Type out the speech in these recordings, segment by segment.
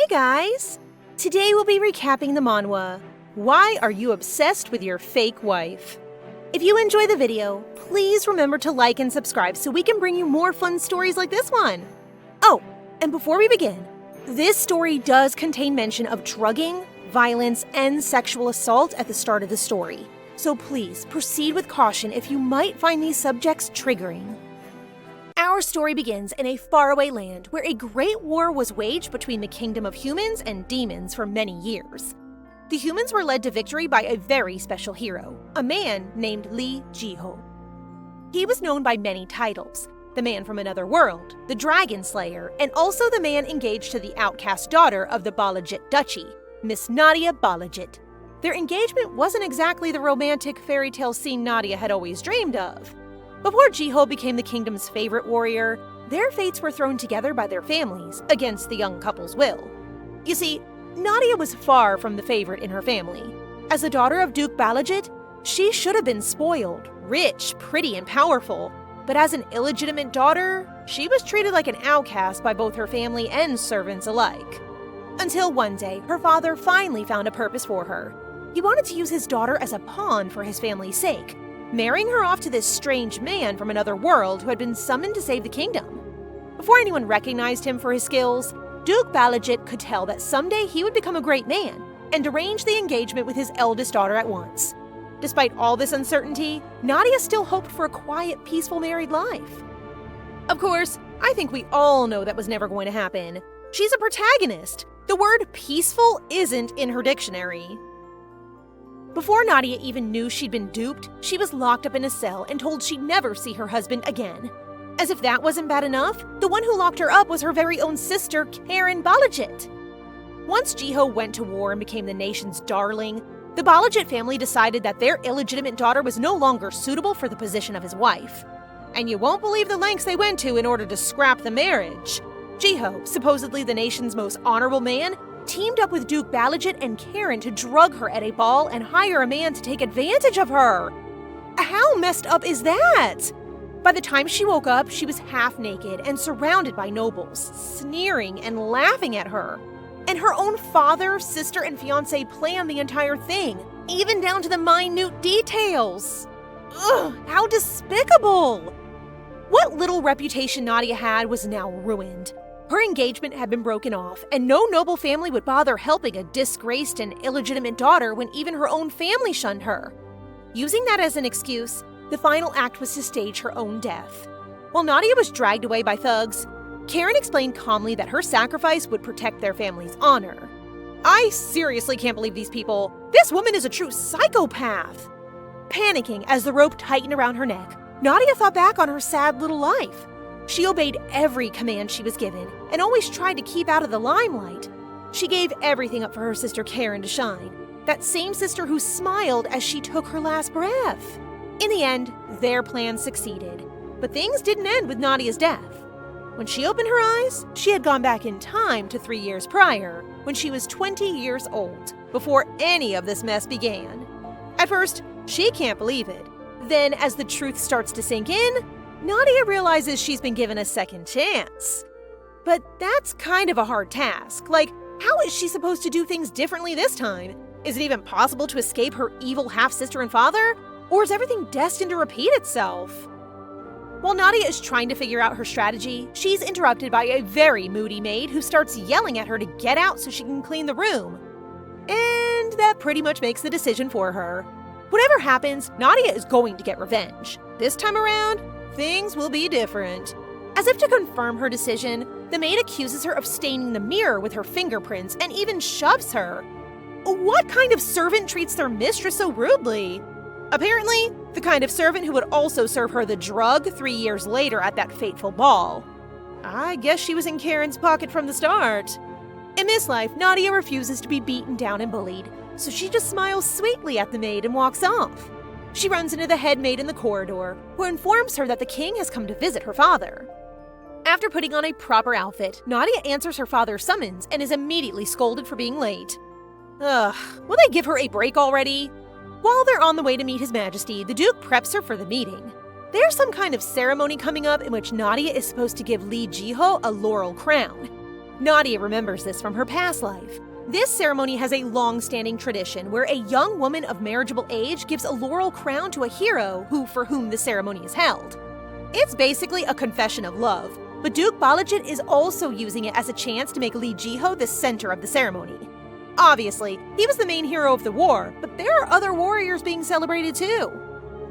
guys! Today we'll be recapping the manhwa. Why are you obsessed with your fake wife? If you enjoy the video, please remember to like and subscribe so we can bring you more fun stories like this one. Oh, and before we begin, this story does contain mention of drugging, violence, and sexual assault at the start of the story. So please proceed with caution if you might find these subjects triggering. Our story begins in a faraway land where a great war was waged between the kingdom of humans and demons for many years. The humans were led to victory by a very special hero, a man named Jiho. He was known by many titles: the man from another world, the dragon slayer, and also the man engaged to the outcast daughter of the Balazit duchy, Miss Nadia Balazit. Their engagement wasn't exactly the romantic fairy tale scene Nadia had always dreamed of. Before Jiho became the kingdom's favorite warrior, their fates were thrown together by their families against the young couple's will. You see, Nadia was far from the favorite in her family. As the daughter of Duke Balazit, she should have been spoiled, rich, pretty, and powerful. But as an illegitimate daughter, she was treated like an outcast by both her family and servants alike. Until one day, her father finally found a purpose for her. He wanted to use his daughter as a pawn for his family's sake, marrying her off to this strange man from another world who had been summoned to save the kingdom. Before anyone recognized him for his skills, Duke Balazit could tell that someday he would become a great man and arrange the engagement with his eldest daughter at once. Despite all this uncertainty, Nadia still hoped for a quiet, peaceful married life. Of course, I think we all know that was never going to happen. She's a protagonist. The word peaceful isn't in her dictionary. Before Nadia even knew she'd been duped, she was locked up in a cell and told she'd never see her husband again. As if that wasn't bad enough, the one who locked her up was her very own sister, Karine Balazit. Once Jiho went to war and became the nation's darling, the Balazit family decided that their illegitimate daughter was no longer suitable for the position of his wife. And you won't believe the lengths they went to in order to scrap the marriage. Jiho, supposedly the nation's most honorable man, teamed up with Duke Balazit and Karine to drug her at a ball and hire a man to take advantage of her. How messed up is that? By the time she woke up, she was half naked and surrounded by nobles, sneering and laughing at her. And her own father, sister, and fiancé planned the entire thing, even down to the minute details. Ugh, how despicable! What little reputation Nadia had was now ruined. Her engagement had been broken off, and no noble family would bother helping a disgraced and illegitimate daughter when even her own family shunned her. Using that as an excuse, the final act was to stage her own death. While Nadia was dragged away by thugs, Karine explained calmly that her sacrifice would protect their family's honor. I seriously can't believe these people. This woman is a true psychopath. Panicking as the rope tightened around her neck, Nadia thought back on her sad little life. She obeyed every command she was given and always tried to keep out of the limelight. She gave everything up for her sister Karine to shine, that same sister who smiled as she took her last breath. In the end, their plan succeeded, but things didn't end with Nadia's death. When she opened her eyes, she had gone back in time to 3 years prior, when she was 20 years old, before any of this mess began. At first, she can't believe it. Then, as the truth starts to sink in, Nadia realizes she's been given a second chance. But that's kind of a hard task. Like, how is she supposed to do things differently this time? Is it even possible to escape her evil half-sister and father? Or is everything destined to repeat itself? While Nadia is trying to figure out her strategy, she's interrupted by a very moody maid who starts yelling at her to get out so she can clean the room. And that pretty much makes the decision for her. Whatever happens, Nadia is going to get revenge. This time around, things will be different. As if to confirm her decision, the maid accuses her of staining the mirror with her fingerprints and even shoves her. What kind of servant treats their mistress so rudely? Apparently, the kind of servant who would also serve her the drug 3 years later at that fateful ball. I guess she was in Karine's pocket from the start. In this life, Nadia refuses to be beaten down and bullied, so she just smiles sweetly at the maid and walks off. She runs into the head maid in the corridor, who informs her that the king has come to visit her father. After putting on a proper outfit, Nadia answers her father's summons and is immediately scolded for being late. Ugh, will they give her a break already? While they're on the way to meet His Majesty, the Duke preps her for the meeting. There's some kind of ceremony coming up in which Nadia is supposed to give Jiho a laurel crown. Nadia remembers this from her past life. This ceremony has a long-standing tradition where a young woman of marriageable age gives a laurel crown to a hero for whom the ceremony is held. It's basically a confession of love, but Duke Balazit is also using it as a chance to make Lee Jiho the center of the ceremony. Obviously, he was the main hero of the war, but there are other warriors being celebrated too.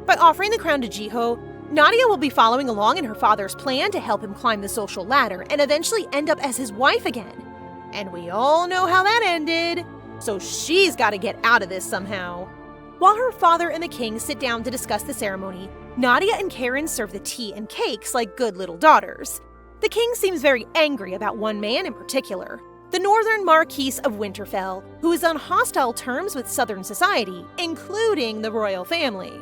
By offering the crown to Jiho, Nadia will be following along in her father's plan to help him climb the social ladder and eventually end up as his wife again. And we all know how that ended, so she's got to get out of this somehow. While her father and the king sit down to discuss the ceremony, Nadia and Karine serve the tea and cakes like good little daughters. The king seems very angry about one man in particular, the northern Marquis of Winterfell, who is on hostile terms with southern society, including the royal family.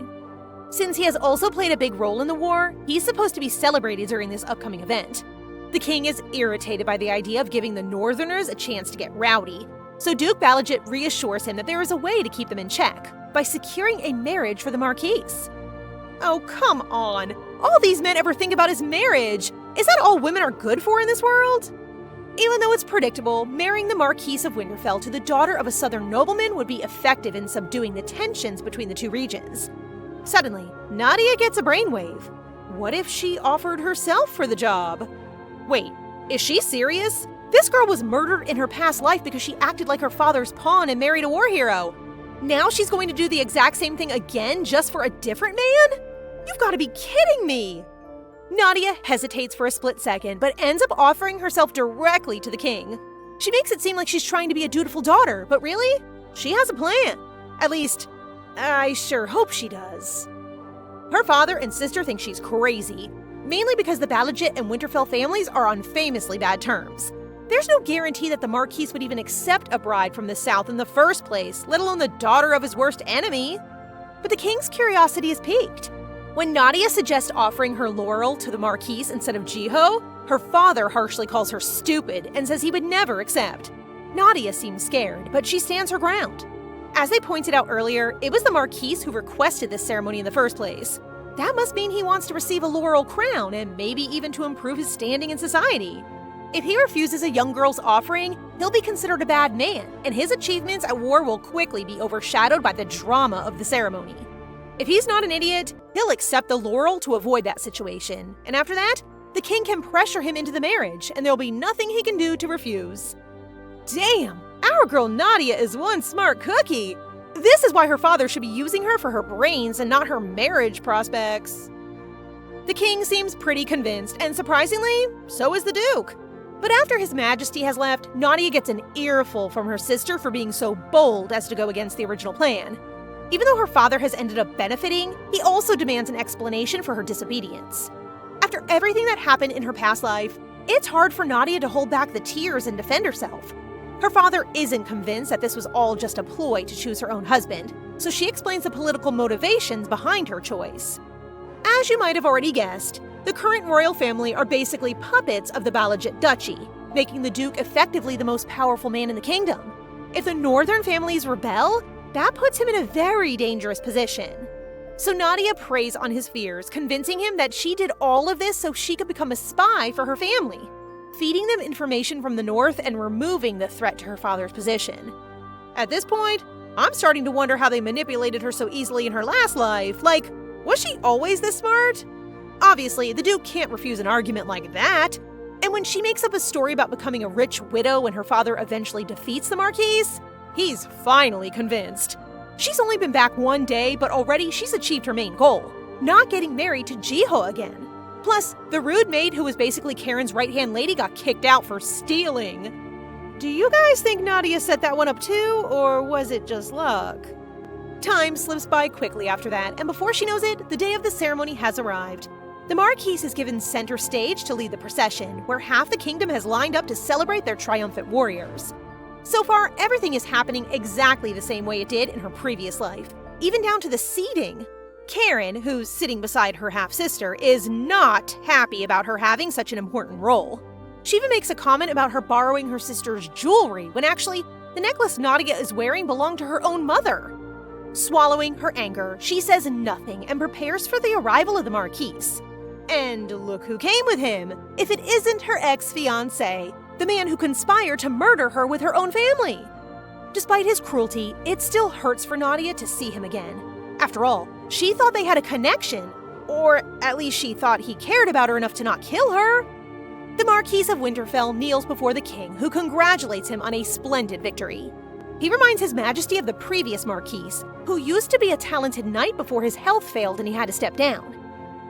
Since he has also played a big role in the war, he's supposed to be celebrated during this upcoming event. The king is irritated by the idea of giving the Northerners a chance to get rowdy, so Duke Balazit reassures him that there is a way to keep them in check, by securing a marriage for the Marquis. Oh, come on! All these men ever think about is marriage! Is that all women are good for in this world? Even though it's predictable, marrying the Marquis of Winterfell to the daughter of a southern nobleman would be effective in subduing the tensions between the two regions. Suddenly, Nadia gets a brainwave. What if she offered herself for the job? Wait, is she serious? This girl was murdered in her past life because she acted like her father's pawn and married a war hero. Now she's going to do the exact same thing again just for a different man? You've got to be kidding me! Nadia hesitates for a split second, but ends up offering herself directly to the king. She makes it seem like she's trying to be a dutiful daughter, but really? She has a plan. At least, I sure hope she does. Her father and sister think she's crazy, mainly because the Balazit and Winterfell families are on famously bad terms. There's no guarantee that the Marquis would even accept a bride from the south in the first place, let alone the daughter of his worst enemy. But the king's curiosity is piqued. When Nadia suggests offering her laurel to the Marquis instead of Jiho, her father harshly calls her stupid and says he would never accept. Nadia seems scared, but she stands her ground. As they pointed out earlier, it was the Marquis who requested this ceremony in the first place. That must mean he wants to receive a laurel crown and maybe even to improve his standing in society. If he refuses a young girl's offering, he'll be considered a bad man, and his achievements at war will quickly be overshadowed by the drama of the ceremony. If he's not an idiot, he'll accept the laurel to avoid that situation, and after that, the king can pressure him into the marriage, and there'll be nothing he can do to refuse. Damn, our girl Nadia is one smart cookie! This is why her father should be using her for her brains and not her marriage prospects. The king seems pretty convinced, and surprisingly, so is the duke. But after His Majesty has left, Nadia gets an earful from her sister for being so bold as to go against the original plan. Even though her father has ended up benefiting, he also demands an explanation for her disobedience. After everything that happened in her past life, it's hard for Nadia to hold back the tears and defend herself. Her father isn't convinced that this was all just a ploy to choose her own husband, so she explains the political motivations behind her choice. As you might have already guessed, the current royal family are basically puppets of the Balazit Duchy, making the Duke effectively the most powerful man in the kingdom. If the northern families rebel, that puts him in a very dangerous position. So Nadia preys on his fears, convincing him that she did all of this so she could become a spy for her family, feeding them information from the north and removing the threat to her father's position. At this point, I'm starting to wonder how they manipulated her so easily in her last life. Like, was she always this smart? Obviously, the Duke can't refuse an argument like that. And when she makes up a story about becoming a rich widow when her father eventually defeats the Marquis, he's finally convinced. She's only been back one day, but already she's achieved her main goal, not getting married to Jiho again. Plus, the rude maid who was basically Karine's right-hand lady got kicked out for stealing. Do you guys think Nadia set that one up too, or was it just luck? Time slips by quickly after that, and before she knows it, the day of the ceremony has arrived. The Marquis is given center stage to lead the procession, where half the kingdom has lined up to celebrate their triumphant warriors. So far, everything is happening exactly the same way it did in her previous life, even down to the seating. Karine, who's sitting beside her half-sister, is not happy about her having such an important role. She even makes a comment about her borrowing her sister's jewelry, when actually, the necklace Nadia is wearing belonged to her own mother. Swallowing her anger, she says nothing and prepares for the arrival of the Marquis. And look who came with him, if it isn't her ex-fiancé. the man who conspired to murder her with her own family. Despite his cruelty, it still hurts for Nadia to see him again. After all, she thought they had a connection, or at least she thought he cared about her enough to not kill her. The Marquis of Winterfell kneels before the king, who congratulates him on a splendid victory. He reminds His Majesty of the previous Marquis, who used to be a talented knight before his health failed and he had to step down.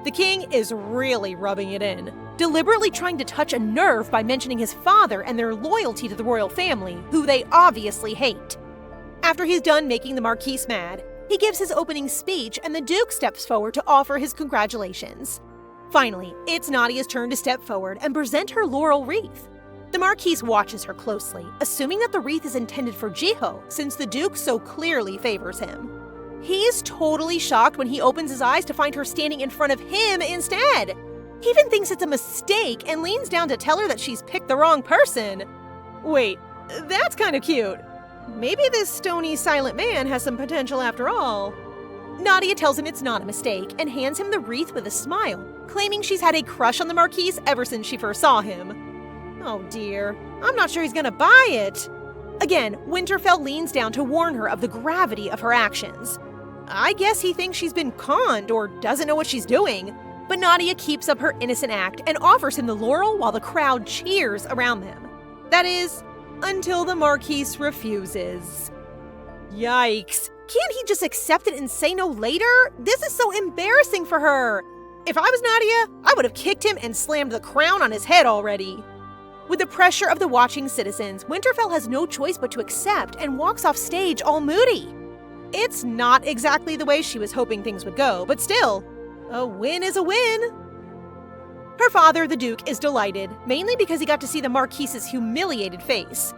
The king is really rubbing it in, deliberately trying to touch a nerve by mentioning his father and their loyalty to the royal family, who they obviously hate. After he's done making the Marquis mad, he gives his opening speech and the Duke steps forward to offer his congratulations. Finally, it's Nadia's turn to step forward and present her laurel wreath. The Marquis watches her closely, assuming that the wreath is intended for Jiho, since the Duke so clearly favors him. He's totally shocked when he opens his eyes to find her standing in front of him instead. He even thinks it's a mistake and leans down to tell her that she's picked the wrong person. Wait, that's kind of cute. Maybe this stony, silent man has some potential after all. Nadia tells him it's not a mistake and hands him the wreath with a smile, claiming she's had a crush on the Marquis ever since she first saw him. Oh dear, I'm not sure he's gonna buy it. Again, Winterfell leans down to warn her of the gravity of her actions. I guess he thinks she's been conned or doesn't know what she's doing, but Nadia keeps up her innocent act and offers him the laurel while the crowd cheers around them. That is, until the Marquis refuses. Yikes. Can't he just accept it and say no later? This is so embarrassing for her. If I was Nadia, I would have kicked him and slammed the crown on his head already. With the pressure of the watching citizens, Winterfell has no choice but to accept and walks off stage all moody. It's not exactly the way she was hoping things would go, but still, a win is a win. Her father, the Duke, is delighted, mainly because he got to see the Marquis's humiliated face.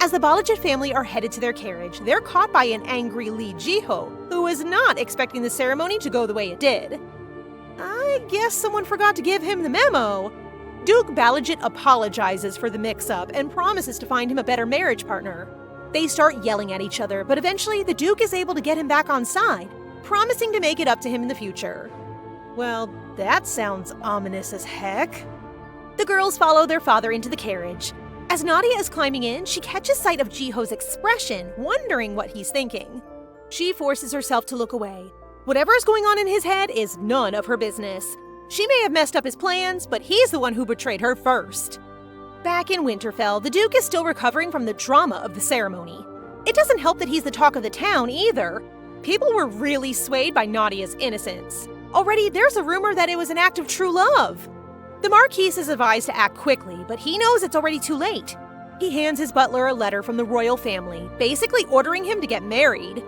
As the Balazit family are headed to their carriage, they're caught by an angry Lee Jiho, who was not expecting the ceremony to go the way it did. I guess someone forgot to give him the memo. Duke Balazit apologizes for the mix-up and promises to find him a better marriage partner. They start yelling at each other, but eventually the Duke is able to get him back on side, promising to make it up to him in the future. Well, that sounds ominous as heck. The girls follow their father into the carriage. As Nadia is climbing in, she catches sight of Jiho's expression, wondering what he's thinking. She forces herself to look away. Whatever is going on in his head is none of her business. She may have messed up his plans, but he's the one who betrayed her first. Back in Winterfell, the Duke is still recovering from the drama of the ceremony. It doesn't help that he's the talk of the town either. People were really swayed by Nadia's innocence. Already, there's a rumor that it was an act of true love. The Marquis is advised to act quickly, but he knows it's already too late. He hands his butler a letter from the royal family, basically ordering him to get married.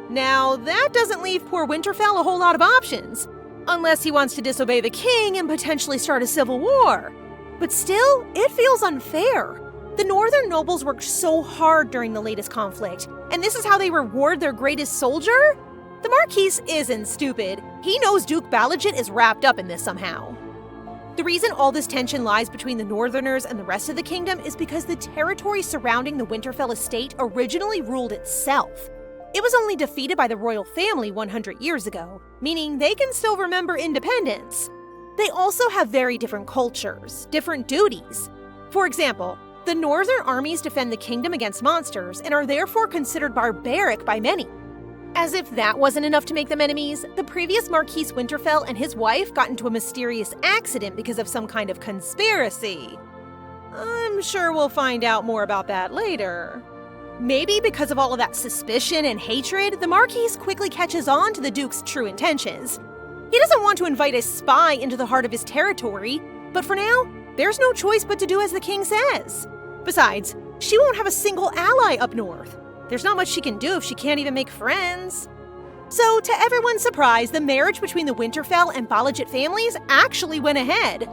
Now, that doesn't leave poor Winterfell a whole lot of options, unless he wants to disobey the king and potentially start a civil war. But still, it feels unfair. The northern nobles worked so hard during the latest conflict, and this is how they reward their greatest soldier? The Marquis isn't stupid. He knows Duke Balazit is wrapped up in this somehow. The reason all this tension lies between the Northerners and the rest of the kingdom is because the territory surrounding the Winterfell estate originally ruled itself. It was only defeated by the royal family 100 years ago, meaning they can still remember independence. They also have very different cultures, different duties. For example, the northern armies defend the kingdom against monsters and are therefore considered barbaric by many. As if that wasn't enough to make them enemies, the previous Marquis Winterfell and his wife got into a mysterious accident because of some kind of conspiracy. I'm sure we'll find out more about that later. Maybe because of all of that suspicion and hatred, the Marquis quickly catches on to the Duke's true intentions. He doesn't want to invite a spy into the heart of his territory, but for now, there's no choice but to do as the king says. Besides, she won't have a single ally up north. There's not much she can do if she can't even make friends. So, to everyone's surprise, the marriage between the Winterfell and Balazit families actually went ahead.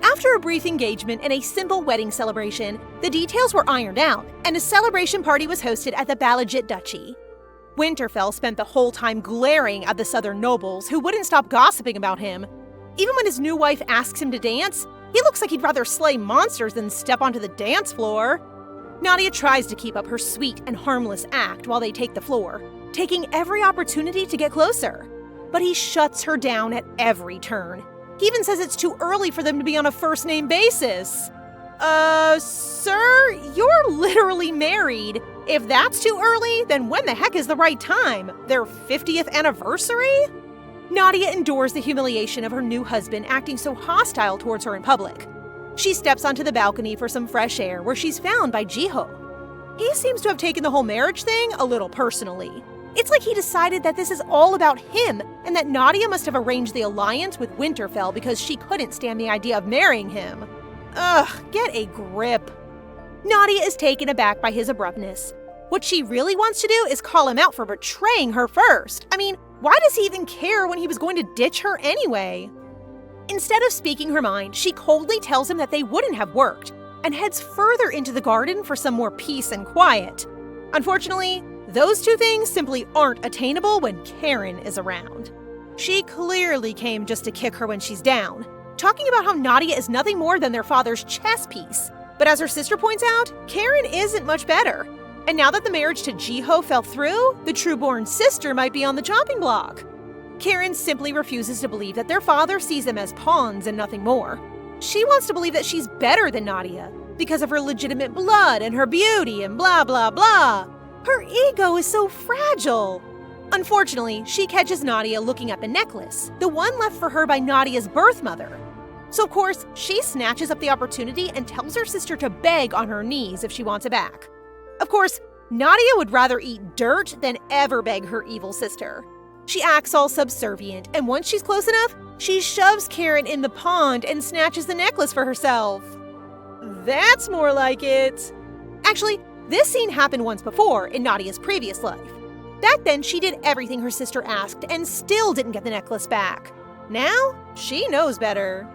After a brief engagement and a simple wedding celebration, the details were ironed out, and a celebration party was hosted at the Balazit Duchy. Winterfell spent the whole time glaring at the southern nobles who wouldn't stop gossiping about him. Even when his new wife asks him to dance, he looks like he'd rather slay monsters than step onto the dance floor. Nadia tries to keep up her sweet and harmless act while they take the floor, taking every opportunity to get closer. But he shuts her down at every turn. He even says it's too early for them to be on a first-name basis. Sir, you're literally married. If that's too early, then when the heck is the right time? Their 50th anniversary? Nadia endures the humiliation of her new husband acting so hostile towards her in public. She steps onto the balcony for some fresh air where she's found by Jiho. He seems to have taken the whole marriage thing a little personally. It's like he decided that this is all about him and that Nadia must have arranged the alliance with Winterfell because she couldn't stand the idea of marrying him. Ugh, get a grip. Nadia is taken aback by his abruptness. What she really wants to do is call him out for betraying her first. I mean, why does he even care when he was going to ditch her anyway? Instead of speaking her mind, she coldly tells him that they wouldn't have worked and heads further into the garden for some more peace and quiet. Unfortunately, those two things simply aren't attainable when Karine is around. She clearly came just to kick her when she's down, talking about how Nadia is nothing more than their father's chess piece. But as her sister points out, Karine isn't much better. And now that the marriage to Jiho fell through, the true-born sister might be on the chopping block. Karine simply refuses to believe that their father sees them as pawns and nothing more. She wants to believe that she's better than Nadia because of her legitimate blood and her beauty and blah blah blah. Her ego is so fragile. Unfortunately, she catches Nadia looking at the necklace, the one left for her by Nadia's birth mother. So of course, she snatches up the opportunity and tells her sister to beg on her knees if she wants it back. Of course, Nadia would rather eat dirt than ever beg her evil sister. She acts all subservient, and once she's close enough, she shoves Karine in the pond and snatches the necklace for herself. That's more like it. Actually, this scene happened once before in Nadia's previous life. Back then, she did everything her sister asked and still didn't get the necklace back. Now, she knows better.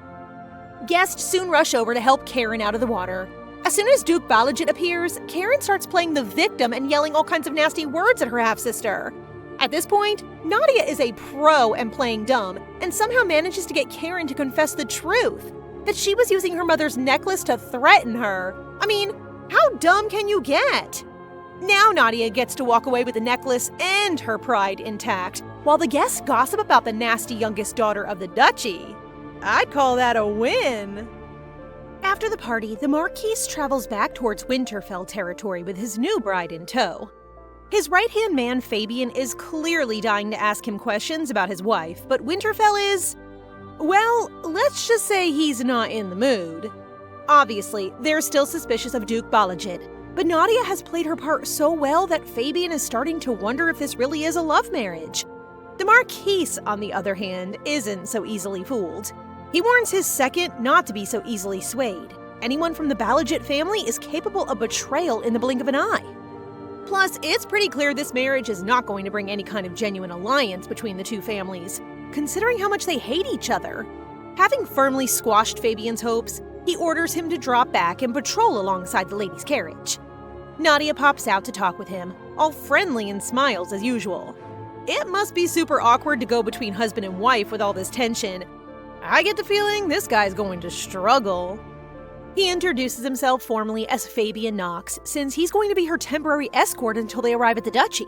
Guests soon rush over to help Karine out of the water. As soon as Duke Balazit appears, Karine starts playing the victim and yelling all kinds of nasty words at her half-sister. At this point, Nadia is a pro and playing dumb, and somehow manages to get Karine to confess the truth, that she was using her mother's necklace to threaten her. I mean, how dumb can you get? Now Nadia gets to walk away with the necklace and her pride intact, while the guests gossip about the nasty youngest daughter of the duchy. I'd call that a win. After the party, the Marquis travels back towards Winterfell territory with his new bride in tow. His right-hand man, Fabian, is clearly dying to ask him questions about his wife, but Winterfell is, well, let's just say he's not in the mood. Obviously, they're still suspicious of Duke Balazit, but Nadia has played her part so well that Fabian is starting to wonder if this really is a love marriage. The Marquis, on the other hand, isn't so easily fooled. He warns his second not to be so easily swayed. Anyone from the Balazit family is capable of betrayal in the blink of an eye. Plus, it's pretty clear this marriage is not going to bring any kind of genuine alliance between the two families, considering how much they hate each other. Having firmly squashed Fabian's hopes, he orders him to drop back and patrol alongside the lady's carriage. Nadia pops out to talk with him, all friendly and smiles as usual. It must be super awkward to go between husband and wife with all this tension. I get the feeling this guy's going to struggle. He introduces himself formally as Fabian Knox, since he's going to be her temporary escort until they arrive at the duchy.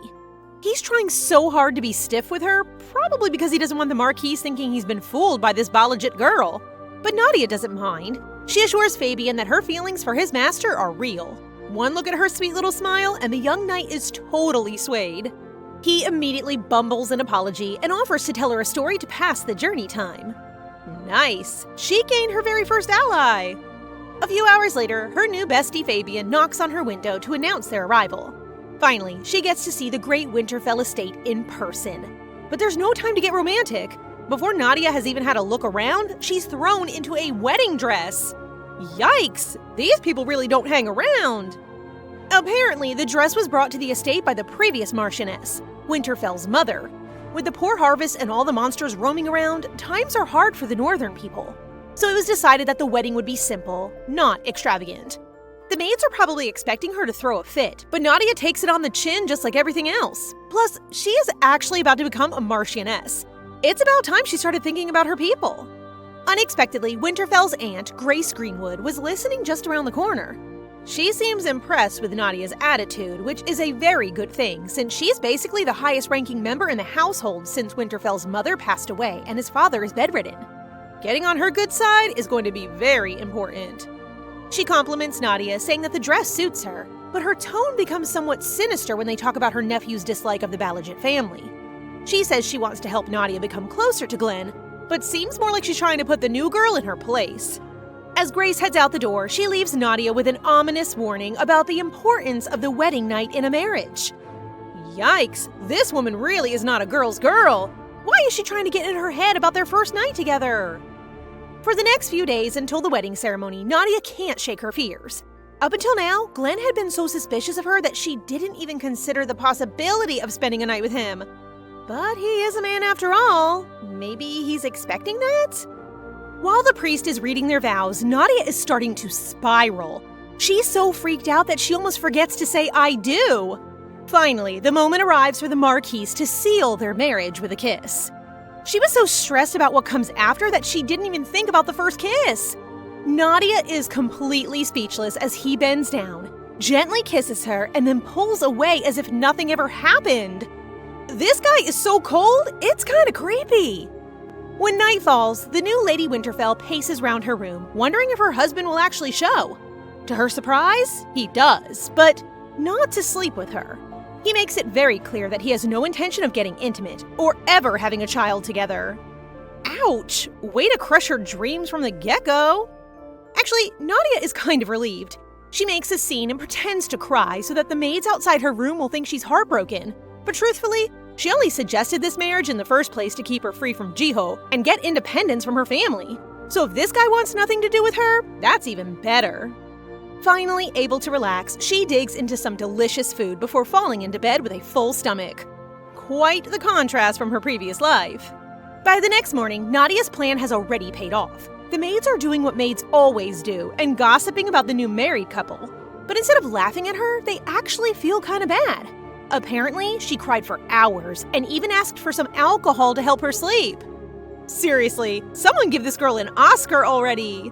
He's trying so hard to be stiff with her, probably because he doesn't want the Marquis thinking he's been fooled by this Balazit girl. But Nadia doesn't mind. She assures Fabian that her feelings for his master are real. One look at her sweet little smile, and the young knight is totally swayed. He immediately bumbles an apology and offers to tell her a story to pass the journey time. Nice! She gained her very first ally! A few hours later, her new bestie Fabian knocks on her window to announce their arrival. Finally, she gets to see the great Winterfell estate in person. But there's no time to get romantic. Before Nadia has even had a look around, she's thrown into a wedding dress. Yikes! These people really don't hang around! Apparently, the dress was brought to the estate by the previous Marchioness, Winterfell's mother. With the poor harvest and all the monsters roaming around, times are hard for the northern people. So it was decided that the wedding would be simple, not extravagant. The maids are probably expecting her to throw a fit, but Nadia takes it on the chin just like everything else. Plus, she is actually about to become a Marchioness. It's about time she started thinking about her people. Unexpectedly, Winterfell's aunt, Grace Greenwood, was listening just around the corner. She seems impressed with Nadia's attitude, which is a very good thing, since she's basically the highest-ranking member in the household since Winterfell's mother passed away and his father is bedridden. Getting on her good side is going to be very important. She compliments Nadia, saying that the dress suits her, but her tone becomes somewhat sinister when they talk about her nephew's dislike of the Balazit family. She says she wants to help Nadia become closer to Glenn, but seems more like she's trying to put the new girl in her place. As Grace heads out the door, she leaves Nadia with an ominous warning about the importance of the wedding night in a marriage. Yikes, this woman really is not a girl's girl. Why is she trying to get in her head about their first night together? For the next few days until the wedding ceremony, Nadia can't shake her fears. Up until now, Glenn had been so suspicious of her that she didn't even consider the possibility of spending a night with him. But he is a man after all. Maybe he's expecting that? While the priest is reading their vows, Nadia is starting to spiral. She's so freaked out that she almost forgets to say, "I do." Finally, the moment arrives for the Marquis to seal their marriage with a kiss. She was so stressed about what comes after that she didn't even think about the first kiss. Nadia is completely speechless as he bends down, gently kisses her, and then pulls away as if nothing ever happened. This guy is so cold, it's kinda creepy. When night falls, the new Lady Winterfell paces round her room, wondering if her husband will actually show. To her surprise, he does, but not to sleep with her. He makes it very clear that he has no intention of getting intimate or ever having a child together. Ouch! Way to crush her dreams from the get-go! Actually, Nadia is kind of relieved. She makes a scene and pretends to cry so that the maids outside her room will think she's heartbroken. But truthfully, she only suggested this marriage in the first place to keep her free from Jiho and get independence from her family. So if this guy wants nothing to do with her, that's even better. Finally able to relax, she digs into some delicious food before falling into bed with a full stomach. Quite the contrast from her previous life. By the next morning, Nadia's plan has already paid off. The maids are doing what maids always do and gossiping about the new married couple. But instead of laughing at her, they actually feel kind of bad. Apparently, she cried for hours and even asked for some alcohol to help her sleep. Seriously, someone give this girl an Oscar already!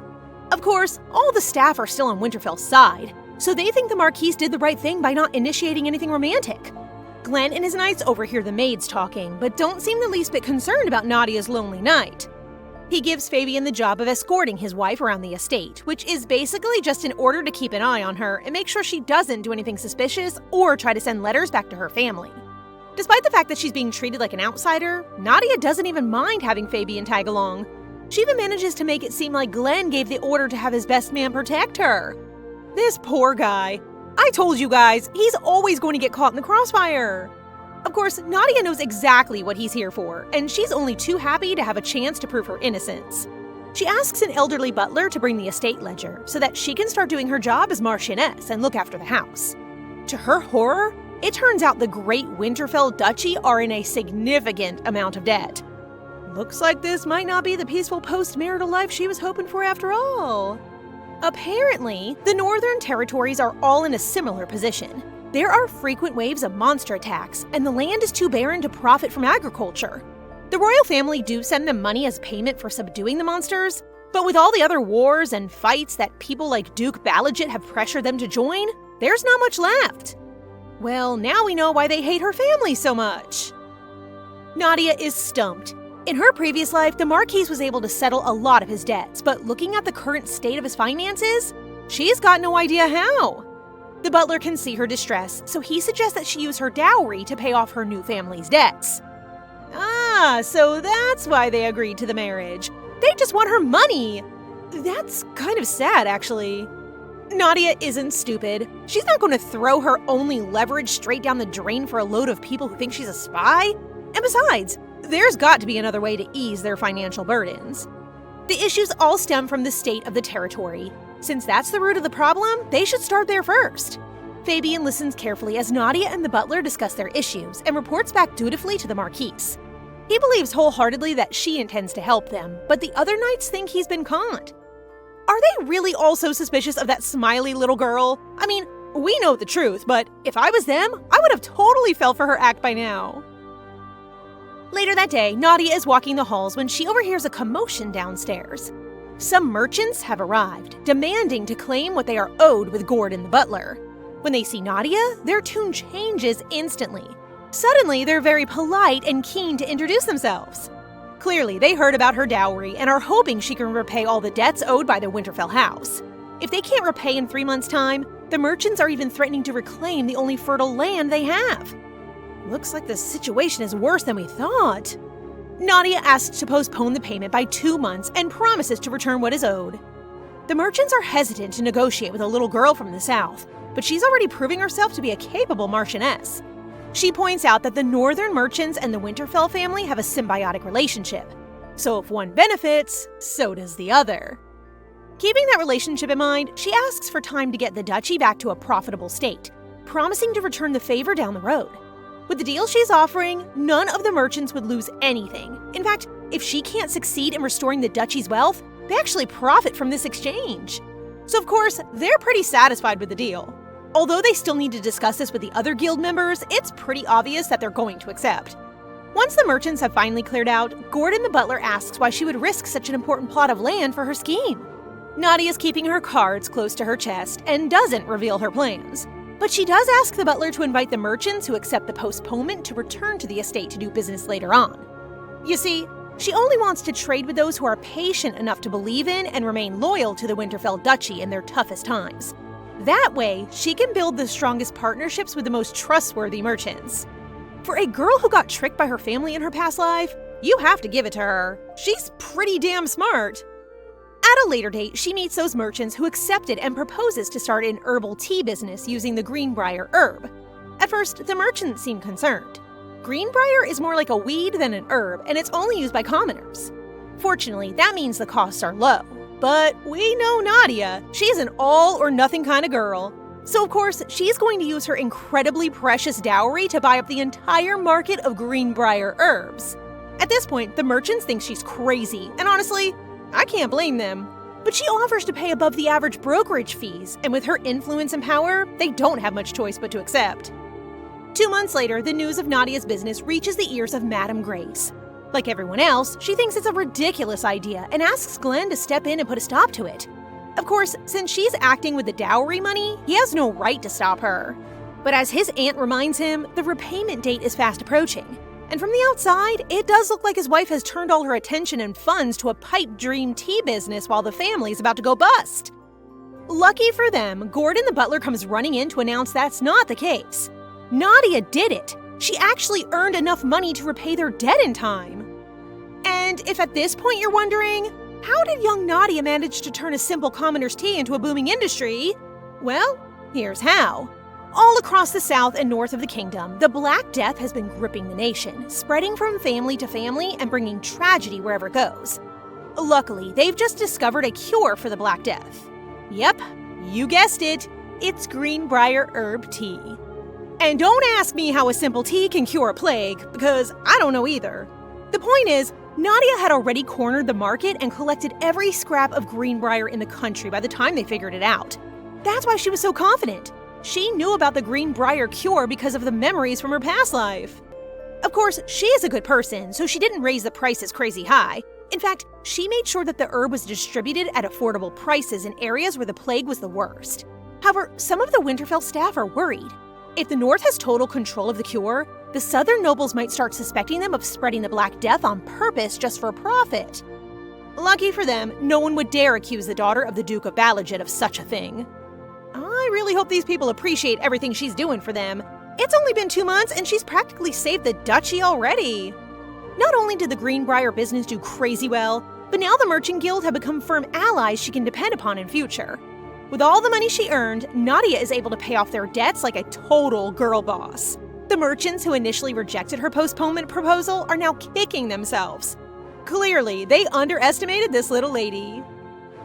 Of course, all the staff are still on Winterfell's side, so they think the Marquis did the right thing by not initiating anything romantic. Glenn and his knights overhear the maids talking, but don't seem the least bit concerned about Nadia's lonely night. He gives Fabian the job of escorting his wife around the estate, which is basically just in order to keep an eye on her and make sure she doesn't do anything suspicious or try to send letters back to her family. Despite the fact that she's being treated like an outsider, Nadia doesn't even mind having Fabian tag along. She even manages to make it seem like Glenn gave the order to have his best man protect her. This poor guy. I told you guys, he's always going to get caught in the crossfire. Of course, Nadia knows exactly what he's here for, and she's only too happy to have a chance to prove her innocence. She asks an elderly butler to bring the estate ledger so that she can start doing her job as Marchioness and look after the house. To her horror, it turns out the Great Winterfell Duchy are in a significant amount of debt. Looks like this might not be the peaceful post-marital life she was hoping for after all. Apparently, the northern territories are all in a similar position. There are frequent waves of monster attacks, and the land is too barren to profit from agriculture. The royal family do send them money as payment for subduing the monsters, but with all the other wars and fights that people like Duke Balazit have pressured them to join, there's not much left. Well, now we know why they hate her family so much. Nadia is stumped. In her previous life, the Marquis was able to settle a lot of his debts, but looking at the current state of his finances, she's got no idea how. The butler can see her distress, so he suggests that she use her dowry to pay off her new family's debts. Ah, so that's why they agreed to the marriage. They just want her money. That's kind of sad, actually. Nadia isn't stupid. She's not going to throw her only leverage straight down the drain for a load of people who think she's a spy. And besides, there's got to be another way to ease their financial burdens. The issues all stem from the state of the territory. Since that's the root of the problem, they should start there first. Fabian listens carefully as Nadia and the butler discuss their issues and reports back dutifully to the Marquis. He believes wholeheartedly that she intends to help them, but the other knights think he's been conned. Are they really all so suspicious of that smiley little girl? I mean, we know the truth, but if I was them, I would have totally fell for her act by now. Later that day, Nadia is walking the halls when she overhears a commotion downstairs. Some merchants have arrived, demanding to claim what they are owed with Gordon the butler. When they see Nadia, their tune changes instantly. Suddenly, they're very polite and keen to introduce themselves. Clearly, they heard about her dowry and are hoping she can repay all the debts owed by the Winterfell house. If they can't repay in 3 months' time, the merchants are even threatening to reclaim the only fertile land they have. Looks like the situation is worse than we thought. Nadia asks to postpone the payment by 2 months and promises to return what is owed. The merchants are hesitant to negotiate with a little girl from the south, but she's already proving herself to be a capable marchioness. She points out that the northern merchants and the Winterfell family have a symbiotic relationship. So if one benefits, so does the other. Keeping that relationship in mind, she asks for time to get the duchy back to a profitable state, promising to return the favor down the road. With the deal she's offering, none of the merchants would lose anything. In fact, if she can't succeed in restoring the duchy's wealth, they actually profit from this exchange. So of course, they're pretty satisfied with the deal. Although they still need to discuss this with the other guild members, it's pretty obvious that they're going to accept. Once the merchants have finally cleared out, Gordon the butler asks why she would risk such an important plot of land for her scheme. Nadia's keeping her cards close to her chest and doesn't reveal her plans. But she does ask the butler to invite the merchants who accept the postponement to return to the estate to do business later on. You see, she only wants to trade with those who are patient enough to believe in and remain loyal to the Winterfell Duchy in their toughest times. That way, she can build the strongest partnerships with the most trustworthy merchants. For a girl who got tricked by her family in her past life, you have to give it to her. She's pretty damn smart. At a later date, she meets those merchants who accepted and proposes to start an herbal tea business using the greenbrier herb. At first, the merchants seem concerned. Greenbrier is more like a weed than an herb, and it's only used by commoners. Fortunately, that means the costs are low. But we know Nadia. She's an all-or-nothing kind of girl. So of course, she's going to use her incredibly precious dowry to buy up the entire market of greenbrier herbs. At this point, the merchants think she's crazy, and honestly, I can't blame them. But she offers to pay above the average brokerage fees, and with her influence and power, they don't have much choice but to accept. 2 months later, the news of Nadia's business reaches the ears of Madame Grace. Like everyone else, she thinks it's a ridiculous idea and asks Glenn to step in and put a stop to it. Of course, since she's acting with the dowry money, he has no right to stop her. But as his aunt reminds him, the repayment date is fast approaching. And from the outside, it does look like his wife has turned all her attention and funds to a pipe dream tea business while the family's about to go bust. Lucky for them, Gordon the butler comes running in to announce that's not the case. Nadia did it. She actually earned enough money to repay their debt in time. And if at this point you're wondering, how did young Nadia manage to turn a simple commoner's tea into a booming industry? Well, here's how. All across the south and north of the kingdom, the Black Death has been gripping the nation, spreading from family to family and bringing tragedy wherever it goes. Luckily, they've just discovered a cure for the Black Death. Yep, you guessed it, it's greenbrier herb tea. And don't ask me how a simple tea can cure a plague, because I don't know either. The point is, Nadia had already cornered the market and collected every scrap of greenbrier in the country by the time they figured it out. That's why she was so confident. She knew about the greenbrier cure because of the memories from her past life. Of course, she is a good person, so she didn't raise the prices crazy high. In fact, she made sure that the herb was distributed at affordable prices in areas where the plague was the worst. However, some of the Winterfell staff are worried. If the North has total control of the cure, the Southern nobles might start suspecting them of spreading the Black Death on purpose just for profit. Lucky for them, no one would dare accuse the daughter of the Duke of Balazit of such a thing. I really hope these people appreciate everything she's doing for them. It's only been 2 months and she's practically saved the duchy already. Not only did the greenbrier business do crazy well, but now the Merchant Guild have become firm allies she can depend upon in future. With all the money she earned, Nadia is able to pay off their debts like a total girl boss. The merchants who initially rejected her postponement proposal are now kicking themselves. Clearly, they underestimated this little lady.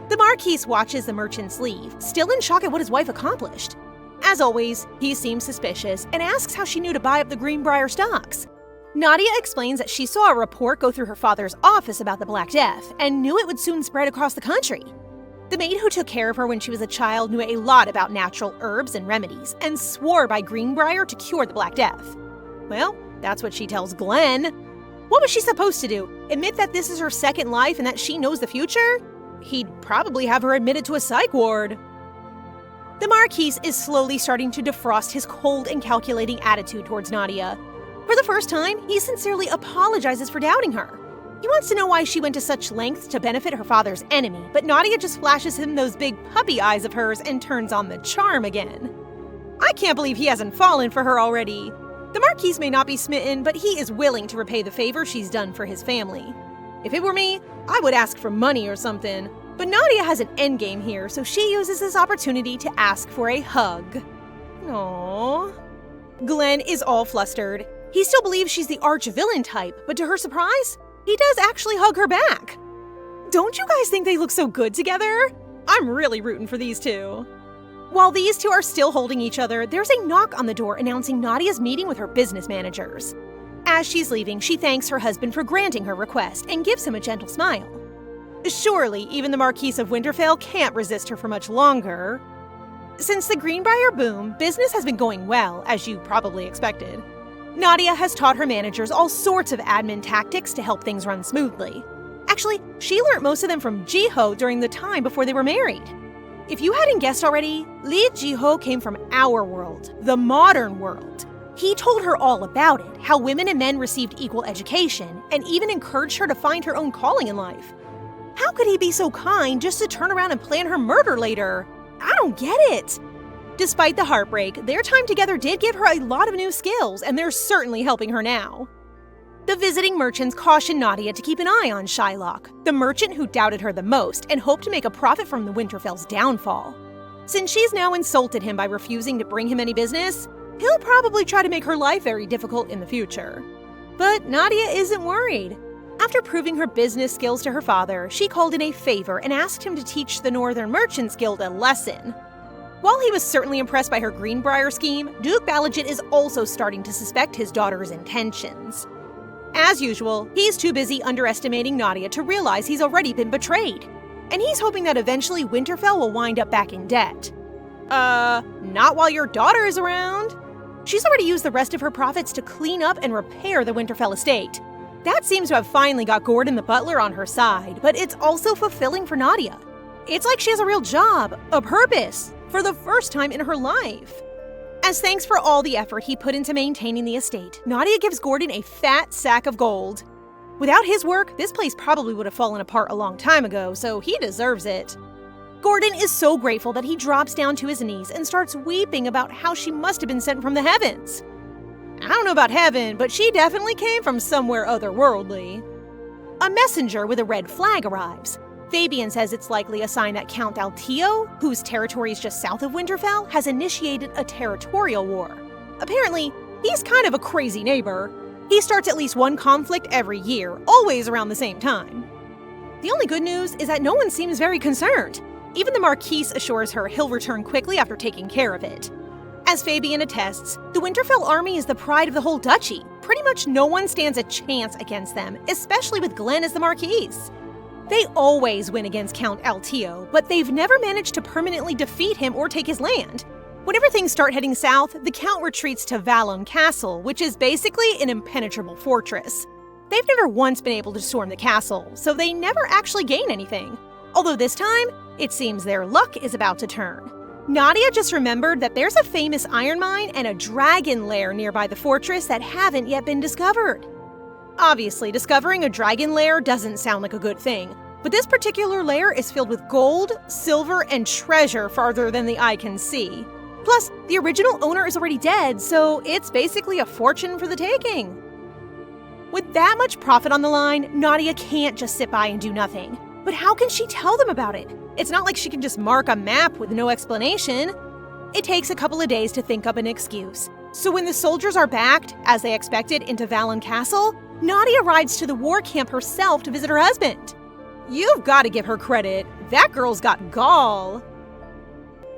The Marquis watches the merchants leave, still in shock at what his wife accomplished. As always, he seems suspicious and asks how she knew to buy up the greenbrier stocks. Nadia explains that she saw a report go through her father's office about the Black Death and knew it would soon spread across the country. The maid who took care of her when she was a child knew a lot about natural herbs and remedies and swore by greenbrier to cure the Black Death. Well, that's what she tells Glenn. What was she supposed to do? Admit that this is her second life and that she knows the future? He'd probably have her admitted to a psych ward. The Marquis is slowly starting to defrost his cold and calculating attitude towards Nadia. For the first time, he sincerely apologizes for doubting her. He wants to know why she went to such lengths to benefit her father's enemy, but Nadia just flashes him those big puppy eyes of hers and turns on the charm again. I can't believe he hasn't fallen for her already. The Marquis may not be smitten, but he is willing to repay the favor she's done for his family. If it were me, I would ask for money or something. But Nadia has an endgame here, so she uses this opportunity to ask for a hug. Aww. Glenn is all flustered. He still believes she's the arch-villain type, but to her surprise, he does actually hug her back. Don't you guys think they look so good together? I'm really rooting for these two. While these two are still holding each other, there's a knock on the door announcing Nadia's meeting with her business managers. As she's leaving, she thanks her husband for granting her request and gives him a gentle smile. Surely, even the Marquis of Winterfell can't resist her for much longer. Since the Greenbrier boom, business has been going well, as you probably expected. Nadia has taught her managers all sorts of admin tactics to help things run smoothly. Actually, she learned most of them from Jiho during the time before they were married. If you hadn't guessed already, Lee Jiho came from our world, the modern world. He told her all about it, how women and men received equal education, and even encouraged her to find her own calling in life. How could he be so kind just to turn around and plan her murder later? I don't get it. Despite the heartbreak, their time together did give her a lot of new skills, and they're certainly helping her now. The visiting merchants caution Nadia to keep an eye on Shylock, the merchant who doubted her the most and hoped to make a profit from the Winterfell's downfall. Since she's now insulted him by refusing to bring him any business, he'll probably try to make her life very difficult in the future. But Nadia isn't worried. After proving her business skills to her father, she called in a favor and asked him to teach the Northern Merchants Guild a lesson. While he was certainly impressed by her Greenbrier scheme, Duke Balazit is also starting to suspect his daughter's intentions. As usual, he's too busy underestimating Nadia to realize he's already been betrayed. And he's hoping that eventually Winterfell will wind up back in debt. Not while your daughter is around. She's already used the rest of her profits to clean up and repair the Winterfell estate. That seems to have finally got Gordon the butler on her side, but it's also fulfilling for Nadia. It's like she has a real job, a purpose, for the first time in her life. As thanks for all the effort he put into maintaining the estate, Nadia gives Gordon a fat sack of gold. Without his work, this place probably would have fallen apart a long time ago, so he deserves it. Gordon is so grateful that he drops down to his knees and starts weeping about how she must have been sent from the heavens. I don't know about heaven, but she definitely came from somewhere otherworldly. A messenger with a red flag arrives. Fabian says it's likely a sign that Count Altio, whose territory is just south of Winterfell, has initiated a territorial war. Apparently, he's kind of a crazy neighbor. He starts at least one conflict every year, always around the same time. The only good news is that no one seems very concerned. Even the Marquis assures her he'll return quickly after taking care of it. As Fabian attests, the Winterfell army is the pride of the whole duchy. Pretty much no one stands a chance against them, especially with Glenn as the Marquis. They always win against Count Altio, but they've never managed to permanently defeat him or take his land. Whenever things start heading south, the Count retreats to Valon Castle, which is basically an impenetrable fortress. They've never once been able to storm the castle, so they never actually gain anything. Although this time, it seems their luck is about to turn. Nadia just remembered that there's a famous iron mine and a dragon lair nearby the fortress that haven't yet been discovered. Obviously, discovering a dragon lair doesn't sound like a good thing, but this particular lair is filled with gold, silver, and treasure farther than the eye can see. Plus, the original owner is already dead, so it's basically a fortune for the taking. With that much profit on the line, Nadia can't just sit by and do nothing. But how can she tell them about it? It's not like she can just mark a map with no explanation. It takes a couple of days to think up an excuse. So when the soldiers are backed, as they expected, into Valon Castle, Nadia rides to the war camp herself to visit her husband. You've got to give her credit. That girl's got gall.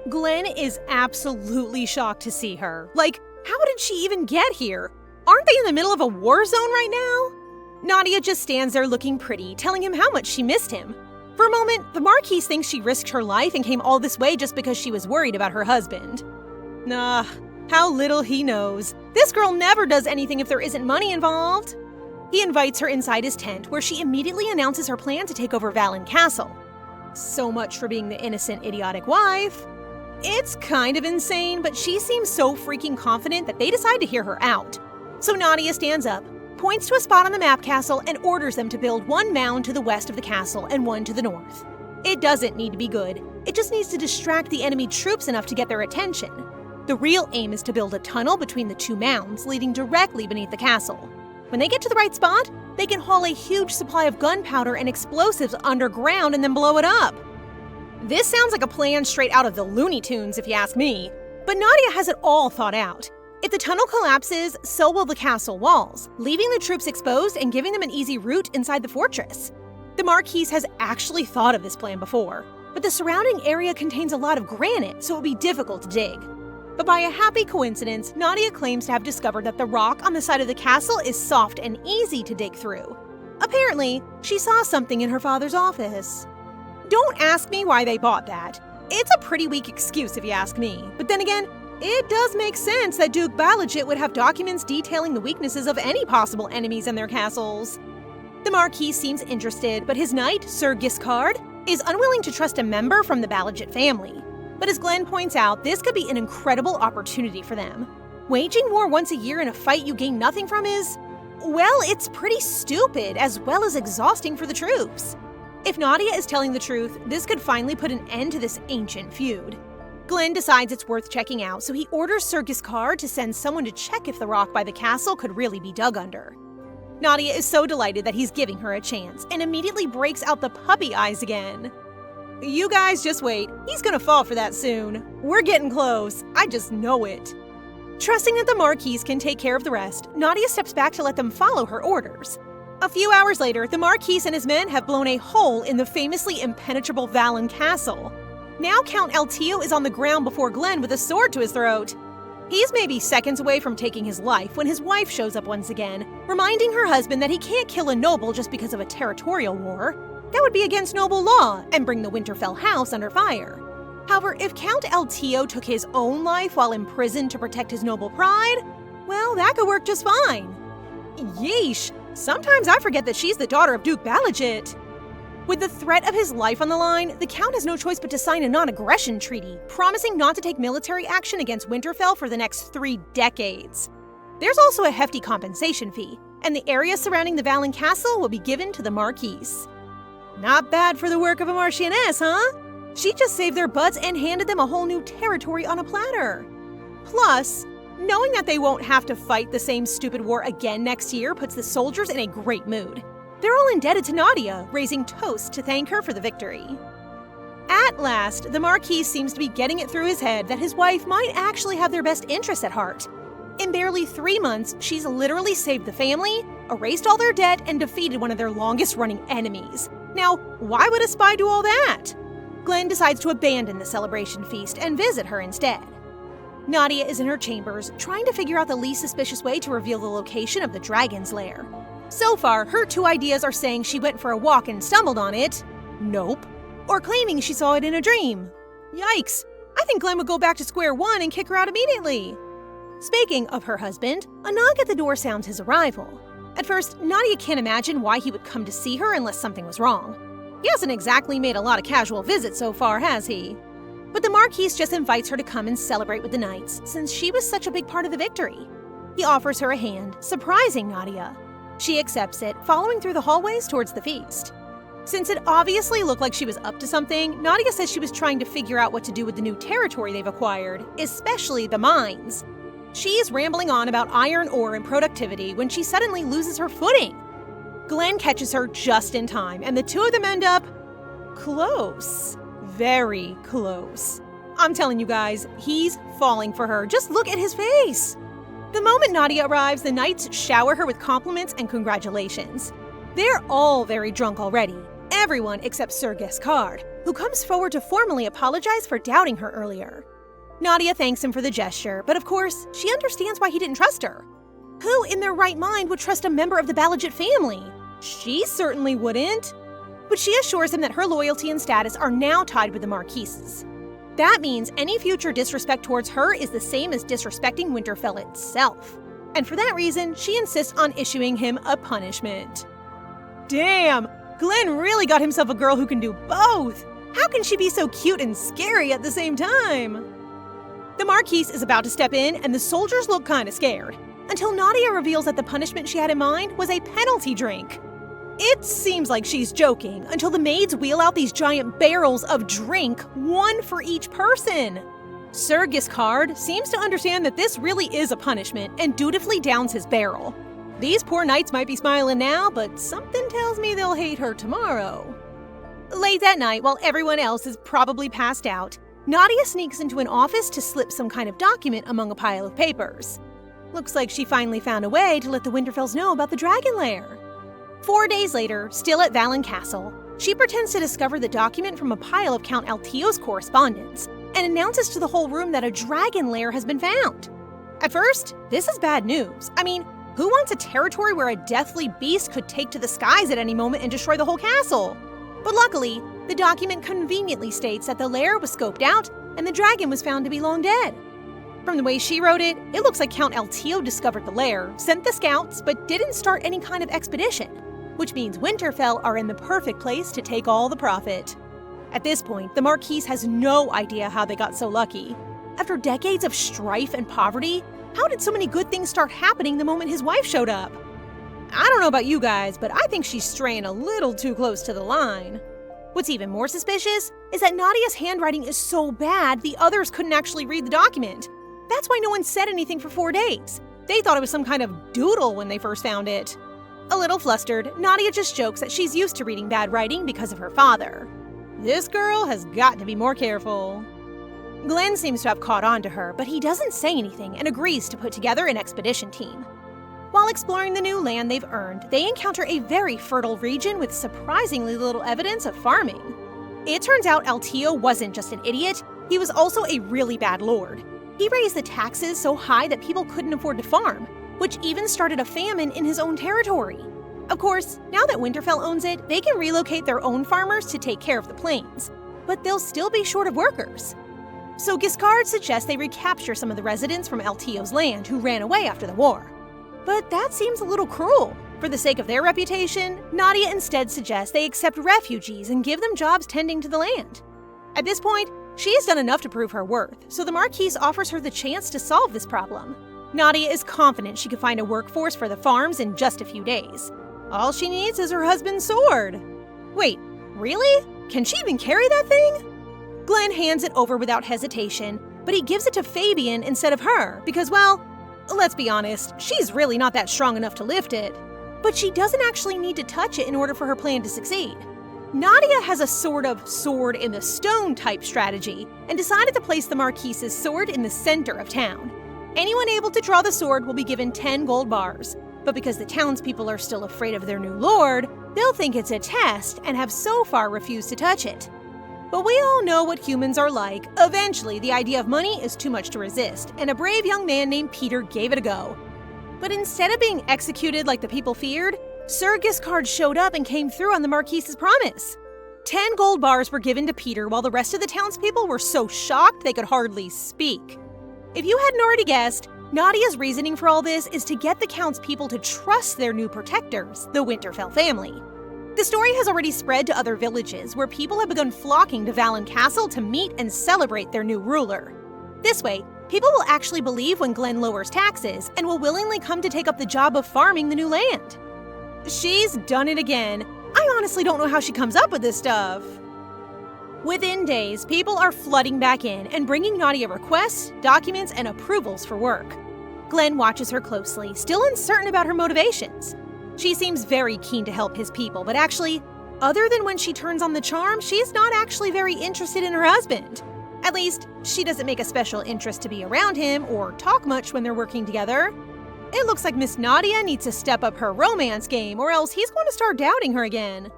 Glenn is absolutely shocked to see her. Like, how did she even get here? Aren't they in the middle of a war zone right now? Nadia just stands there looking pretty, telling him how much she missed him. For a moment, the Marquis thinks she risked her life and came all this way just because she was worried about her husband. Nah, how little he knows. This girl never does anything if there isn't money involved. He invites her inside his tent, where she immediately announces her plan to take over Valon Castle. So much for being the innocent, idiotic wife. It's kind of insane, but she seems so freaking confident that they decide to hear her out. So Nadia stands up, points to a spot on the map castle and orders them to build one mound to the west of the castle and one to the north. It doesn't need to be good, it just needs to distract the enemy troops enough to get their attention. The real aim is to build a tunnel between the two mounds leading directly beneath the castle. When they get to the right spot, they can haul a huge supply of gunpowder and explosives underground and then blow it up. This sounds like a plan straight out of the Looney Tunes if you ask me, but Nadia has it all thought out. If the tunnel collapses, so will the castle walls, leaving the troops exposed and giving them an easy route inside the fortress. The Marquis has actually thought of this plan before, but the surrounding area contains a lot of granite, so it will be difficult to dig. But by a happy coincidence, Nadia claims to have discovered that the rock on the side of the castle is soft and easy to dig through. Apparently, she saw something in her father's office. Don't ask me why they bought that. It's a pretty weak excuse if you ask me, but then again, it does make sense that Duke Balazit would have documents detailing the weaknesses of any possible enemies in their castles. The Marquis seems interested, but his knight, Sir Giscard, is unwilling to trust a member from the Balazit family. But as Glenn points out, this could be an incredible opportunity for them. Waging war once a year in a fight you gain nothing from is, well, it's pretty stupid as well as exhausting for the troops. If Nadia is telling the truth, this could finally put an end to this ancient feud. Glenn decides it's worth checking out, so he orders Sir Giscard to send someone to check if the rock by the castle could really be dug under. Nadia is so delighted that he's giving her a chance and immediately breaks out the puppy eyes again. You guys just wait, he's gonna fall for that soon. We're getting close, I just know it. Trusting that the Marquis can take care of the rest, Nadia steps back to let them follow her orders. A few hours later, the Marquis and his men have blown a hole in the famously impenetrable Valen castle. Now Count Eltio is on the ground before Glenn with a sword to his throat. He's maybe seconds away from taking his life when his wife shows up once again, reminding her husband that he can't kill a noble just because of a territorial war. That would be against noble law and bring the Winterfell house under fire. However, if Count Eltio took his own life while imprisoned to protect his noble pride, well, that could work just fine. Yeesh, sometimes I forget that she's the daughter of Duke Balazit. With the threat of his life on the line, the Count has no choice but to sign a non-aggression treaty, promising not to take military action against Winterfell for the next 3 decades. There's also a hefty compensation fee, and the area surrounding the Valen Castle will be given to the Marquis. Not bad for the work of a Marchioness, huh? She just saved their butts and handed them a whole new territory on a platter. Plus, knowing that they won't have to fight the same stupid war again next year puts the soldiers in a great mood. They're all indebted to Nadia, raising toasts to thank her for the victory. At last, the Marquis seems to be getting it through his head that his wife might actually have their best interests at heart. In barely 3 months, she's literally saved the family, erased all their debt, and defeated one of their longest-running enemies. Now, why would a spy do all that? Glenn decides to abandon the celebration feast and visit her instead. Nadia is in her chambers, trying to figure out the least suspicious way to reveal the location of the dragon's lair. So far, her 2 ideas are saying she went for a walk and stumbled on it. Nope. Or claiming she saw it in a dream. Yikes. I think Glenn would go back to square one and kick her out immediately. Speaking of her husband, a knock at the door sounds his arrival. At first, Nadia can't imagine why he would come to see her unless something was wrong. He hasn't exactly made a lot of casual visits so far, has he? But the Marquis just invites her to come and celebrate with the knights, since she was such a big part of the victory. He offers her a hand, surprising Nadia. She accepts it, following through the hallways towards the feast. Since it obviously looked like she was up to something, Nadia says she was trying to figure out what to do with the new territory they've acquired, especially the mines. She's rambling on about iron ore and productivity when she suddenly loses her footing. Glenn catches her just in time, and the 2 of them end up close. Very close. I'm telling you guys, he's falling for her. Just look at his face. The moment Nadia arrives, the knights shower her with compliments and congratulations. They're all very drunk already, everyone except Sir Giscard, who comes forward to formally apologize for doubting her earlier. Nadia thanks him for the gesture, but of course, she understands why he didn't trust her. Who in their right mind would trust a member of the Balazit family? She certainly wouldn't. But she assures him that her loyalty and status are now tied with the Marquises. That means any future disrespect towards her is the same as disrespecting Winterfell itself. And for that reason, she insists on issuing him a punishment. Damn, Glenn really got himself a girl who can do both. How can she be so cute and scary at the same time? The Marquis is about to step in, and the soldiers look kinda scared, until Nadia reveals that the punishment she had in mind was a penalty drink. It seems like she's joking until the maids wheel out these giant barrels of drink, one for each person. Sir Giscard seems to understand that this really is a punishment and dutifully downs his barrel. These poor knights might be smiling now, but something tells me they'll hate her tomorrow. Late that night, while everyone else is probably passed out, Nadia sneaks into an office to slip some kind of document among a pile of papers. Looks like she finally found a way to let the Winterfells know about the dragon lair. 4 days later, still at Valen Castle, she pretends to discover the document from a pile of Count Altio's correspondence and announces to the whole room that a dragon lair has been found. At first, this is bad news. I mean, who wants a territory where a deathly beast could take to the skies at any moment and destroy the whole castle? But luckily, the document conveniently states that the lair was scoped out and the dragon was found to be long dead. From the way she wrote it, it looks like Count Altio discovered the lair, sent the scouts, but didn't start any kind of expedition, which means Winterfell are in the perfect place to take all the profit. At this point, the Marquis has no idea how they got so lucky. After decades of strife and poverty, how did so many good things start happening the moment his wife showed up? I don't know about you guys, but I think she's straying a little too close to the line. What's even more suspicious is that Nadia's handwriting is so bad the others couldn't actually read the document. That's why no one said anything for 4 days. They thought it was some kind of doodle when they first found it. A little flustered, Nadia just jokes that she's used to reading bad writing because of her father. This girl has got to be more careful. Glenn seems to have caught on to her, but he doesn't say anything and agrees to put together an expedition team. While exploring the new land they've earned, they encounter a very fertile region with surprisingly little evidence of farming. It turns out Altio wasn't just an idiot, he was also a really bad lord. He raised the taxes so high that people couldn't afford to farm, which even started a famine in his own territory. Of course, now that Winterfell owns it, they can relocate their own farmers to take care of the plains, but they'll still be short of workers. So Giscard suggests they recapture some of the residents from Altio's land who ran away after the war. But that seems a little cruel. For the sake of their reputation, Nadia instead suggests they accept refugees and give them jobs tending to the land. At this point, she has done enough to prove her worth, so the Marquis offers her the chance to solve this problem. Nadia is confident she can find a workforce for the farms in just a few days. All she needs is her husband's sword. Wait, really? Can she even carry that thing? Glenn hands it over without hesitation, but he gives it to Fabian instead of her because, well, let's be honest, she's really not that strong enough to lift it. But she doesn't actually need to touch it in order for her plan to succeed. Nadia has a sort of sword in the stone type strategy and decided to place the Marquis's sword in the center of town. Anyone able to draw the sword will be given 10 gold bars, but because the townspeople are still afraid of their new lord, they'll think it's a test and have so far refused to touch it. But we all know what humans are like. Eventually, the idea of money is too much to resist, and a brave young man named Peter gave it a go. But instead of being executed like the people feared, Sir Giscard showed up and came through on the Marquis's promise. 10 gold bars were given to Peter while the rest of the townspeople were so shocked they could hardly speak. If you hadn't already guessed, Nadia's reasoning for all this is to get the Count's people to trust their new protectors, the Winterfell family. The story has already spread to other villages where people have begun flocking to Valen Castle to meet and celebrate their new ruler. This way, people will actually believe when Glenn lowers taxes and will willingly come to take up the job of farming the new land. She's done it again. I honestly don't know how she comes up with this stuff. Within days, people are flooding back in and bringing Nadia requests, documents, and approvals for work. Glenn watches her closely, still uncertain about her motivations. She seems very keen to help his people, but actually, other than when she turns on the charm, she's not actually very interested in her husband. At least, she doesn't make a special interest to be around him or talk much when they're working together. It looks like Miss Nadia needs to step up her romance game or else he's going to start doubting her again.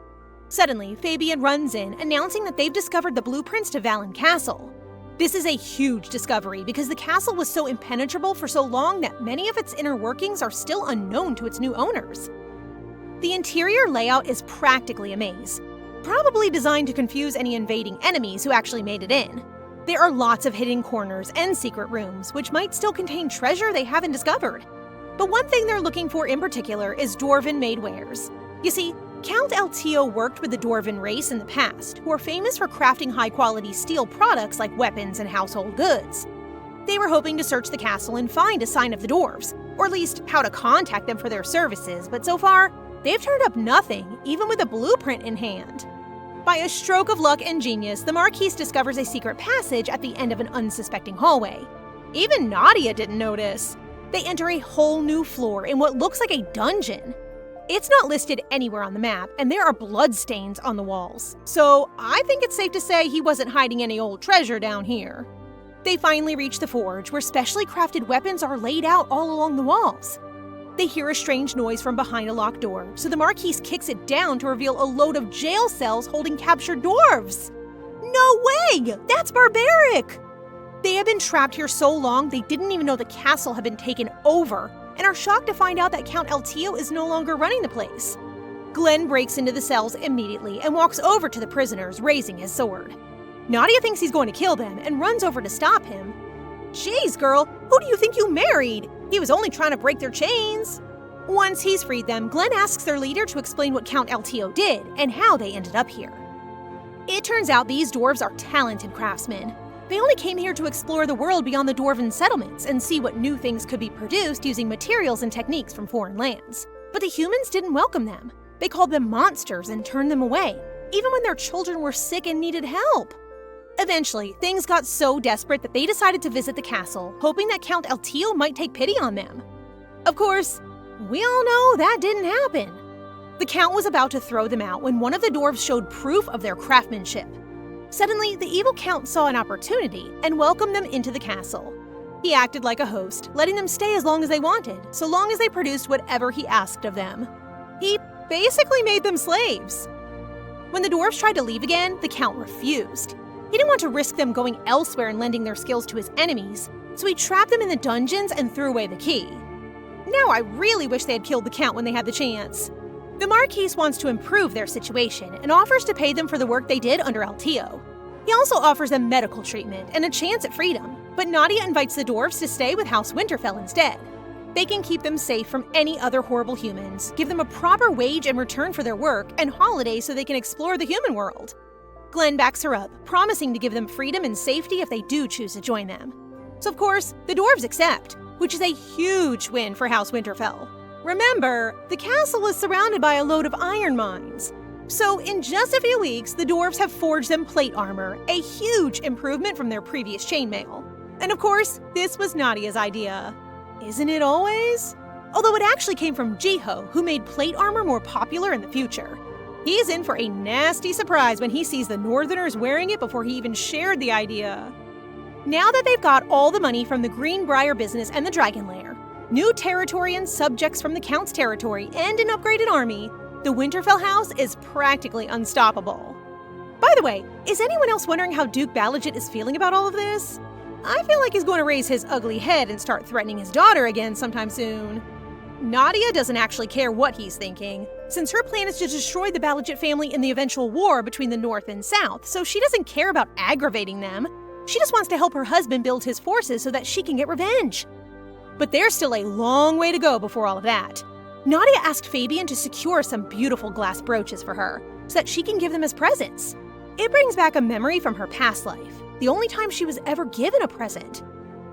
Suddenly, Fabian runs in, announcing that they've discovered the blueprints to Valen Castle. This is a huge discovery because the castle was so impenetrable for so long that many of its inner workings are still unknown to its new owners. The interior layout is practically a maze, probably designed to confuse any invading enemies who actually made it in. There are lots of hidden corners and secret rooms, which might still contain treasure they haven't discovered. But one thing they're looking for in particular is dwarven-made wares. You see, Count Altio worked with the dwarven race in the past, who are famous for crafting high-quality steel products like weapons and household goods. They were hoping to search the castle and find a sign of the dwarves, or at least how to contact them for their services, but so far, they've turned up nothing, even with a blueprint in hand. By a stroke of luck and genius, the Marquis discovers a secret passage at the end of an unsuspecting hallway. Even Nadia didn't notice. They enter a whole new floor in what looks like a dungeon. It's not listed anywhere on the map, and there are bloodstains on the walls, so I think it's safe to say he wasn't hiding any old treasure down here. They finally reach the forge, where specially crafted weapons are laid out all along the walls. They hear a strange noise from behind a locked door, so the Marquis kicks it down to reveal a load of jail cells holding captured dwarves. No way! That's barbaric! They have been trapped here so long they didn't even know the castle had been taken over, and are shocked to find out that Count Eltio is no longer running the place. Glenn breaks into the cells immediately and walks over to the prisoners, raising his sword. Nadia thinks he's going to kill them and runs over to stop him. Jeez, girl, who do you think you married? He was only trying to break their chains. Once he's freed them, Glenn asks their leader to explain what Count Eltio did and how they ended up here. It turns out these dwarves are talented craftsmen. They only came here to explore the world beyond the dwarven settlements and see what new things could be produced using materials and techniques from foreign lands. But the humans didn't welcome them. They called them monsters and turned them away, even when their children were sick and needed help. Eventually, things got so desperate that they decided to visit the castle, hoping that Count Eltio might take pity on them. Of course, we all know that didn't happen. The Count was about to throw them out when one of the dwarves showed proof of their craftsmanship. Suddenly, the evil Count saw an opportunity and welcomed them into the castle. He acted like a host, letting them stay as long as they wanted, so long as they produced whatever he asked of them. He basically made them slaves. When the dwarves tried to leave again, the Count refused. He didn't want to risk them going elsewhere and lending their skills to his enemies, so he trapped them in the dungeons and threw away the key. Now I really wish they had killed the Count when they had the chance. The Marquis wants to improve their situation and offers to pay them for the work they did under Eltio. He also offers them medical treatment and a chance at freedom, but Nadia invites the dwarves to stay with House Winterfell instead. They can keep them safe from any other horrible humans, give them a proper wage in return for their work, and holidays so they can explore the human world. Glenn backs her up, promising to give them freedom and safety if they do choose to join them. So of course, the dwarves accept, which is a huge win for House Winterfell. Remember, the castle is surrounded by a load of iron mines. So in just a few weeks, the dwarves have forged them plate armor, a huge improvement from their previous chainmail. And of course, this was Nadia's idea. Isn't it always? Although it actually came from Jiho, who made plate armor more popular in the future. He's in for a nasty surprise when he sees the Northerners wearing it before he even shared the idea. Now that they've got all the money from the Greenbrier business and the Dragon Lair, new territory and subjects from the Count's territory, and an upgraded army, the Winterfell house is practically unstoppable. By the way, is anyone else wondering how Duke Balazit is feeling about all of this? I feel like he's going to raise his ugly head and start threatening his daughter again sometime soon. Nadia doesn't actually care what he's thinking, since her plan is to destroy the Balazit family in the eventual war between the North and South, so she doesn't care about aggravating them. She just wants to help her husband build his forces so that she can get revenge. But there's still a long way to go before all of that. Nadia asked Fabian to secure some beautiful glass brooches for her, so that she can give them as presents. It brings back a memory from her past life, the only time she was ever given a present.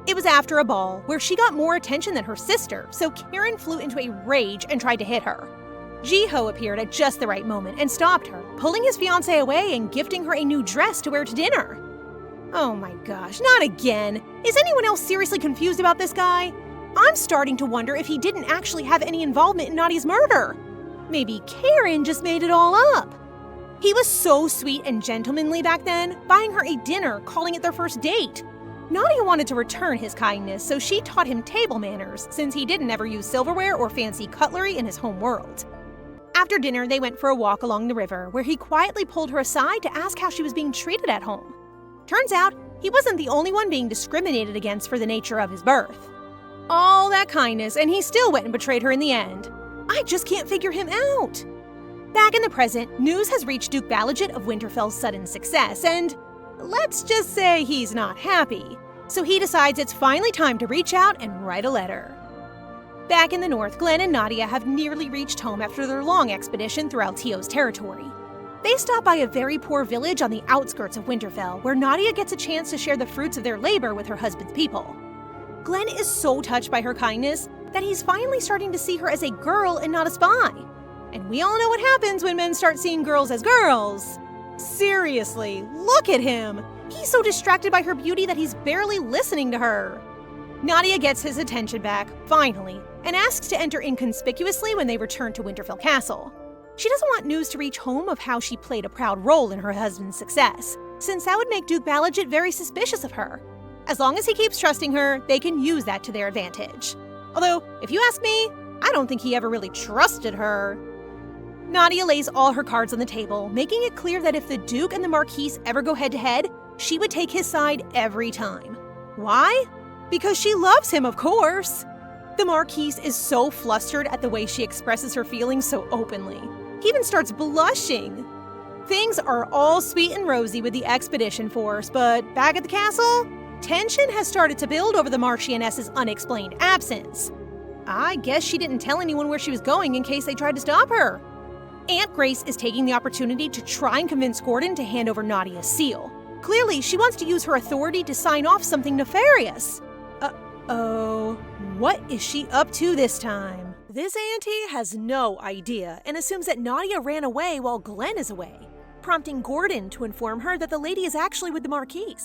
It was after a ball, where she got more attention than her sister, so Karen flew into a rage and tried to hit her. Jiho appeared at just the right moment and stopped her, pulling his fiancée away and gifting her a new dress to wear to dinner. Oh my gosh, not again! Is anyone else seriously confused about this guy? I'm starting to wonder if he didn't actually have any involvement in Nadia's murder. Maybe Karen just made it all up. He was so sweet and gentlemanly back then, buying her a dinner, calling it their first date. Nadia wanted to return his kindness, so she taught him table manners, since he didn't ever use silverware or fancy cutlery in his home world. After dinner, they went for a walk along the river, where he quietly pulled her aside to ask how she was being treated at home. Turns out, he wasn't the only one being discriminated against for the nature of his birth. All that kindness, and he still went and betrayed her in the end. I just can't figure him out. Back in the present, news has reached Duke Balazit of Winterfell's sudden success, and let's just say he's not happy. So he decides it's finally time to reach out and write a letter. Back in the north, Glenn and Nadia have nearly reached home after their long expedition through Eltio's territory. They stop by a very poor village on the outskirts of Winterfell, where Nadia gets a chance to share the fruits of their labor with her husband's people. Glenn is so touched by her kindness that he's finally starting to see her as a girl and not a spy. And we all know what happens when men start seeing girls as girls. Seriously, look at him! He's so distracted by her beauty that he's barely listening to her. Nadia gets his attention back, finally, and asks to enter inconspicuously when they return to Winterfell Castle. She doesn't want news to reach home of how she played a proud role in her husband's success, since that would make Duke Balazit very suspicious of her. As long as he keeps trusting her, they can use that to their advantage. Although, if you ask me, I don't think he ever really trusted her. Nadia lays all her cards on the table, making it clear that if the Duke and the Marquis ever go head-to-head, she would take his side every time. Why? Because she loves him, of course. The Marquis is so flustered at the way she expresses her feelings so openly. He even starts blushing. Things are all sweet and rosy with the expedition force, but back at the castle, tension has started to build over the Marchioness's unexplained absence. I guess she didn't tell anyone where she was going in case they tried to stop her. Aunt Grace is taking the opportunity to try and convince Gordon to hand over Nadia's seal. Clearly, she wants to use her authority to sign off something nefarious. Uh-oh, what is she up to this time? This auntie has no idea and assumes that Nadia ran away while Glenn is away, prompting Gordon to inform her that the lady is actually with the Marquis.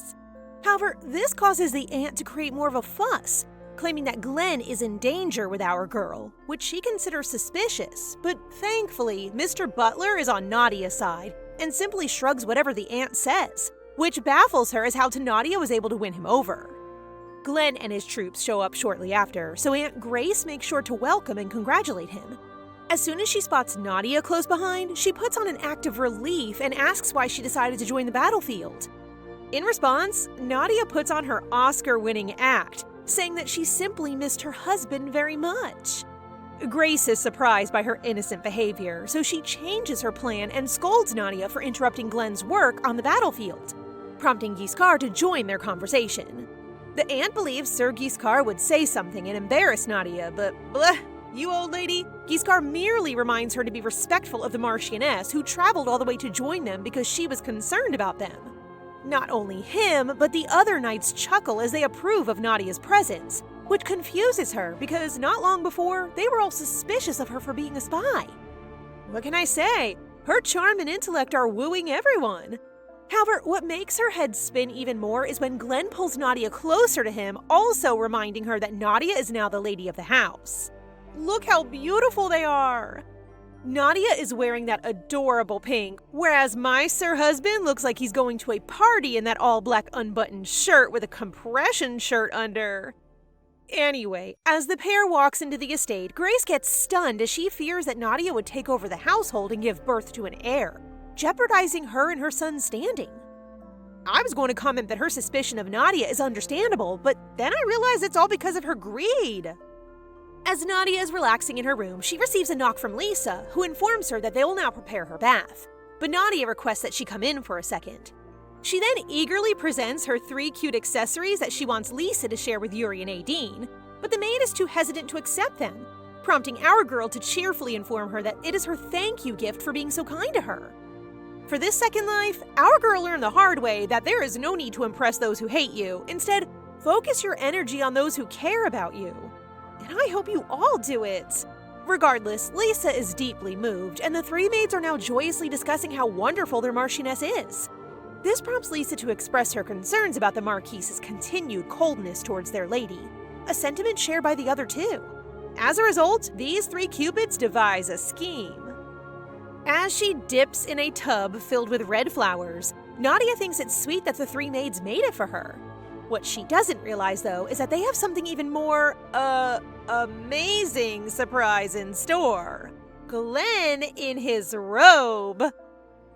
However, this causes the aunt to create more of a fuss, claiming that Glenn is in danger with our girl, which she considers suspicious, but thankfully, Mr. Butler is on Nadia's side and simply shrugs whatever the aunt says, which baffles her as how Nadia was able to win him over. Glenn and his troops show up shortly after, so Aunt Grace makes sure to welcome and congratulate him. As soon as she spots Nadia close behind, she puts on an act of relief and asks why she decided to join the battlefield. In response, Nadia puts on her Oscar-winning act, saying that she simply missed her husband very much. Grace is surprised by her innocent behavior, so she changes her plan and scolds Nadia for interrupting Glenn's work on the battlefield, prompting Giscard to join their conversation. The aunt believes Sir Giscard would say something and embarrass Nadia, but bleh, you old lady. Giscard merely reminds her to be respectful of the Marchioness, who traveled all the way to join them because she was concerned about them. Not only him, but the other knights chuckle as they approve of Nadia's presence, which confuses her because not long before, they were all suspicious of her for being a spy. What can I say? Her charm and intellect are wooing everyone. However, what makes her head spin even more is when Glenn pulls Nadia closer to him, also reminding her that Nadia is now the lady of the house. Look how beautiful they are! Nadia is wearing that adorable pink, whereas my sir husband looks like he's going to a party in that all-black unbuttoned shirt with a compression shirt under. Anyway, as the pair walks into the estate, Grace gets stunned as she fears that Nadia would take over the household and give birth to an heir, jeopardizing her and her son's standing. I was going to comment that her suspicion of Nadia is understandable, but then I realized it's all because of her greed. As Nadia is relaxing in her room, she receives a knock from Lisa, who informs her that they will now prepare her bath, but Nadia requests that she come in for a second. She then eagerly presents her 3 cute accessories that she wants Lisa to share with Yuri and Aideen, but the maid is too hesitant to accept them, prompting our girl to cheerfully inform her that it is her thank you gift for being so kind to her. For this second life, our girl learned the hard way that there is no need to impress those who hate you. Instead, focus your energy on those who care about you. And I hope you all do it. Regardless, Lisa is deeply moved, and the 3 maids are now joyously discussing how wonderful their Marchioness is. This prompts Lisa to express her concerns about the Marquis's continued coldness towards their lady, a sentiment shared by the other 2. As a result, these 3 cupids devise a scheme. As she dips in a tub filled with red flowers, Nadia thinks it's sweet that the 3 maids made it for her. What she doesn't realize, though, is that they have something even more, amazing surprise in store. Glenn in his robe.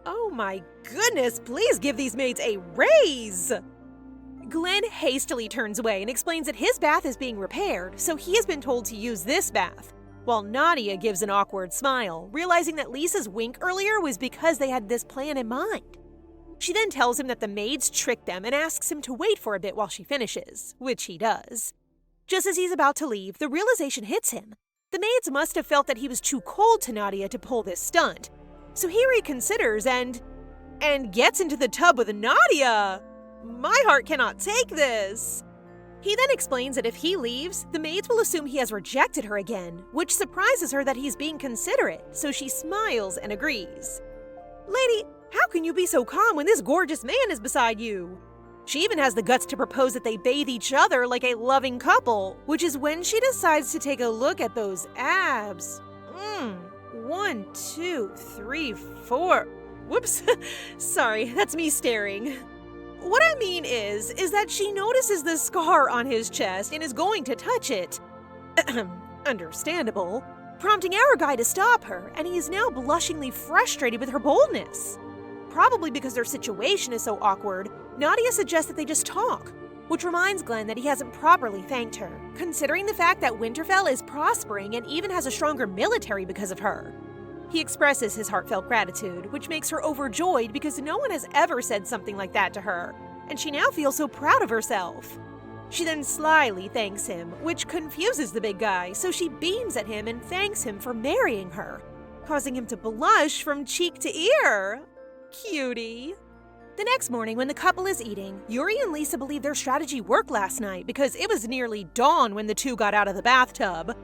Oh my goodness, please give these maids a raise! Glenn hastily turns away and explains that his bath is being repaired, so he has been told to use this bath, while Nadia gives an awkward smile, realizing that Lisa's wink earlier was because they had this plan in mind. She then tells him that the maids tricked them and asks him to wait for a bit while she finishes, which he does. Just as he's about to leave, the realization hits him. The maids must have felt that he was too cold to Nadia to pull this stunt, so he reconsiders and gets into the tub with Nadia. My heart cannot take this. He then explains that if he leaves, the maids will assume he has rejected her again, which surprises her that he's being considerate, so she smiles and agrees. "Lady, how can you be so calm when this gorgeous man is beside you?" She even has the guts to propose that they bathe each other like a loving couple, which is when she decides to take a look at those abs. 1, 2, 3, 4. Whoops. Sorry, that's me staring. What I mean is that she notices the scar on his chest and is going to touch it. Understandable. Prompting our guy to stop her, and he is now blushingly frustrated with her boldness. Probably because their situation is so awkward, Nadia suggests that they just talk, which reminds Glenn that he hasn't properly thanked her, considering the fact that Winterfell is prospering and even has a stronger military because of her. He expresses his heartfelt gratitude, which makes her overjoyed because no one has ever said something like that to her, and she now feels so proud of herself. She then slyly thanks him, which confuses the big guy, so she beams at him and thanks him for marrying her, causing him to blush from cheek to ear. Cutie. The next morning, when the couple is eating, Yuri and Lisa believe their strategy worked last night because it was nearly dawn when the two got out of the bathtub.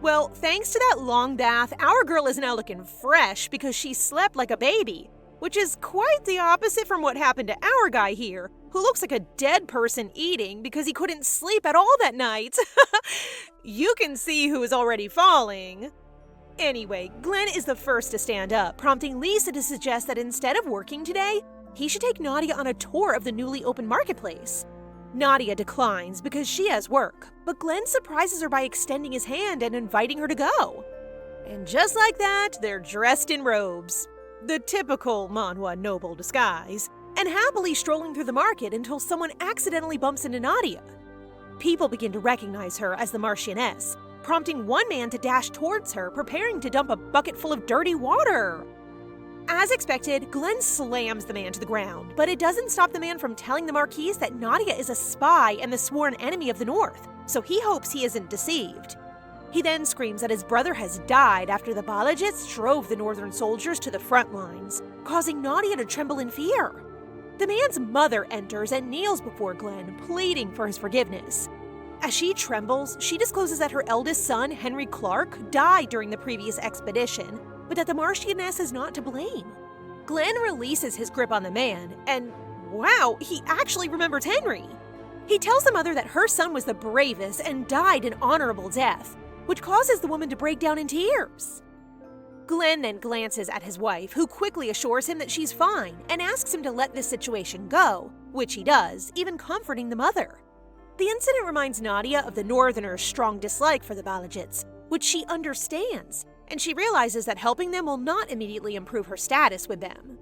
Well, thanks to that long bath, our girl is now looking fresh because she slept like a baby, which is quite the opposite from what happened to our guy here, who looks like a dead person eating because he couldn't sleep at all that night. You can see who is already falling. Anyway, Glenn is the first to stand up, prompting Lisa to suggest that instead of working today, he should take Nadia on a tour of the newly opened marketplace. Nadia declines because she has work, but Glenn surprises her by extending his hand and inviting her to go. And just like that, they're dressed in robes, the typical Manhwa noble disguise, and happily strolling through the market until someone accidentally bumps into Nadia. People begin to recognize her as the Marchioness, prompting one man to dash towards her, preparing to dump a bucket full of dirty water. As expected, Glenn slams the man to the ground, but it doesn't stop the man from telling the Marquis that Nadia is a spy and the sworn enemy of the North, so he hopes he isn't deceived. He then screams that his brother has died after the Balazits drove the northern soldiers to the front lines, causing Nadia to tremble in fear. The man's mother enters and kneels before Glenn, pleading for his forgiveness. As she trembles, she discloses that her eldest son, Henry Clark, died during the previous expedition, but that the Marchioness is not to blame. Glenn releases his grip on the man, and wow, he actually remembers Henry. He tells the mother that her son was the bravest and died an honorable death, which causes the woman to break down in tears. Glenn then glances at his wife, who quickly assures him that she's fine and asks him to let this situation go, which he does, even comforting the mother. The incident reminds Nadia of the Northerners' strong dislike for the Balazits, which she understands, and she realizes that helping them will not immediately improve her status with them.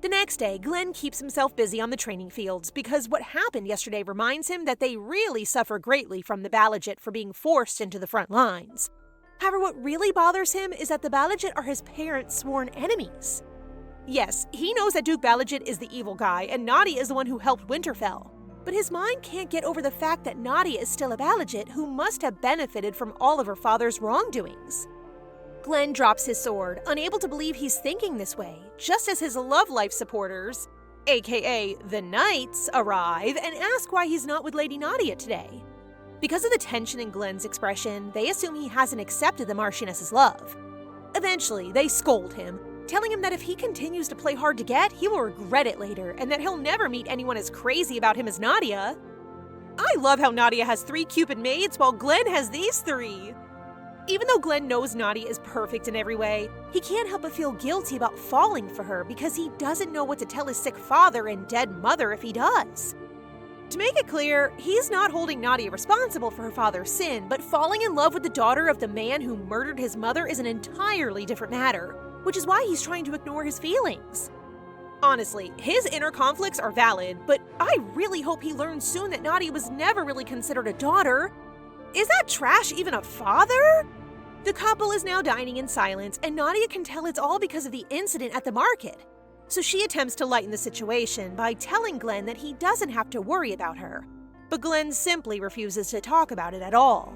The next day, Glenn keeps himself busy on the training fields because what happened yesterday reminds him that they really suffer greatly from the Balazit for being forced into the front lines. However, what really bothers him is that the Balazit are his parents' sworn enemies. Yes, he knows that Duke Balazit is the evil guy and Nadia is the one who helped Winterfell, but his mind can't get over the fact that Nadia is still a Balazit who must have benefited from all of her father's wrongdoings. Glenn drops his sword, unable to believe he's thinking this way, just as his love life supporters, aka the Knights, arrive and ask why he's not with Lady Nadia today. Because of the tension in Glenn's expression, they assume he hasn't accepted the Marchioness's love. Eventually, they scold him, telling him that if he continues to play hard to get, he will regret it later, and that he'll never meet anyone as crazy about him as Nadia. I love how Nadia has 3 Cupid maids while Glenn has these 3. Even though Glenn knows Nadia is perfect in every way, he can't help but feel guilty about falling for her because he doesn't know what to tell his sick father and dead mother if he does. To make it clear, he's not holding Nadia responsible for her father's sin, but falling in love with the daughter of the man who murdered his mother is an entirely different matter, which is why he's trying to ignore his feelings. Honestly, his inner conflicts are valid, but I really hope he learns soon that Nadia was never really considered a daughter. Is that trash even a father? The couple is now dining in silence, and Nadia can tell it's all because of the incident at the market. So she attempts to lighten the situation by telling Glenn that he doesn't have to worry about her. But Glenn simply refuses to talk about it at all.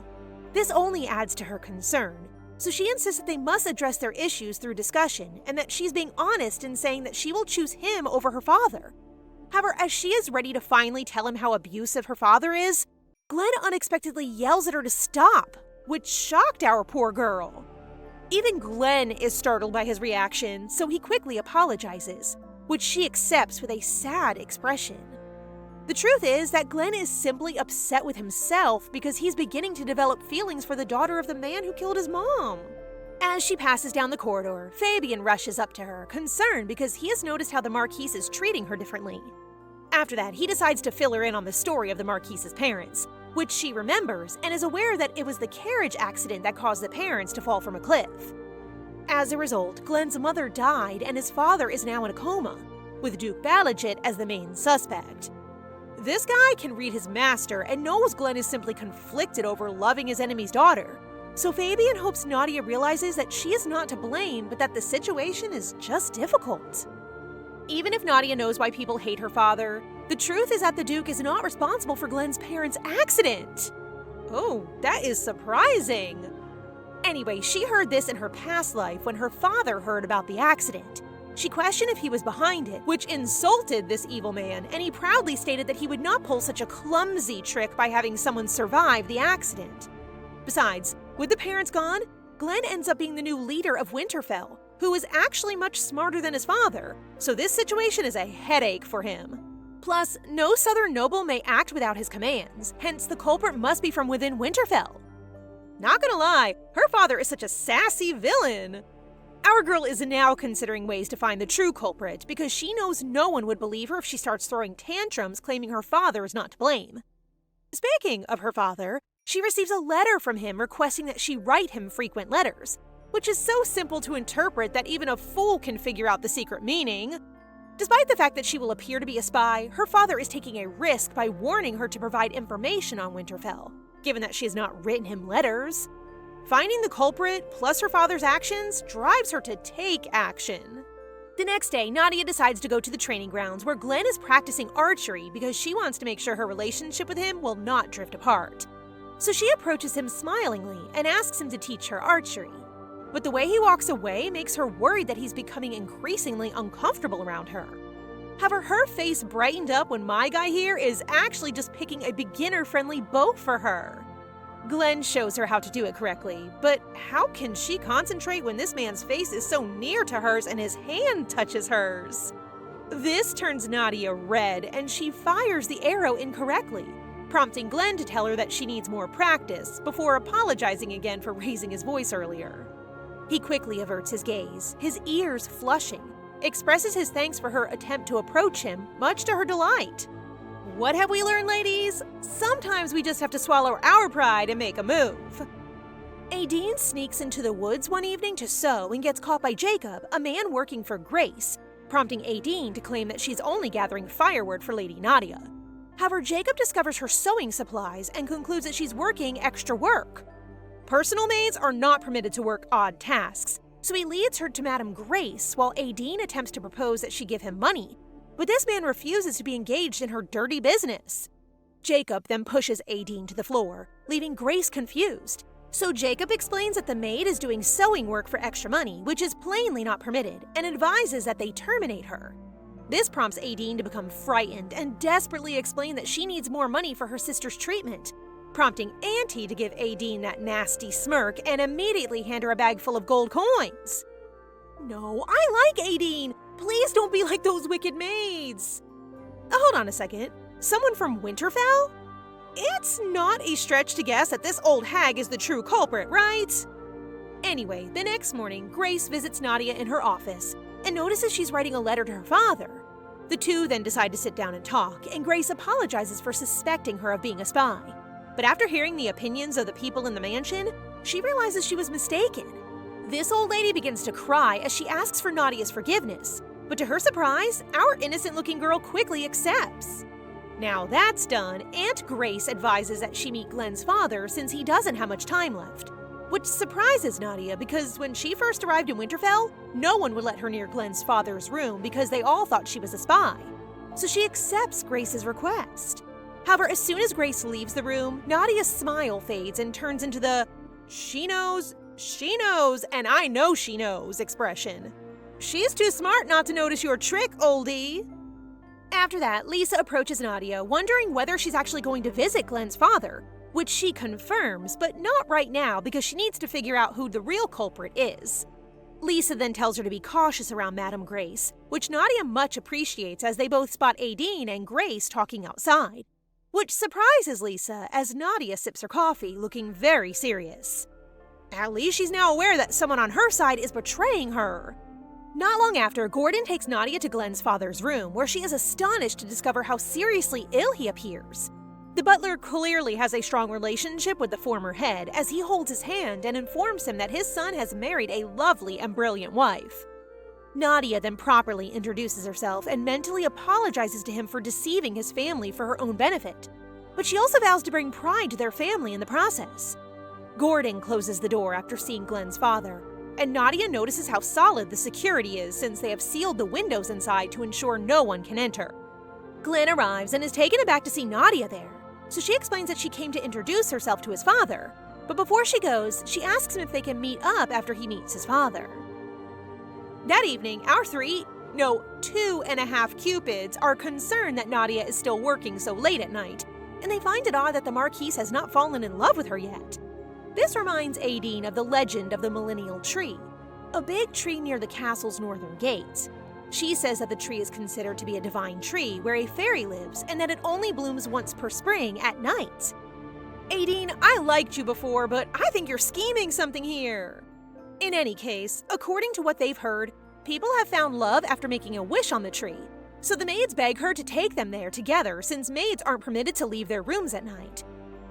This only adds to her concern, so she insists that they must address their issues through discussion and that she's being honest in saying that she will choose him over her father. However, as she is ready to finally tell him how abusive her father is, Glenn unexpectedly yells at her to stop, which shocked our poor girl. Even Glenn is startled by his reaction, so he quickly apologizes, which she accepts with a sad expression. The truth is that Glenn is simply upset with himself because he's beginning to develop feelings for the daughter of the man who killed his mom. As she passes down the corridor, Fabian rushes up to her, concerned because he has noticed how the Marquis is treating her differently. After that, he decides to fill her in on the story of the Marquis's parents, which she remembers and is aware that it was the carriage accident that caused the parents to fall from a cliff. As a result, Glenn's mother died and his father is now in a coma, with Duke Balazit as the main suspect. This guy can read his master and knows Glenn is simply conflicted over loving his enemy's daughter, so Fabian hopes Nadia realizes that she is not to blame but that the situation is just difficult. Even if Nadia knows why people hate her father, the truth is that the Duke is not responsible for Glenn's parents' accident. Oh, that is surprising. Anyway, she heard this in her past life when her father heard about the accident. She questioned if he was behind it, which insulted this evil man, and he proudly stated that he would not pull such a clumsy trick by having someone survive the accident. Besides, with the parents gone, Glenn ends up being the new leader of Winterfell, who is actually much smarter than his father, so this situation is a headache for him. Plus, no southern noble may act without his commands, hence the culprit must be from within Winterfell. Not gonna lie, her father is such a sassy villain. Our girl is now considering ways to find the true culprit because she knows no one would believe her if she starts throwing tantrums claiming her father is not to blame. Speaking of her father, she receives a letter from him requesting that she write him frequent letters, which is so simple to interpret that even a fool can figure out the secret meaning. Despite the fact that she will appear to be a spy, her father is taking a risk by warning her to provide information on Winterfell, given that she has not written him letters. Finding the culprit, plus her father's actions, drives her to take action. The next day, Nadia decides to go to the training grounds where Glenn is practicing archery because she wants to make sure her relationship with him will not drift apart. So she approaches him smilingly and asks him to teach her archery. But the way he walks away makes her worried that he's becoming increasingly uncomfortable around her. However, her face brightened up when my guy here is actually just picking a beginner-friendly bow for her. Glenn shows her how to do it correctly, but how can she concentrate when this man's face is so near to hers and his hand touches hers? This turns Nadia red and she fires the arrow incorrectly, prompting Glenn to tell her that she needs more practice before apologizing again for raising his voice earlier. He quickly averts his gaze, his ears flushing, expresses his thanks for her attempt to approach him, much to her delight. What have we learned, ladies? Sometimes we just have to swallow our pride and make a move. Aideen sneaks into the woods one evening to sew and gets caught by Jacob, a man working for Grace, prompting Aideen to claim that she's only gathering firewood for Lady Nadia. However, Jacob discovers her sewing supplies and concludes that she's working extra work. Personal maids are not permitted to work odd tasks, so he leads her to Madame Grace while Aideen attempts to propose that she give him money, but this man refuses to be engaged in her dirty business. Jacob then pushes Aideen to the floor, leaving Grace confused. So Jacob explains that the maid is doing sewing work for extra money, which is plainly not permitted, and advises that they terminate her. This prompts Aideen to become frightened and desperately explain that she needs more money for her sister's treatment, prompting Auntie to give Aideen that nasty smirk and immediately hand her a bag full of gold coins. No, I like Aideen! Please don't be like those wicked maids! Hold on a second. Someone from Winterfell? It's not a stretch to guess that this old hag is the true culprit, right? Anyway, the next morning, Grace visits Nadia in her office and notices she's writing a letter to her father. The two then decide to sit down and talk, and Grace apologizes for suspecting her of being a spy. But after hearing the opinions of the people in the mansion, she realizes she was mistaken. This old lady begins to cry as she asks for Nadia's forgiveness, but to her surprise, our innocent-looking girl quickly accepts. Now that's done, Aunt Grace advises that she meet Glenn's father since he doesn't have much time left, which surprises Nadia because when she first arrived in Winterfell, no one would let her near Glenn's father's room because they all thought she was a spy. So she accepts Grace's request. However, as soon as Grace leaves the room, Nadia's smile fades and turns into the she knows, and I know she knows expression. She's too smart not to notice your trick, oldie. After that, Lisa approaches Nadia, wondering whether she's actually going to visit Glenn's father, which she confirms, but not right now because she needs to figure out who the real culprit is. Lisa then tells her to be cautious around Madame Grace, which Nadia much appreciates as they both spot Aideen and Grace talking outside, which surprises Lisa as Nadia sips her coffee, looking very serious. At least she's now aware that someone on her side is betraying her. Not long after, Gordon takes Nadia to Glenn's father's room, where she is astonished to discover how seriously ill he appears. The butler clearly has a strong relationship with the former head, as he holds his hand and informs him that his son has married a lovely and brilliant wife. Nadia then properly introduces herself and mentally apologizes to him for deceiving his family for her own benefit, but she also vows to bring pride to their family in the process. Gordon closes the door after seeing Glenn's father, and Nadia notices how solid the security is since they have sealed the windows inside to ensure no one can enter. Glenn arrives and is taken aback to see Nadia there, so she explains that she came to introduce herself to his father, but before she goes, she asks him if they can meet up after he meets his father. That evening, our 2.5 cupids are concerned that Nadia is still working so late at night, and they find it odd that the Marquis has not fallen in love with her yet. This reminds Aideen of the legend of the Millennial Tree, a big tree near the castle's northern gates. She says that the tree is considered to be a divine tree where a fairy lives and that it only blooms once per spring at night. Aideen, I liked you before, but I think you're scheming something here. In any case, according to what they've heard, people have found love after making a wish on the tree, so the maids beg her to take them there together since maids aren't permitted to leave their rooms at night.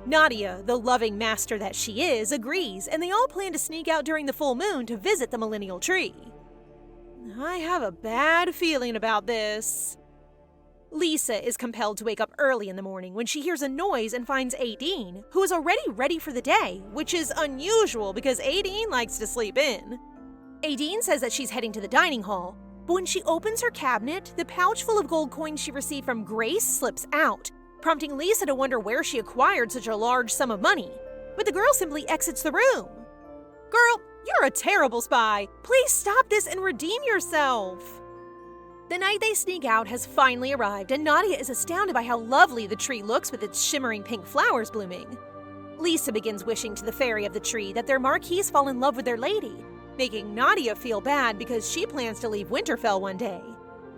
Nadia, the loving master that she is, agrees, and they all plan to sneak out during the full moon to visit the Millennial Tree. I have a bad feeling about this. Lisa is compelled to wake up early in the morning when she hears a noise and finds Aideen, who is already ready for the day, which is unusual because Aideen likes to sleep in. Aideen says that she's heading to the dining hall, but when she opens her cabinet, the pouch full of gold coins she received from Grace slips out, prompting Lisa to wonder where she acquired such a large sum of money, but the girl simply exits the room. Girl, you're a terrible spy. Please stop this and redeem yourself. The night they sneak out has finally arrived, and Nadia is astounded by how lovely the tree looks with its shimmering pink flowers blooming. Lisa begins wishing to the fairy of the tree that their Marquis fall in love with their lady, making Nadia feel bad because she plans to leave Winterfell one day.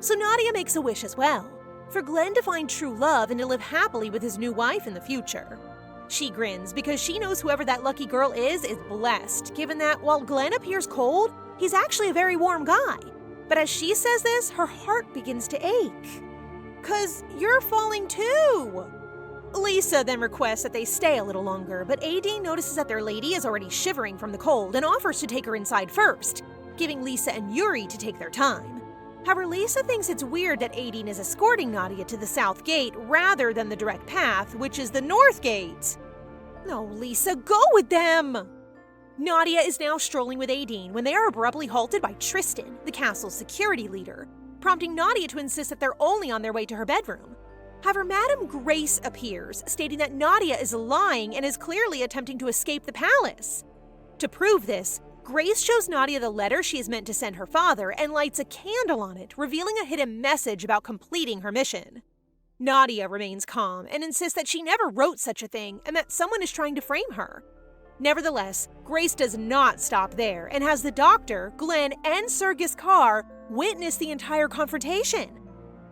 So Nadia makes a wish as well, for Glenn to find true love and to live happily with his new wife in the future. She grins because she knows whoever that lucky girl is blessed, given that while Glenn appears cold, he's actually a very warm guy. But as she says this, her heart begins to ache. 'Cause you're falling too! Lisa then requests that they stay a little longer, but Aideen notices that their lady is already shivering from the cold and offers to take her inside first, giving Lisa and Yuri to take their time. However, Lisa thinks it's weird that Aideen is escorting Nadia to the south gate rather than the direct path, which is the north gate. No, Lisa, go with them! Nadia is now strolling with Aideen when they are abruptly halted by Tristan, the castle's security leader, prompting Nadia to insist that they're only on their way to her bedroom. However, Madame Grace appears, stating that Nadia is lying and is clearly attempting to escape the palace. To prove this, Grace shows Nadia the letter she is meant to send her father and lights a candle on it, revealing a hidden message about completing her mission. Nadia remains calm and insists that she never wrote such a thing and that someone is trying to frame her. Nevertheless, Grace does not stop there and has the doctor, Glenn, and Sir Giscard witness the entire confrontation.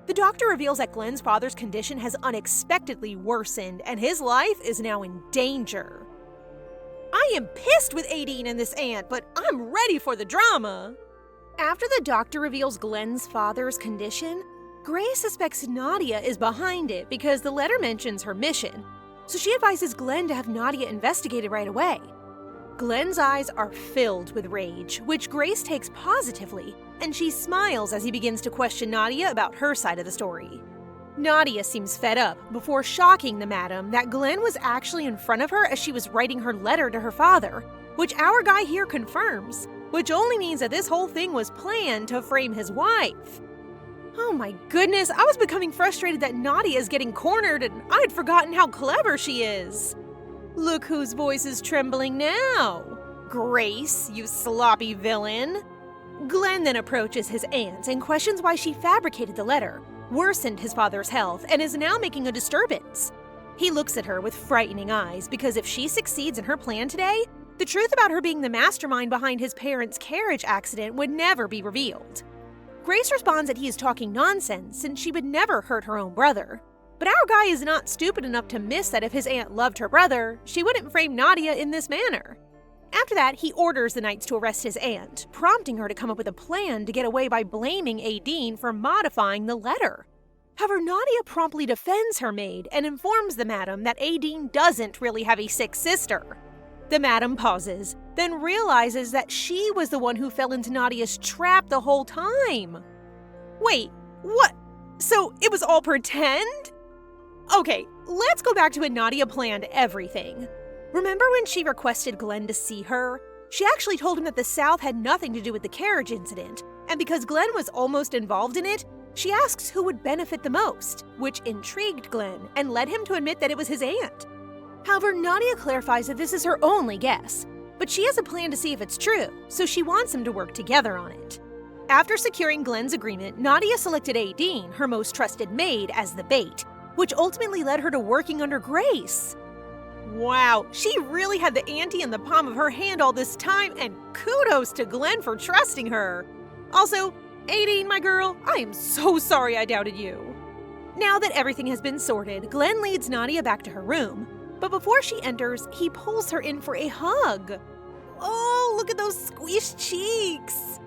The doctor reveals that Glenn's father's condition has unexpectedly worsened and his life is now in danger. I am pissed with Aideen and this aunt, but I'm ready for the drama. After the doctor reveals Glenn's father's condition, Grace suspects Nadia is behind it because the letter mentions her mission, so she advises Glenn to have Nadia investigated right away. Glenn's eyes are filled with rage, which Grace takes positively, and she smiles as he begins to question Nadia about her side of the story. Nadia seems fed up before shocking the madam that Glenn was actually in front of her as she was writing her letter to her father, which our guy here confirms, which only means that this whole thing was planned to frame his wife. Oh my goodness, I was becoming frustrated that Nadia is getting cornered and I'd forgotten how clever she is. Look whose voice is trembling now. Grace, you sloppy villain. Glenn then approaches his aunt and questions why she fabricated the letter, worsened his father's health and is now making a disturbance. He looks at her with frightening eyes because if she succeeds in her plan today, the truth about her being the mastermind behind his parents' carriage accident would never be revealed. Grace responds that he is talking nonsense since she would never hurt her own brother. But our guy is not stupid enough to miss that if his aunt loved her brother, she wouldn't frame Nadia in this manner. After that, he orders the knights to arrest his aunt, prompting her to come up with a plan to get away by blaming Adine for modifying the letter. However, Nadia promptly defends her maid and informs the madam that Adine doesn't really have a sick sister. The madam pauses, then realizes that she was the one who fell into Nadia's trap the whole time. Wait, what? So it was all pretend? Okay, let's go back to when Nadia planned everything. Remember when she requested Glenn to see her? She actually told him that the South had nothing to do with the carriage incident, and because Glenn was almost involved in it, she asks who would benefit the most, which intrigued Glenn and led him to admit that it was his aunt. However, Nadia clarifies that this is her only guess, but she has a plan to see if it's true, so she wants them to work together on it. After securing Glenn's agreement, Nadia selected Adine, her most trusted maid, as the bait, which ultimately led her to working under Grace. Wow, she really had the ante in the palm of her hand all this time, and kudos to Glenn for trusting her. Also, Adine, my girl, I am so sorry I doubted you. Now that everything has been sorted, Glenn leads Nadia back to her room, but before she enters, he pulls her in for a hug. Oh, look at those squished cheeks!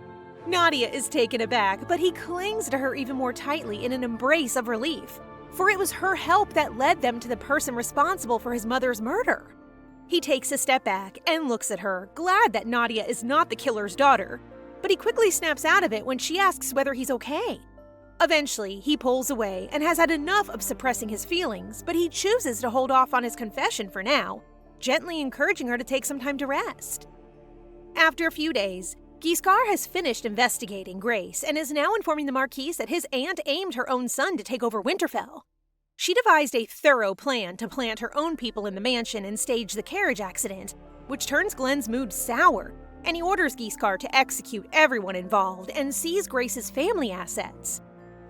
Nadia is taken aback, but he clings to her even more tightly in an embrace of relief, for it was her help that led them to the person responsible for his mother's murder. He takes a step back and looks at her, glad that Nadia is not the killer's daughter, but he quickly snaps out of it when she asks whether he's okay. Eventually, he pulls away and has had enough of suppressing his feelings, but he chooses to hold off on his confession for now, gently encouraging her to take some time to rest. After a few days, Giscard has finished investigating Grace and is now informing the Marquis that his aunt aimed her own son to take over Winterfell. She devised a thorough plan to plant her own people in the mansion and stage the carriage accident, which turns Glenn's mood sour, and he orders Giscard to execute everyone involved and seize Grace's family assets.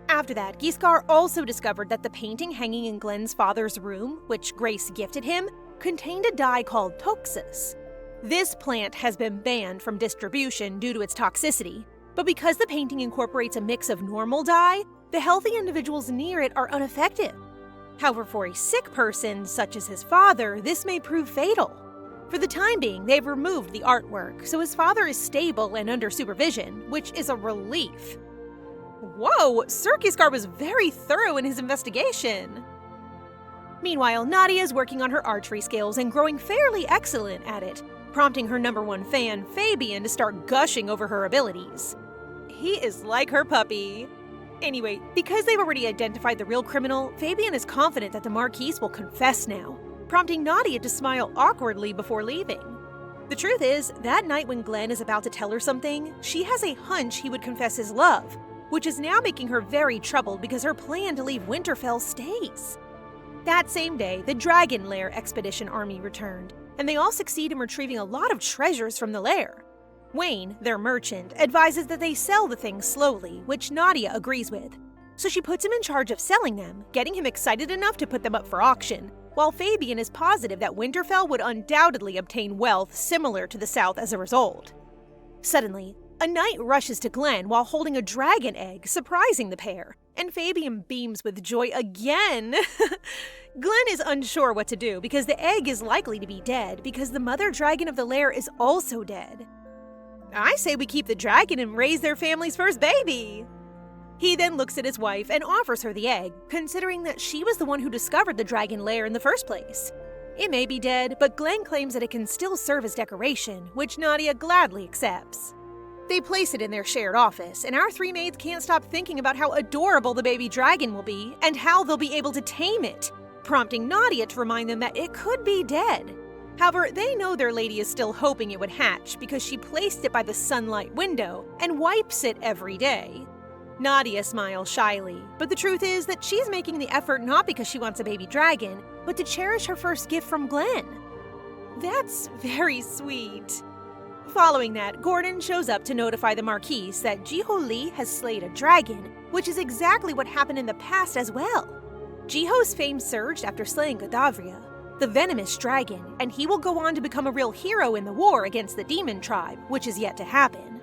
After that, Giscard also discovered that the painting hanging in Glenn's father's room, which Grace gifted him, contained a dye called toxus. This plant has been banned from distribution due to its toxicity, but because the painting incorporates a mix of normal dye, the healthy individuals near it are unaffected. However, for a sick person, such as his father, this may prove fatal. For the time being, they've removed the artwork, so his father is stable and under supervision, which is a relief. Whoa, Sir Giscard was very thorough in his investigation. Meanwhile, Nadia is working on her archery skills and growing fairly excellent at it, prompting her #1 fan, Fabian, to start gushing over her abilities. He is like her puppy. Anyway, because they've already identified the real criminal, Fabian is confident that the Marquis will confess now, prompting Nadia to smile awkwardly before leaving. The truth is, that night when Glenn is about to tell her something, she has a hunch he would confess his love, which is now making her very troubled because her plan to leave Winterfell stays. That same day, the Dragon Lair expedition army returned, and they all succeed in retrieving a lot of treasures from the lair. Wayne, their merchant, advises that they sell the things slowly, which Nadia agrees with. So she puts him in charge of selling them, getting him excited enough to put them up for auction, while Fabian is positive that Winterfell would undoubtedly obtain wealth similar to the South as a result. Suddenly, a knight rushes to Glenn while holding a dragon egg, surprising the pair, and Fabian beams with joy again. Glenn is unsure what to do because the egg is likely to be dead because the mother dragon of the lair is also dead. I say we keep the dragon and raise their family's first baby. He then looks at his wife and offers her the egg, considering that she was the one who discovered the dragon lair in the first place. It may be dead, but Glenn claims that it can still serve as decoration, which Nadia gladly accepts. They place it in their shared office, and our three maids can't stop thinking about how adorable the baby dragon will be and how they'll be able to tame it, prompting Nadia to remind them that it could be dead. However, they know their lady is still hoping it would hatch because she placed it by the sunlight window and wipes it every day. Nadia smiles shyly, but the truth is that she's making the effort not because she wants a baby dragon, but to cherish her first gift from Glenn. That's very sweet. Following that, Gordon shows up to notify the Marquis that Jiho Lee has slayed a dragon, which is exactly what happened in the past as well. Jiho's fame surged after slaying Godavria, the venomous dragon, and he will go on to become a real hero in the war against the demon tribe, which is yet to happen.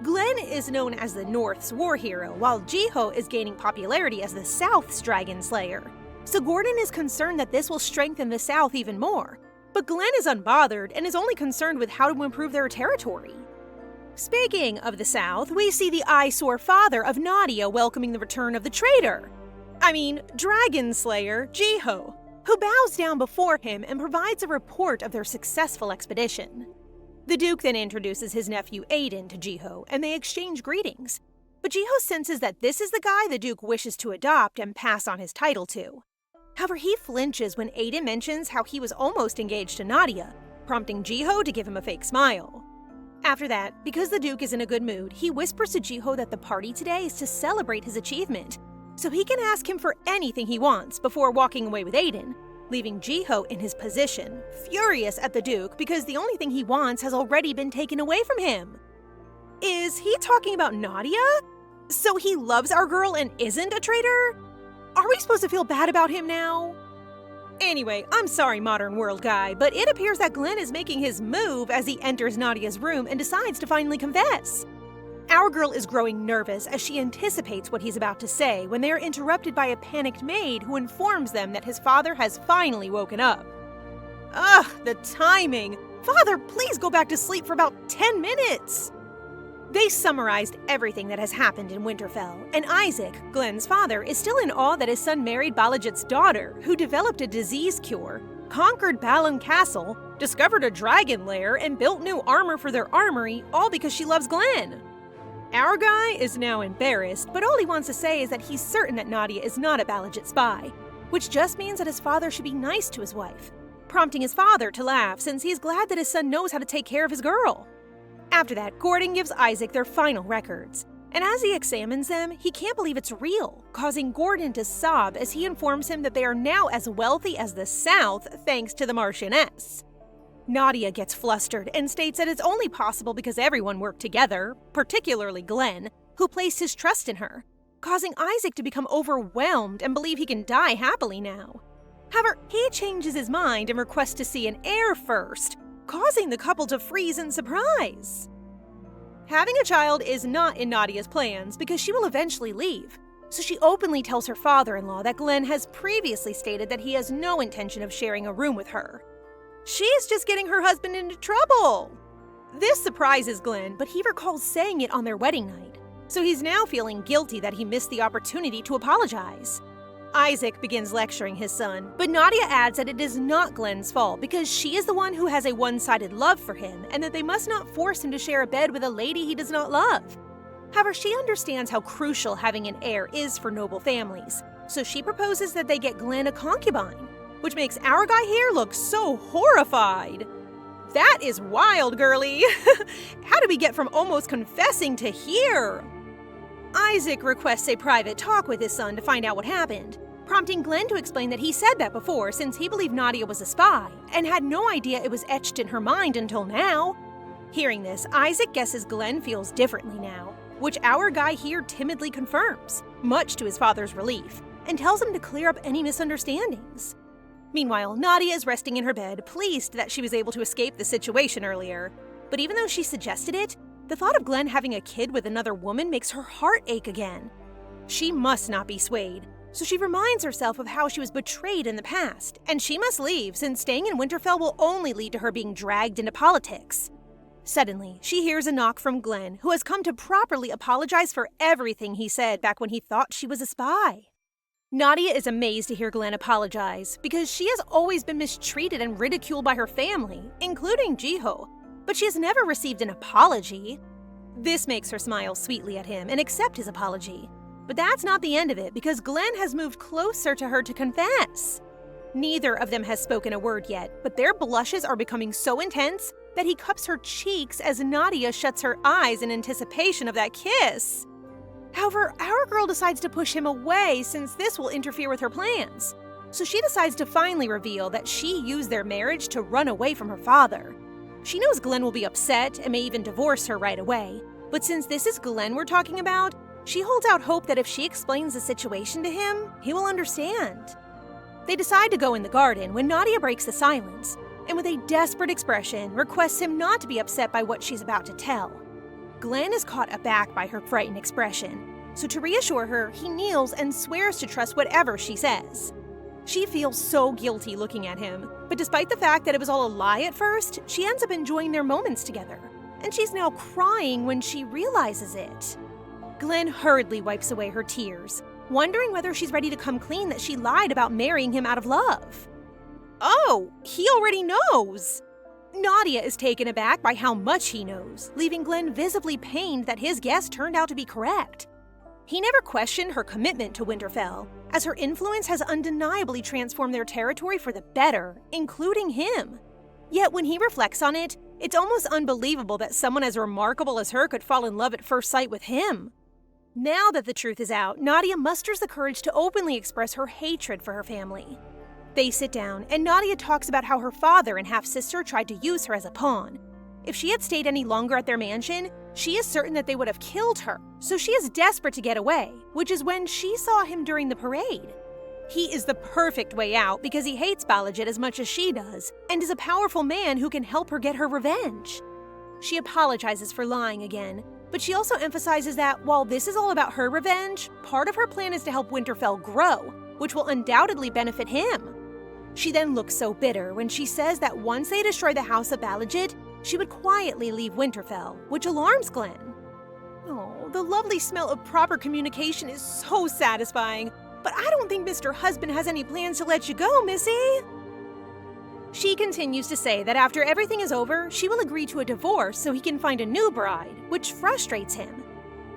Glenn is known as the North's war hero, while Jiho is gaining popularity as the South's dragon slayer. So Gordon is concerned that this will strengthen the South even more. But Glenn is unbothered and is only concerned with how to improve their territory. Speaking of the South, we see the eyesore father of Nadia welcoming the return of the traitor. Dragon Slayer, Jiho, who bows down before him and provides a report of their successful expedition. The Duke then introduces his nephew Aiden to Jiho, and they exchange greetings. But Jiho senses that this is the guy the Duke wishes to adopt and pass on his title to. However, he flinches when Aiden mentions how he was almost engaged to Nadia, prompting Jiho to give him a fake smile. After that, because the Duke is in a good mood, he whispers to Jiho that the party today is to celebrate his achievement, so he can ask him for anything he wants before walking away with Aiden, leaving Jiho in his position, furious at the Duke because the only thing he wants has already been taken away from him. Is he talking about Nadia? So he loves our girl and isn't a traitor? Are we supposed to feel bad about him now? Anyway, I'm sorry, modern world guy, but it appears that Glenn is making his move as he enters Nadia's room and decides to finally confess. Our girl is growing nervous as she anticipates what he's about to say when they are interrupted by a panicked maid who informs them that his father has finally woken up. Ugh, the timing! Father, please go back to sleep for about 10 minutes! They summarized everything that has happened in Winterfell, and Isaac, Glenn's father, is still in awe that his son married Balazit's daughter, who developed a disease cure, conquered Balan Castle, discovered a dragon lair, and built new armor for their armory, all because she loves Glenn. Our guy is now embarrassed, but all he wants to say is that he's certain that Nadia is not a Balazit spy, which just means that his father should be nice to his wife, prompting his father to laugh since he's glad that his son knows how to take care of his girl. After that, Gordon gives Isaac their final records, and as he examines them, he can't believe it's real, causing Gordon to sob as he informs him that they are now as wealthy as the South thanks to the Marchioness. Nadia gets flustered and states that it's only possible because everyone worked together, particularly Glenn, who placed his trust in her, causing Isaac to become overwhelmed and believe he can die happily now. However, he changes his mind and requests to see an heir first, causing the couple to freeze in surprise. Having a child is not in Nadia's plans because she will eventually leave, so she openly tells her father-in-law that Glenn has previously stated that he has no intention of sharing a room with her. She's just getting her husband into trouble! This surprises Glenn, but he recalls saying it on their wedding night, so he's now feeling guilty that he missed the opportunity to apologize. Isaac begins lecturing his son, but Nadia adds that it is not Glenn's fault because she is the one who has a one-sided love for him and that they must not force him to share a bed with a lady he does not love. However, she understands how crucial having an heir is for noble families, so she proposes that they get Glenn a concubine, which makes our guy here look so horrified. That is wild, girly! How did we get from almost confessing to here? Isaac requests a private talk with his son to find out what happened, prompting Glenn to explain that he said that before since he believed Nadia was a spy and had no idea it was etched in her mind until now. Hearing this, Isaac guesses Glenn feels differently now, which our guy here timidly confirms, much to his father's relief, and tells him to clear up any misunderstandings. Meanwhile, Nadia is resting in her bed, pleased that she was able to escape the situation earlier. But even though she suggested it, the thought of Glenn having a kid with another woman makes her heart ache again. She must not be swayed, so she reminds herself of how she was betrayed in the past, and she must leave since staying in Winterfell will only lead to her being dragged into politics. Suddenly, she hears a knock from Glenn, who has come to properly apologize for everything he said back when he thought she was a spy. Nadia is amazed to hear Glenn apologize because she has always been mistreated and ridiculed by her family, including Jiho, but she has never received an apology. This makes her smile sweetly at him and accept his apology. But that's not the end of it because Glenn has moved closer to her to confess. Neither of them has spoken a word yet, but their blushes are becoming so intense that he cups her cheeks as Nadia shuts her eyes in anticipation of that kiss. However, our girl decides to push him away since this will interfere with her plans. So she decides to finally reveal that she used their marriage to run away from her father. She knows Glenn will be upset and may even divorce her right away, but since this is Glenn we're talking about, she holds out hope that if she explains the situation to him, he will understand. They decide to go in the garden when Nadia breaks the silence, and with a desperate expression, requests him not to be upset by what she's about to tell. Glenn is caught aback by her frightened expression, so to reassure her, he kneels and swears to trust whatever she says. She feels so guilty looking at him, but despite the fact that it was all a lie at first, she ends up enjoying their moments together, and she's now crying when she realizes it. Glenn hurriedly wipes away her tears, wondering whether she's ready to come clean that she lied about marrying him out of love. Oh, he already knows! Nadia is taken aback by how much he knows, leaving Glenn visibly pained that his guess turned out to be correct. He never questioned her commitment to Winterfell, as her influence has undeniably transformed their territory for the better, including him. Yet when he reflects on it, it's almost unbelievable that someone as remarkable as her could fall in love at first sight with him. Now that the truth is out, Nadia musters the courage to openly express her hatred for her family. They sit down, and Nadia talks about how her father and half-sister tried to use her as a pawn. If she had stayed any longer at their mansion, she is certain that they would have killed her, so she is desperate to get away, which is when she saw him during the parade. He is the perfect way out because he hates Balazit as much as she does, and is a powerful man who can help her get her revenge. She apologizes for lying again, but she also emphasizes that while this is all about her revenge, part of her plan is to help Winterfell grow, which will undoubtedly benefit him. She then looks so bitter when she says that once they destroy the house of Balazit, she would quietly leave Winterfell, which alarms Glenn. Oh, the lovely smell of proper communication is so satisfying, but I don't think Mr. Husband has any plans to let you go, Missy. She continues to say that after everything is over, she will agree to a divorce so he can find a new bride, which frustrates him.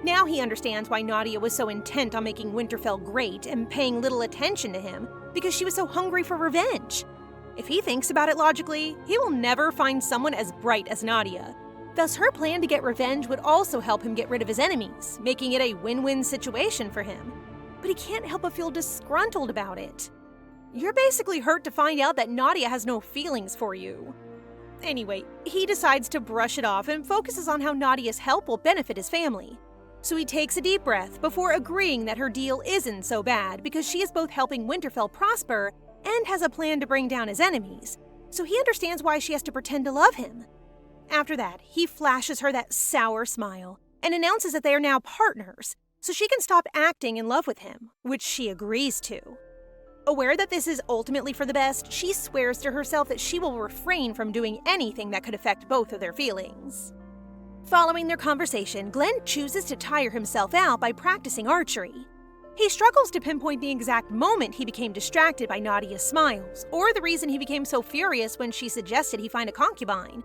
Now he understands why Nadia was so intent on making Winterfell great and paying little attention to him, because she was so hungry for revenge. If he thinks about it logically, he will never find someone as bright as Nadia. Thus, her plan to get revenge would also help him get rid of his enemies, making it a win-win situation for him. But he can't help but feel disgruntled about it. You're basically hurt to find out that Nadia has no feelings for you. Anyway, he decides to brush it off and focuses on how Nadia's help will benefit his family. So he takes a deep breath before agreeing that her deal isn't so bad because she is both helping Winterfell prosper and has a plan to bring down his enemies, so he understands why she has to pretend to love him. After that, he flashes her that sour smile and announces that they are now partners, so she can stop acting in love with him, which she agrees to. Aware that this is ultimately for the best, she swears to herself that she will refrain from doing anything that could affect both of their feelings. Following their conversation, Glenn chooses to tire himself out by practicing archery. He struggles to pinpoint the exact moment he became distracted by Nadia's smiles, or the reason he became so furious when she suggested he find a concubine.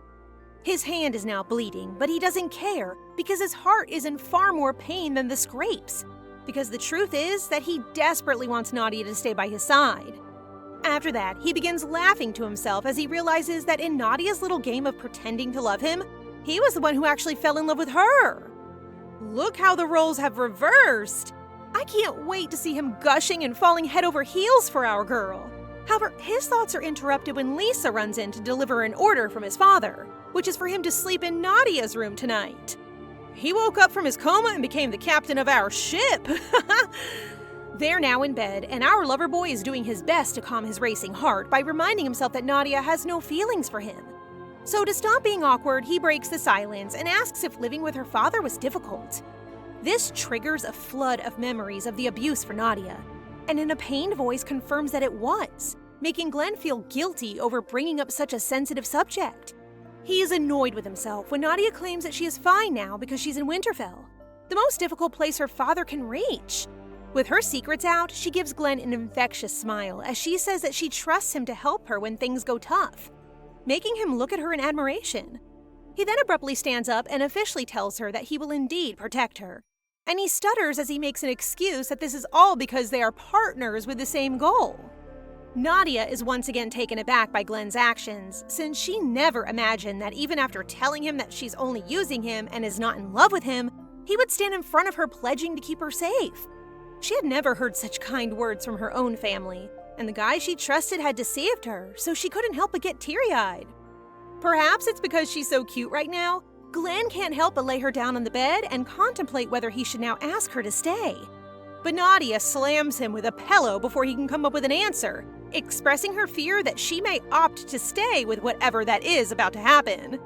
His hand is now bleeding, but he doesn't care because his heart is in far more pain than the scrapes, because the truth is that he desperately wants Nadia to stay by his side. After that, he begins laughing to himself as he realizes that in Nadia's little game of pretending to love him, he was the one who actually fell in love with her. Look how the roles have reversed! I can't wait to see him gushing and falling head over heels for our girl. However, his thoughts are interrupted when Lisa runs in to deliver an order from his father, which is for him to sleep in Nadia's room tonight. He woke up from his coma and became the captain of our ship. They're now in bed, and our lover boy is doing his best to calm his racing heart by reminding himself that Nadia has no feelings for him. So to stop being awkward, he breaks the silence and asks if living with her father was difficult. This triggers a flood of memories of the abuse for Nadia, and in a pained voice confirms that it was, making Glenn feel guilty over bringing up such a sensitive subject. He is annoyed with himself when Nadia claims that she is fine now because she's in Winterfell, the most difficult place her father can reach. With her secrets out, she gives Glenn an infectious smile as she says that she trusts him to help her when things go tough, making him look at her in admiration. He then abruptly stands up and officially tells her that he will indeed protect her. And he stutters as he makes an excuse that this is all because they are partners with the same goal. Nadia is once again taken aback by Glenn's actions, since she never imagined that even after telling him that she's only using him and is not in love with him, he would stand in front of her pledging to keep her safe. She had never heard such kind words from her own family, and the guy she trusted had deceived her, so she couldn't help but get teary-eyed. Perhaps it's because she's so cute right now, Glenn can't help but lay her down on the bed and contemplate whether he should now ask her to stay. But Nadia slams him with a pillow before he can come up with an answer, expressing her fear that she may opt to stay with whatever that is about to happen.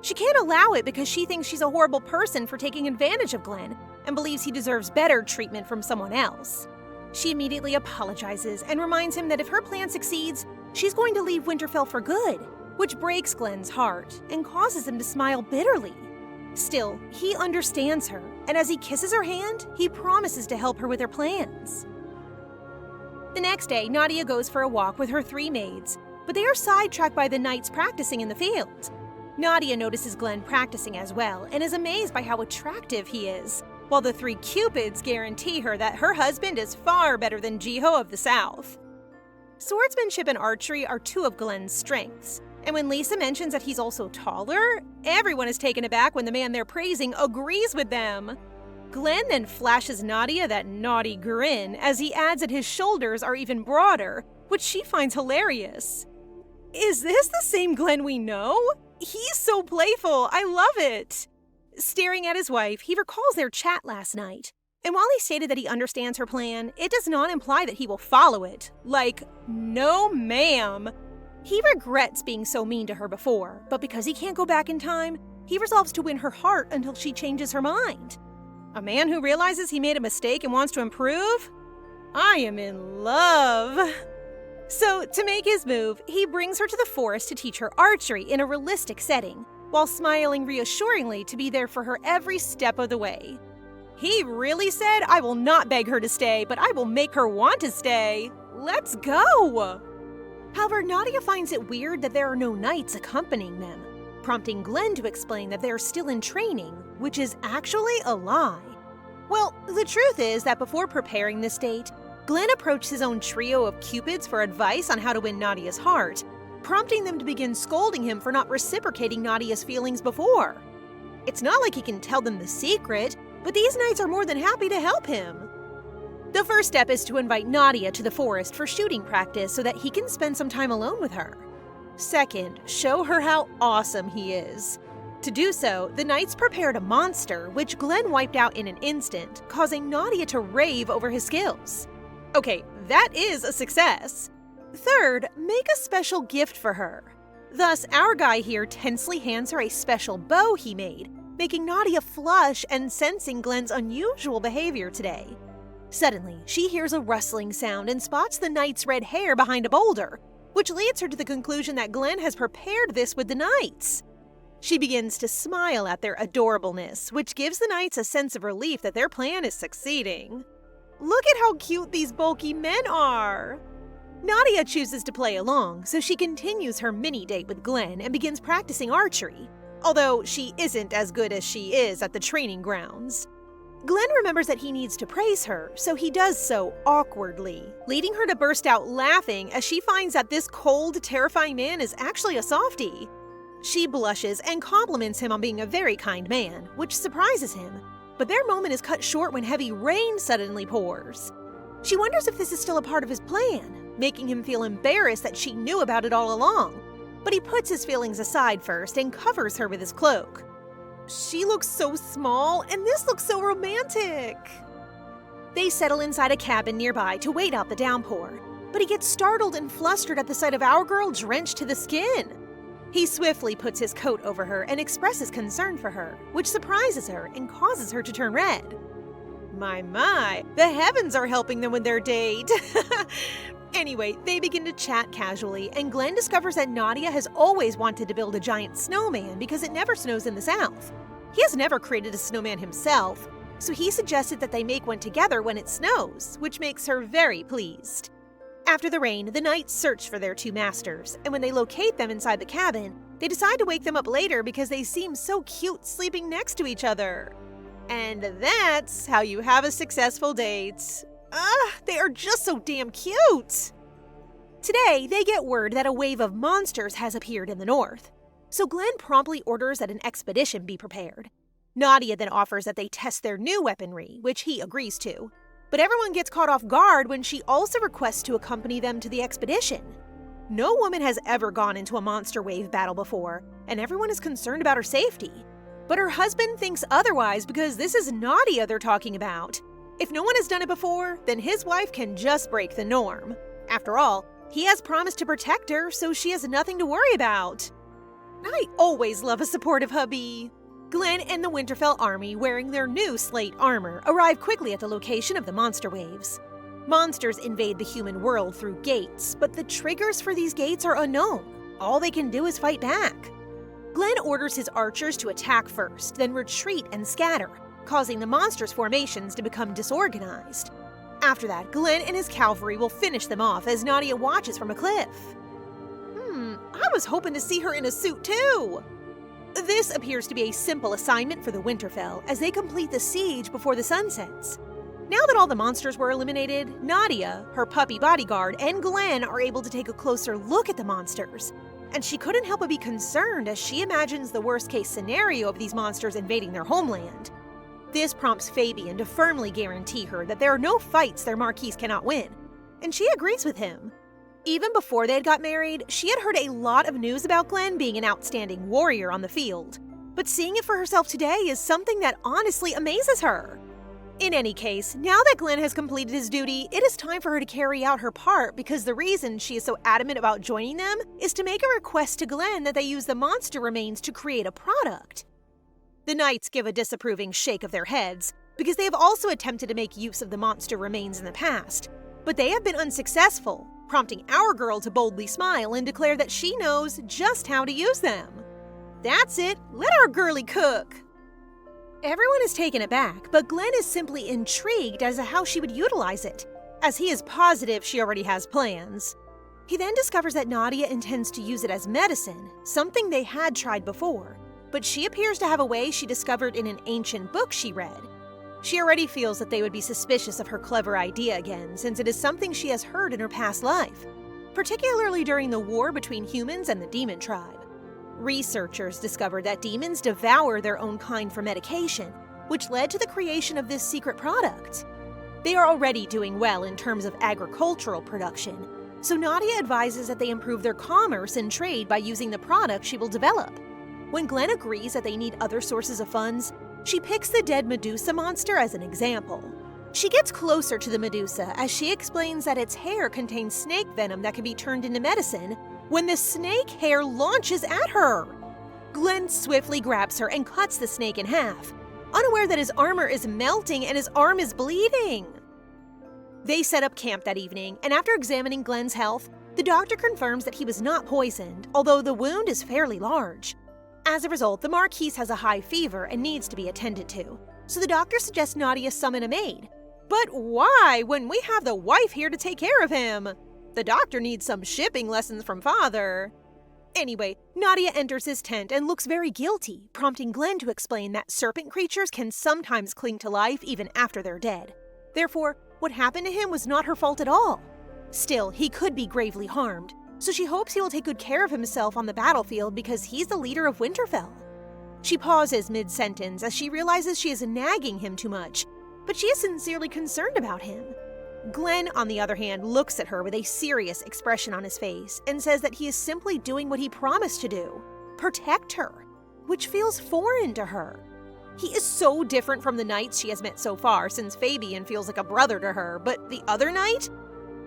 She can't allow it because she thinks she's a horrible person for taking advantage of Glenn and believes he deserves better treatment from someone else. She immediately apologizes and reminds him that if her plan succeeds, she's going to leave Winterfell for good, which breaks Glenn's heart and causes him to smile bitterly. Still, he understands her, and as he kisses her hand, he promises to help her with her plans. The next day, Nadia goes for a walk with her 3 maids, but they are sidetracked by the knights practicing in the field. Nadia notices Glenn practicing as well and is amazed by how attractive he is, while the 3 cupids guarantee her that her husband is far better than Jiho of the South. Swordsmanship and archery are 2 of Glenn's strengths, and when Lisa mentions that he's also taller, everyone is taken aback when the man they're praising agrees with them. Glenn then flashes Nadia that naughty grin as he adds that his shoulders are even broader, which she finds hilarious. Is this the same Glenn we know? He's so playful, I love it! Staring at his wife, he recalls their chat last night. And while he stated that he understands her plan, it does not imply that he will follow it. Like, no ma'am. He regrets being so mean to her before, but because he can't go back in time, he resolves to win her heart until she changes her mind. A man who realizes he made a mistake and wants to improve? I am in love. So, to make his move, he brings her to the forest to teach her archery in a realistic setting, while smiling reassuringly to be there for her every step of the way. He really said, I will not beg her to stay, but I will make her want to stay. Let's go! However, Nadia finds it weird that there are no knights accompanying them, prompting Glenn to explain that they are still in training, which is actually a lie. Well, the truth is that before preparing this date, Glenn approached his own trio of cupids for advice on how to win Nadia's heart, prompting them to begin scolding him for not reciprocating Nadia's feelings before. It's not like he can tell them the secret, but these knights are more than happy to help him. The first step is to invite Nadia to the forest for shooting practice so that he can spend some time alone with her. Second, show her how awesome he is. To do so, the knights prepared a monster, which Glenn wiped out in an instant, causing Nadia to rave over his skills. Okay, that is a success. Third, make a special gift for her. Thus, our guy here tensely hands her a special bow he made, making Nadia flush and sensing Glenn's unusual behavior today. Suddenly, she hears a rustling sound and spots the knight's red hair behind a boulder, which leads her to the conclusion that Glenn has prepared this with the knights. She begins to smile at their adorableness, which gives the knights a sense of relief that their plan is succeeding. Look at how cute these bulky men are! Nadia chooses to play along, so she continues her mini-date with Glenn and begins practicing archery, although she isn't as good as she is at the training grounds. Glenn remembers that he needs to praise her, so he does so awkwardly, leading her to burst out laughing as she finds that this cold, terrifying man is actually a softie. She blushes and compliments him on being a very kind man, which surprises him, but their moment is cut short when heavy rain suddenly pours. She wonders if this is still a part of his plan, making him feel embarrassed that she knew about it all along, but he puts his feelings aside first and covers her with his cloak. She looks so small, and this looks so romantic. They settle inside a cabin nearby to wait out the downpour, but he gets startled and flustered at the sight of our girl drenched to the skin. He swiftly puts his coat over her and expresses concern for her, which surprises her and causes her to turn red. My, the heavens are helping them with their date. Anyway, they begin to chat casually, and Glenn discovers that Nadia has always wanted to build a giant snowman because it never snows in the South. He has never created a snowman himself, so he suggested that they make one together when it snows, which makes her very pleased. After the rain, the knights search for their 2 masters, and when they locate them inside the cabin, they decide to wake them up later because they seem so cute sleeping next to each other. And that's how you have a successful date. They are just so damn cute! Today, they get word that a wave of monsters has appeared in the north, so Glenn promptly orders that an expedition be prepared. Nadia then offers that they test their new weaponry, which he agrees to, but everyone gets caught off guard when she also requests to accompany them to the expedition. no woman has ever gone into a monster wave battle before, and everyone is concerned about her safety. But her husband thinks otherwise because this is Nadia they're talking about. If no one has done it before, then his wife can just break the norm. After all, he has promised to protect her, so she has nothing to worry about. I always love a supportive hubby. Glenn and the Winterfell army, wearing their new slate armor, arrive quickly at the location of the monster waves. Monsters invade the human world through gates, but the triggers for these gates are unknown. All they can do is fight back. Glenn orders his archers to attack first, then retreat and scatter, causing the monsters' formations to become disorganized. After that, Glenn and his cavalry will finish them off as Nadia watches from a cliff. I was hoping to see her in a suit too! This appears to be a simple assignment for the Winterfell as they complete the siege before the sun sets. Now that all the monsters were eliminated, Nadia, her puppy bodyguard, and Glenn are able to take a closer look at the monsters. And she couldn't help but be concerned as she imagines the worst-case scenario of these monsters invading their homeland. This prompts Fabian to firmly guarantee her that there are no fights their Marquis cannot win, and she agrees with him. Even before they had got married, she had heard a lot of news about Glenn being an outstanding warrior on the field, but seeing it for herself today is something that honestly amazes her. In any case, now that Glenn has completed his duty, it is time for her to carry out her part because the reason she is so adamant about joining them is to make a request to Glenn that they use the monster remains to create a product. The knights give a disapproving shake of their heads because they have also attempted to make use of the monster remains in the past, but they have been unsuccessful, prompting our girl to boldly smile and declare that she knows just how to use them. That's it, let our girlie cook! Everyone is taken aback, but Glenn is simply intrigued as to how she would utilize it, as he is positive she already has plans. He then discovers that Nadia intends to use it as medicine, something they had tried before, but she appears to have a way she discovered in an ancient book she read. She already feels that they would be suspicious of her clever idea again, since it is something she has heard in her past life, particularly during the war between humans and the demon tribe. Researchers discovered that demons devour their own kind for medication, which led to the creation of this secret product. They are already doing well in terms of agricultural production, so Nadia advises that they improve their commerce and trade by using the product she will develop. When Glenn agrees that they need other sources of funds, she picks the dead Medusa monster as an example. She gets closer to the Medusa as she explains that its hair contains snake venom that can be turned into medicine when the snake hair launches at her. Glenn swiftly grabs her and cuts the snake in half, unaware that his armor is melting and his arm is bleeding. They set up camp that evening, and after examining Glenn's health, the doctor confirms that he was not poisoned, although the wound is fairly large. As a result, the Marquis has a high fever and needs to be attended to, so the doctor suggests Nadia summon a maid. But why, when we have the wife here to take care of him? The doctor needs some shipping lessons from father. Anyway, Nadia enters his tent and looks very guilty, prompting Glenn to explain that serpent creatures can sometimes cling to life even after they're dead. Therefore, what happened to him was not her fault at all. Still, he could be gravely harmed, so she hopes he will take good care of himself on the battlefield because he's the leader of Winterfell. She pauses mid-sentence as she realizes she is nagging him too much, but she is sincerely concerned about him. Glenn, on the other hand, looks at her with a serious expression on his face and says that he is simply doing what he promised to do, protect her, which feels foreign to her. He is so different from the knights she has met so far, since Fabian feels like a brother to her, but the other knight?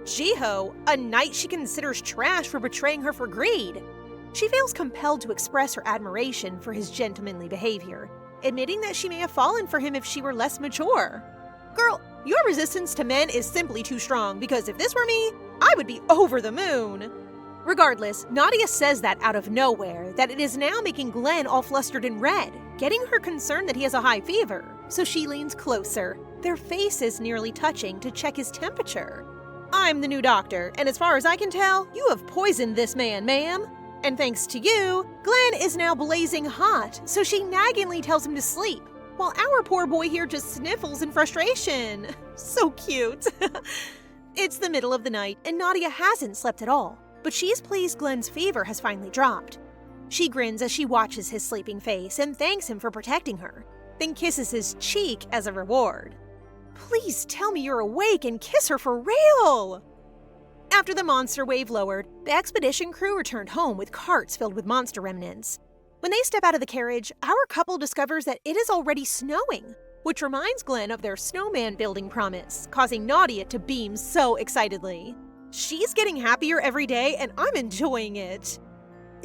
Jiho, a knight she considers trash for betraying her for greed. She feels compelled to express her admiration for his gentlemanly behavior, admitting that she may have fallen for him if she were less mature. Girl, your resistance to men is simply too strong, because if this were me, I would be over the moon. Regardless, Nadia says that out of nowhere, that it is now making Glenn all flustered and red, getting her concerned that he has a high fever, so she leans closer, their faces nearly touching to check his temperature. I'm the new doctor, and as far as I can tell, you have poisoned this man, ma'am. And thanks to you, Glenn is now blazing hot, so she naggingly tells him to sleep, while our poor boy here just sniffles in frustration. So cute. It's the middle of the night, and Nadia hasn't slept at all, but she is pleased Glenn's fever has finally dropped. She grins as she watches his sleeping face and thanks him for protecting her, then kisses his cheek as a reward. Please tell me you're awake and kiss her for real! After the monster wave lowered, the expedition crew returned home with carts filled with monster remnants. When they step out of the carriage, our couple discovers that it is already snowing, which reminds Glenn of their snowman building promise, causing Nadia to beam so excitedly. She's getting happier every day, and I'm enjoying it.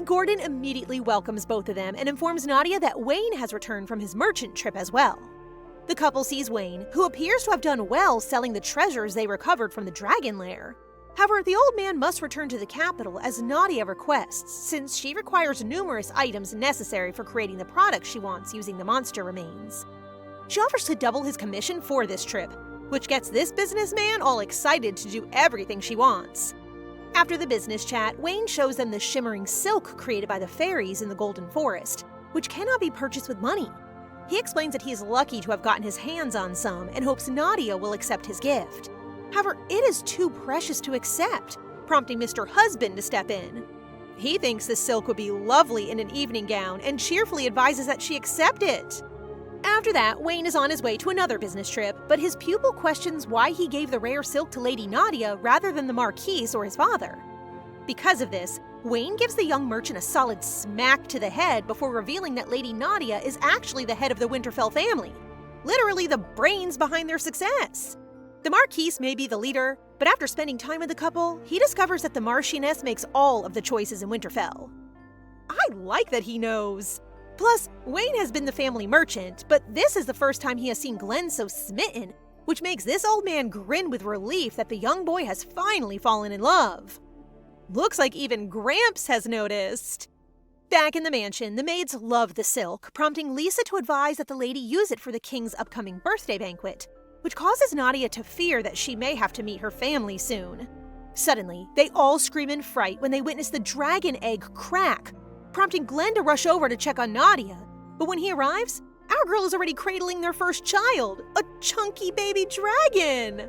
Gordon immediately welcomes both of them and informs Nadia that Wayne has returned from his merchant trip as well. The couple sees Wayne, who appears to have done well selling the treasures they recovered from the dragon lair. However, the old man must return to the capital as Nadia requests, since she requires numerous items necessary for creating the products she wants using the monster remains. She offers to double his commission for this trip, which gets this businessman all excited to do everything she wants. After the business chat, Wayne shows them the shimmering silk created by the fairies in the Golden Forest, which cannot be purchased with money. He explains that he is lucky to have gotten his hands on some and hopes Nadia will accept his gift. However, it is too precious to accept, prompting Mr. Husband to step in. He thinks the silk would be lovely in an evening gown and cheerfully advises that she accept it. After that, Wayne is on his way to another business trip, but his pupil questions why he gave the rare silk to Lady Nadia rather than the Marquis or his father. Because of this, Wayne gives the young merchant a solid smack to the head before revealing that Lady Nadia is actually the head of the Winterfell family, literally the brains behind their success. The Marquis may be the leader, but after spending time with the couple, he discovers that the Marchioness makes all of the choices in Winterfell. I like that he knows. Plus, Wayne has been the family merchant, but this is the first time he has seen Glenn so smitten, which makes this old man grin with relief that the young boy has finally fallen in love. Looks like even Gramps has noticed. Back in the mansion, the maids love the silk, prompting Lisa to advise that the lady use it for the king's upcoming birthday banquet, which causes Nadia to fear that she may have to meet her family soon. Suddenly, they all scream in fright when they witness the dragon egg crack, prompting Glenn to rush over to check on Nadia. But when he arrives, our girl is already cradling their first child, a chunky baby dragon!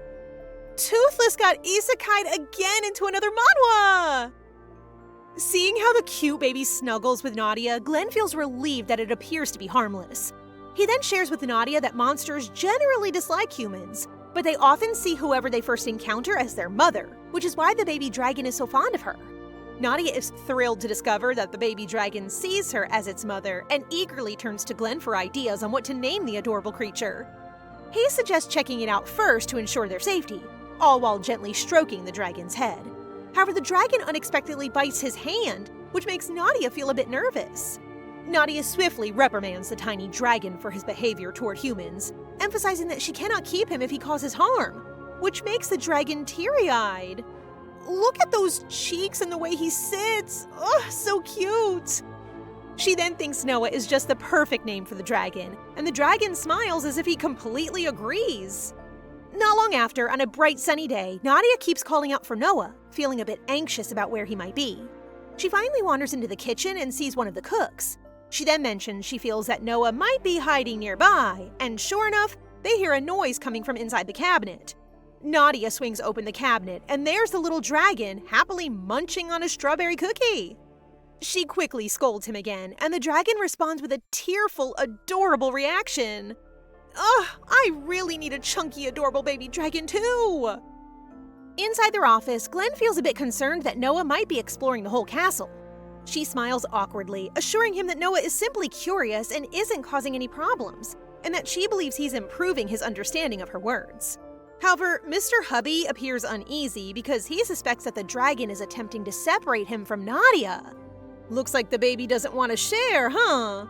Toothless got isekai'd again into another manhwa! Seeing how the cute baby snuggles with Nadia, Glenn feels relieved that it appears to be harmless. He then shares with Nadia that monsters generally dislike humans, but they often see whoever they first encounter as their mother, which is why the baby dragon is so fond of her. Nadia is thrilled to discover that the baby dragon sees her as its mother and eagerly turns to Glenn for ideas on what to name the adorable creature. He suggests checking it out first to ensure their safety, all while gently stroking the dragon's head. However, the dragon unexpectedly bites his hand, which makes Nadia feel a bit nervous. Nadia swiftly reprimands the tiny dragon for his behavior toward humans, emphasizing that she cannot keep him if he causes harm, which makes the dragon teary-eyed. Look at those cheeks and the way he sits! Ugh, so cute! She then thinks Noah is just the perfect name for the dragon, and the dragon smiles as if he completely agrees. Not long after, on a bright sunny day, Nadia keeps calling out for Noah, feeling a bit anxious about where he might be. She finally wanders into the kitchen and sees one of the cooks. She then mentions she feels that Noah might be hiding nearby, and sure enough, they hear a noise coming from inside the cabinet. Nadia swings open the cabinet, and there's the little dragon happily munching on a strawberry cookie. She quickly scolds him again, and the dragon responds with a tearful, adorable reaction. Ugh, I really need a chunky, adorable baby dragon too! Inside their office, Glenn feels a bit concerned that Noah might be exploring the whole castle. She smiles awkwardly, assuring him that Noah is simply curious and isn't causing any problems, and that she believes he's improving his understanding of her words. However, Mr. Hubby appears uneasy because he suspects that the dragon is attempting to separate him from Nadia. Looks like the baby doesn't want to share, huh?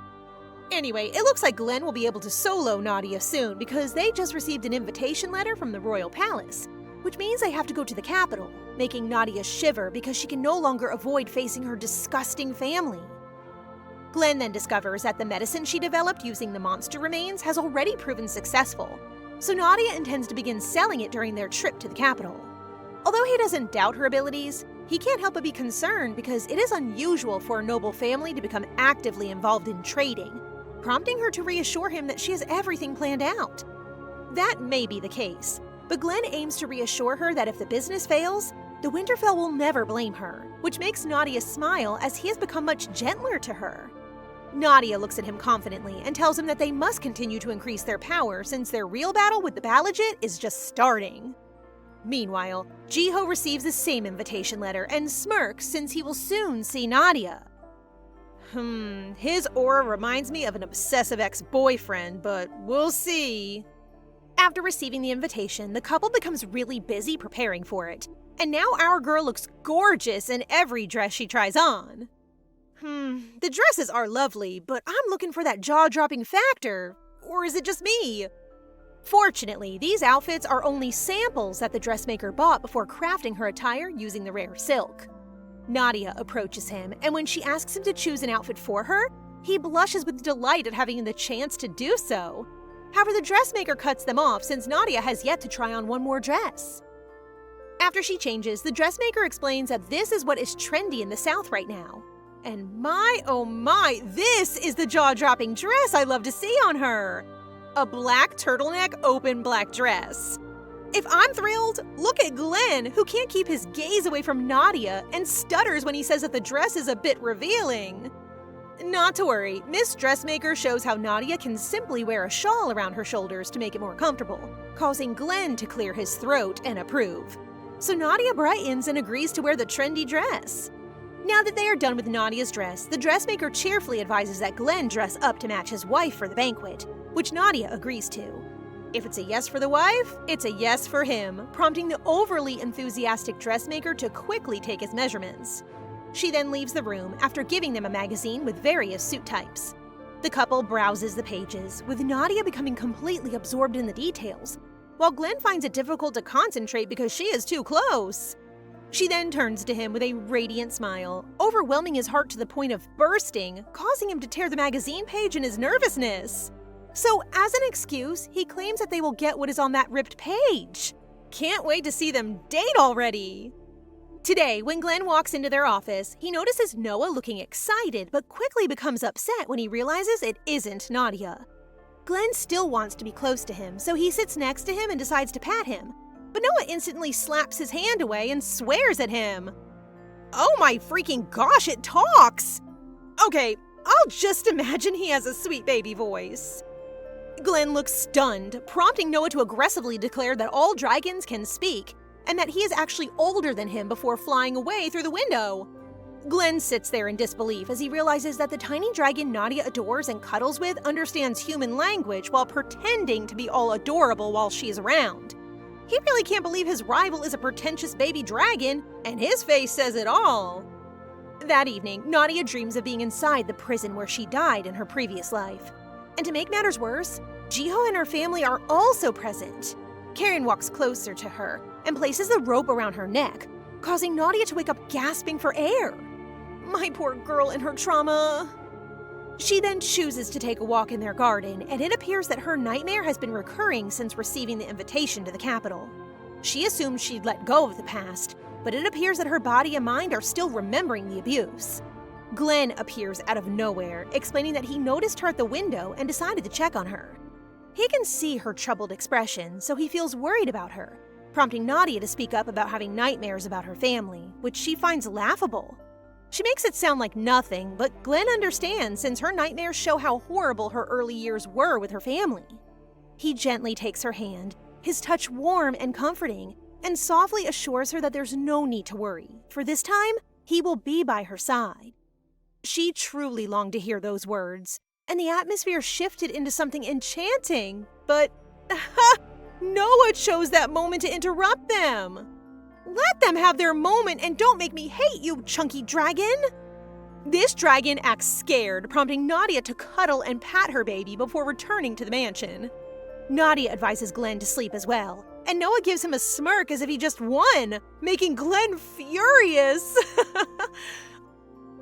Anyway, it looks like Glenn will be able to solo Nadia soon because they just received an invitation letter from the royal palace, which means they have to go to the capital, making Nadia shiver because she can no longer avoid facing her disgusting family. Glenn then discovers that the medicine she developed using the monster remains has already proven successful, so Nadia intends to begin selling it during their trip to the capital. Although he doesn't doubt her abilities, he can't help but be concerned because it is unusual for a noble family to become actively involved in trading, prompting her to reassure him that she has everything planned out. That may be the case, but Glenn aims to reassure her that if the business fails, the Winterfell will never blame her, which makes Nadia smile as he has become much gentler to her. Nadia looks at him confidently and tells him that they must continue to increase their power since their real battle with the Balazit is just starting. Meanwhile, Jiho receives the same invitation letter and smirks since he will soon see Nadia. His aura reminds me of an obsessive ex-boyfriend, but we'll see. After receiving the invitation, the couple becomes really busy preparing for it, and now our girl looks gorgeous in every dress she tries on. The dresses are lovely, but I'm looking for that jaw-dropping factor. Or is it just me? Fortunately, these outfits are only samples that the dressmaker bought before crafting her attire using the rare silk. Nadia approaches him, and when she asks him to choose an outfit for her, he blushes with delight at having the chance to do so. However, the dressmaker cuts them off since Nadia has yet to try on one more dress. After she changes, the dressmaker explains that this is what is trendy in the South right now. And my, oh my, this is the jaw-dropping dress I love to see on her! A black turtleneck open black dress. If I'm thrilled, look at Glenn, who can't keep his gaze away from Nadia and stutters when he says that the dress is a bit revealing. Not to worry, Miss Dressmaker shows how Nadia can simply wear a shawl around her shoulders to make it more comfortable, causing Glenn to clear his throat and approve. So Nadia brightens and agrees to wear the trendy dress. Now that they are done with Nadia's dress, the dressmaker cheerfully advises that Glenn dress up to match his wife for the banquet, which Nadia agrees to. If it's a yes for the wife, it's a yes for him, prompting the overly enthusiastic dressmaker to quickly take his measurements. She then leaves the room after giving them a magazine with various suit types. The couple browses the pages, with Nadia becoming completely absorbed in the details, while Glenn finds it difficult to concentrate because she is too close. She then turns to him with a radiant smile, overwhelming his heart to the point of bursting, causing him to tear the magazine page in his nervousness. So, as an excuse, he claims that they will get what is on that ripped page. Can't wait to see them date already! Today, when Glenn walks into their office, he notices Noah looking excited but quickly becomes upset when he realizes it isn't Nadia. Glenn still wants to be close to him, so he sits next to him and decides to pat him. But Noah instantly slaps his hand away and swears at him. Oh my freaking gosh, it talks! Okay, I'll just imagine he has a sweet baby voice. Glenn looks stunned, prompting Noah to aggressively declare that all dragons can speak, and that he is actually older than him before flying away through the window. Glenn sits there in disbelief as he realizes that the tiny dragon Nadia adores and cuddles with understands human language while pretending to be all adorable while she is around. He really can't believe his rival is a pretentious baby dragon, and his face says it all. That evening, Nadia dreams of being inside the prison where she died in her previous life. And to make matters worse, Jiho and her family are also present. Karine walks closer to her and places the rope around her neck, causing Nadia to wake up gasping for air. My poor girl and her trauma. She then chooses to take a walk in their garden, and it appears that her nightmare has been recurring since receiving the invitation to the capital. She assumed she'd let go of the past, but it appears that her body and mind are still remembering the abuse. Glenn appears out of nowhere, explaining that he noticed her at the window and decided to check on her. He can see her troubled expression, so he feels worried about her, prompting Nadia to speak up about having nightmares about her family, which she finds laughable. She makes it sound like nothing, but Glenn understands since her nightmares show how horrible her early years were with her family. He gently takes her hand, his touch warm and comforting, and softly assures her that there's no need to worry, for this time, he will be by her side. She truly longed to hear those words, and the atmosphere shifted into something enchanting, but Noah chose that moment to interrupt them. Let them have their moment and don't make me hate you, chunky dragon! This dragon acts scared, prompting Nadia to cuddle and pat her baby before returning to the mansion. Nadia advises Glenn to sleep as well, and Noah gives him a smirk as if he just won, making Glenn furious.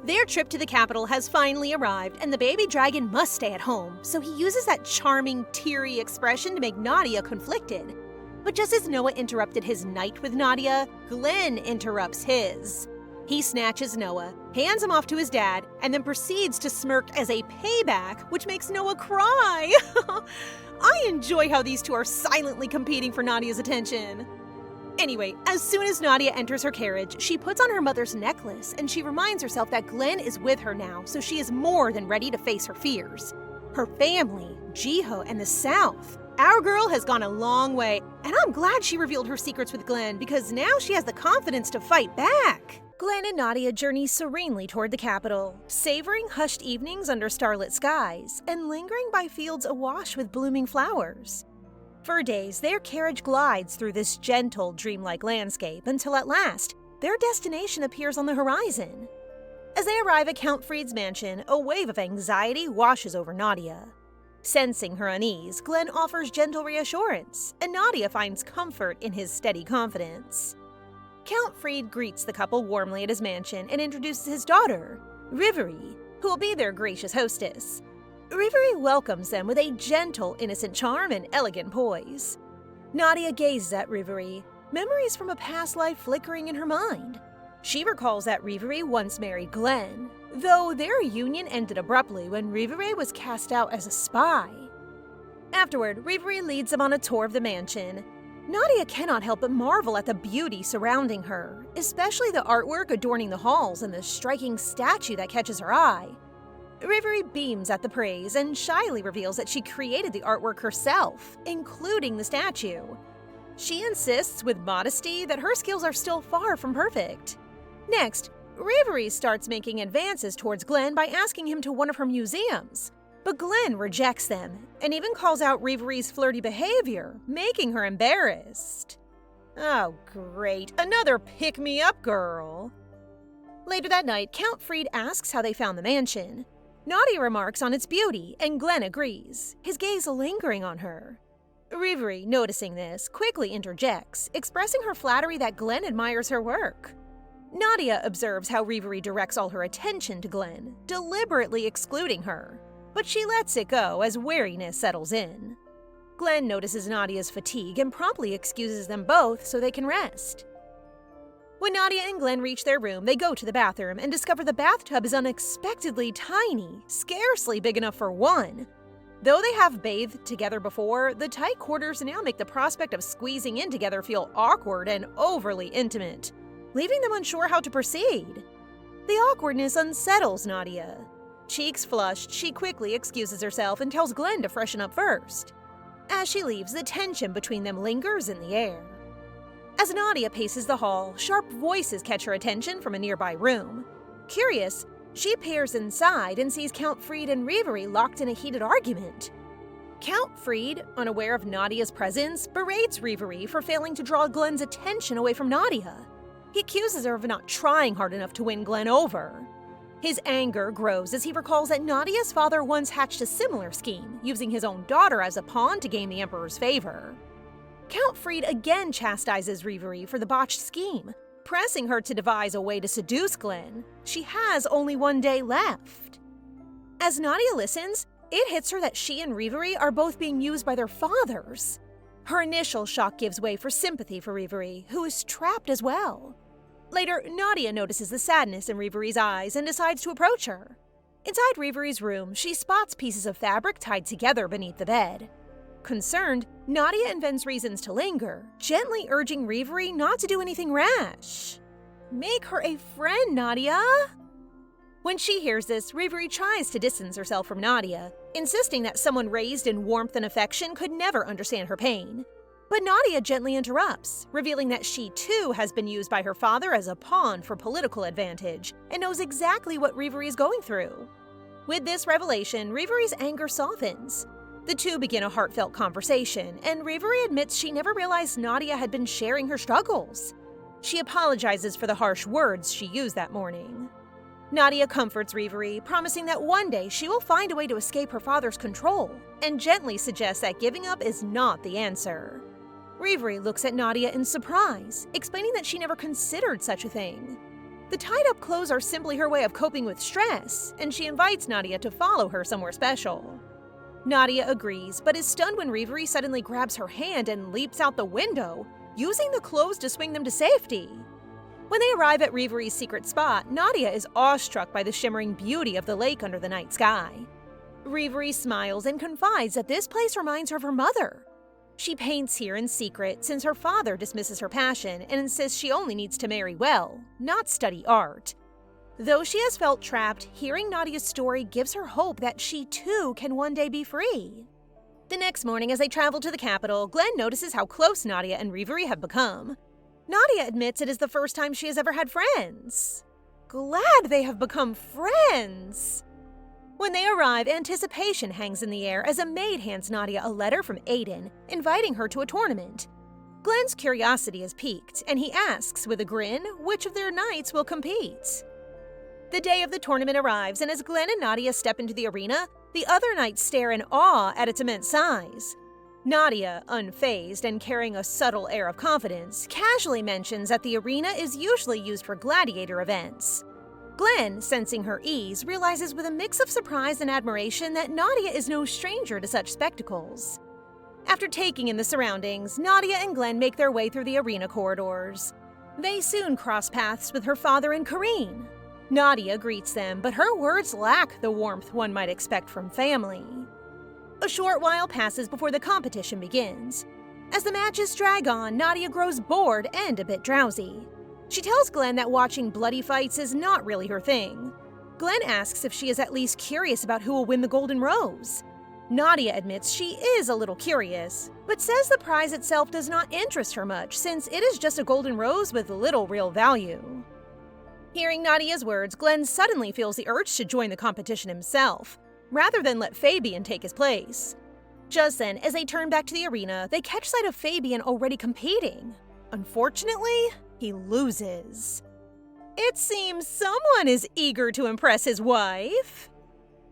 Their trip to the capital has finally arrived, and the baby dragon must stay at home, so he uses that charming, teary expression to make Nadia conflicted. But just as Noah interrupted his night with Nadia, Glenn interrupts his. He snatches Noah, hands him off to his dad, and then proceeds to smirk as a payback, which makes Noah cry. I enjoy how these two are silently competing for Nadia's attention. Anyway, as soon as Nadia enters her carriage, she puts on her mother's necklace, and she reminds herself that Glenn is with her now, so she is more than ready to face her fears. Her family, Jiho, and the South. Our girl has gone a long way, and I'm glad she revealed her secrets with Glenn because now she has the confidence to fight back. Glenn and Nadia journey serenely toward the capital, savoring hushed evenings under starlit skies and lingering by fields awash with blooming flowers. For days, their carriage glides through this gentle, dreamlike landscape until at last, their destination appears on the horizon. As they arrive at Count Fried's mansion, a wave of anxiety washes over Nadia. Sensing her unease, Glenn offers gentle reassurance, and Nadia finds comfort in his steady confidence. Count Fried greets the couple warmly at his mansion and introduces his daughter, Rivery, who will be their gracious hostess. Rivery welcomes them with a gentle, innocent charm and elegant poise. Nadia gazes at Rivery, memories from a past life flickering in her mind. She recalls that Rivery once married Glenn, though their union ended abruptly when Rivery was cast out as a spy. Afterward, Rivery leads them on a tour of the mansion. Nadia cannot help but marvel at the beauty surrounding her, especially the artwork adorning the halls and the striking statue that catches her eye. Rivery beams at the praise and shyly reveals that she created the artwork herself, including the statue. She insists with modesty that her skills are still far from perfect. Next, Rivery starts making advances towards Glenn by asking him to one of her museums, but Glenn rejects them and even calls out Rivery's flirty behavior, making her embarrassed. Oh great, another pick-me-up girl. Later that night, Count Fried asks how they found the mansion. Nadia remarks on its beauty, and Glenn agrees, his gaze lingering on her. Rivery, noticing this, quickly interjects, expressing her flattery that Glenn admires her work. Nadia observes how Rivery directs all her attention to Glenn, deliberately excluding her, but she lets it go as weariness settles in. Glenn notices Nadia's fatigue and promptly excuses them both so they can rest. When Nadia and Glenn reach their room, they go to the bathroom and discover the bathtub is unexpectedly tiny, scarcely big enough for one. Though they have bathed together before, the tight quarters now make the prospect of squeezing in together feel awkward and overly intimate, leaving them unsure how to proceed. The awkwardness unsettles Nadia. Cheeks flushed, she quickly excuses herself and tells Glenn to freshen up first. As she leaves, the tension between them lingers in the air. As Nadia paces the hall, sharp voices catch her attention from a nearby room. Curious, she peers inside and sees Count Fried and Rivery locked in a heated argument. Count Fried, unaware of Nadia's presence, berates Rivery for failing to draw Glenn's attention away from Nadia. He accuses her of not trying hard enough to win Glenn over. His anger grows as he recalls that Nadia's father once hatched a similar scheme, using his own daughter as a pawn to gain the Emperor's favor. Count Fried again chastises Rivery for the botched scheme, pressing her to devise a way to seduce Glenn. She has only one day left. As Nadia listens, it hits her that she and Rivery are both being used by their fathers. Her initial shock gives way for sympathy for Rivery, who is trapped as well. Later, Nadia notices the sadness in Rivery's eyes and decides to approach her. Inside Rivery's room, she spots pieces of fabric tied together beneath the bed. Concerned, Nadia invents reasons to linger, gently urging Rivery not to do anything rash. Make her a friend, Nadia! When she hears this, Rivery tries to distance herself from Nadia, insisting that someone raised in warmth and affection could never understand her pain. But Nadia gently interrupts, revealing that she too has been used by her father as a pawn for political advantage and knows exactly what Rivery is going through. With this revelation, Rivery's anger softens. The two begin a heartfelt conversation, and Rivery admits she never realized Nadia had been sharing her struggles. She apologizes for the harsh words she used that morning. Nadia comforts Rivery, promising that one day she will find a way to escape her father's control, and gently suggests that giving up is not the answer. Rivery looks at Nadia in surprise, explaining that she never considered such a thing. The tied-up clothes are simply her way of coping with stress, and she invites Nadia to follow her somewhere special. Nadia agrees, but is stunned when Rivery suddenly grabs her hand and leaps out the window, using the clothes to swing them to safety. When they arrive at Rivery's secret spot, Nadia is awestruck by the shimmering beauty of the lake under the night sky. Rivery smiles and confides that this place reminds her of her mother. She paints here in secret since her father dismisses her passion and insists she only needs to marry well, not study art. Though she has felt trapped, hearing Nadia's story gives her hope that she too can one day be free. The next morning, as they travel to the capital, Glenn notices how close Nadia and Reverie have become. Nadia admits it is the first time she has ever had friends. Glad they have become friends! When they arrive, anticipation hangs in the air as a maid hands Nadia a letter from Aiden, inviting her to a tournament. Glenn's curiosity is piqued, and he asks with a grin which of their knights will compete. The day of the tournament arrives, and as Glenn and Nadia step into the arena, the other knights stare in awe at its immense size. Nadia, unfazed and carrying a subtle air of confidence, casually mentions that the arena is usually used for gladiator events. Glenn, sensing her ease, realizes with a mix of surprise and admiration that Nadia is no stranger to such spectacles. After taking in the surroundings, Nadia and Glenn make their way through the arena corridors. They soon cross paths with her father and Karine. Nadia greets them, but her words lack the warmth one might expect from family. A short while passes before the competition begins. As the matches drag on, Nadia grows bored and a bit drowsy. She tells Glenn that watching bloody fights is not really her thing. Glenn asks if she is at least curious about who will win the Golden Rose. Nadia admits she is a little curious, but says the prize itself does not interest her much since it is just a golden rose with little real value. Hearing Nadia's words, Glenn suddenly feels the urge to join the competition himself, rather than let Fabian take his place. Just then, as they turn back to the arena, they catch sight of Fabian already competing. Unfortunately, he loses. It seems someone is eager to impress his wife.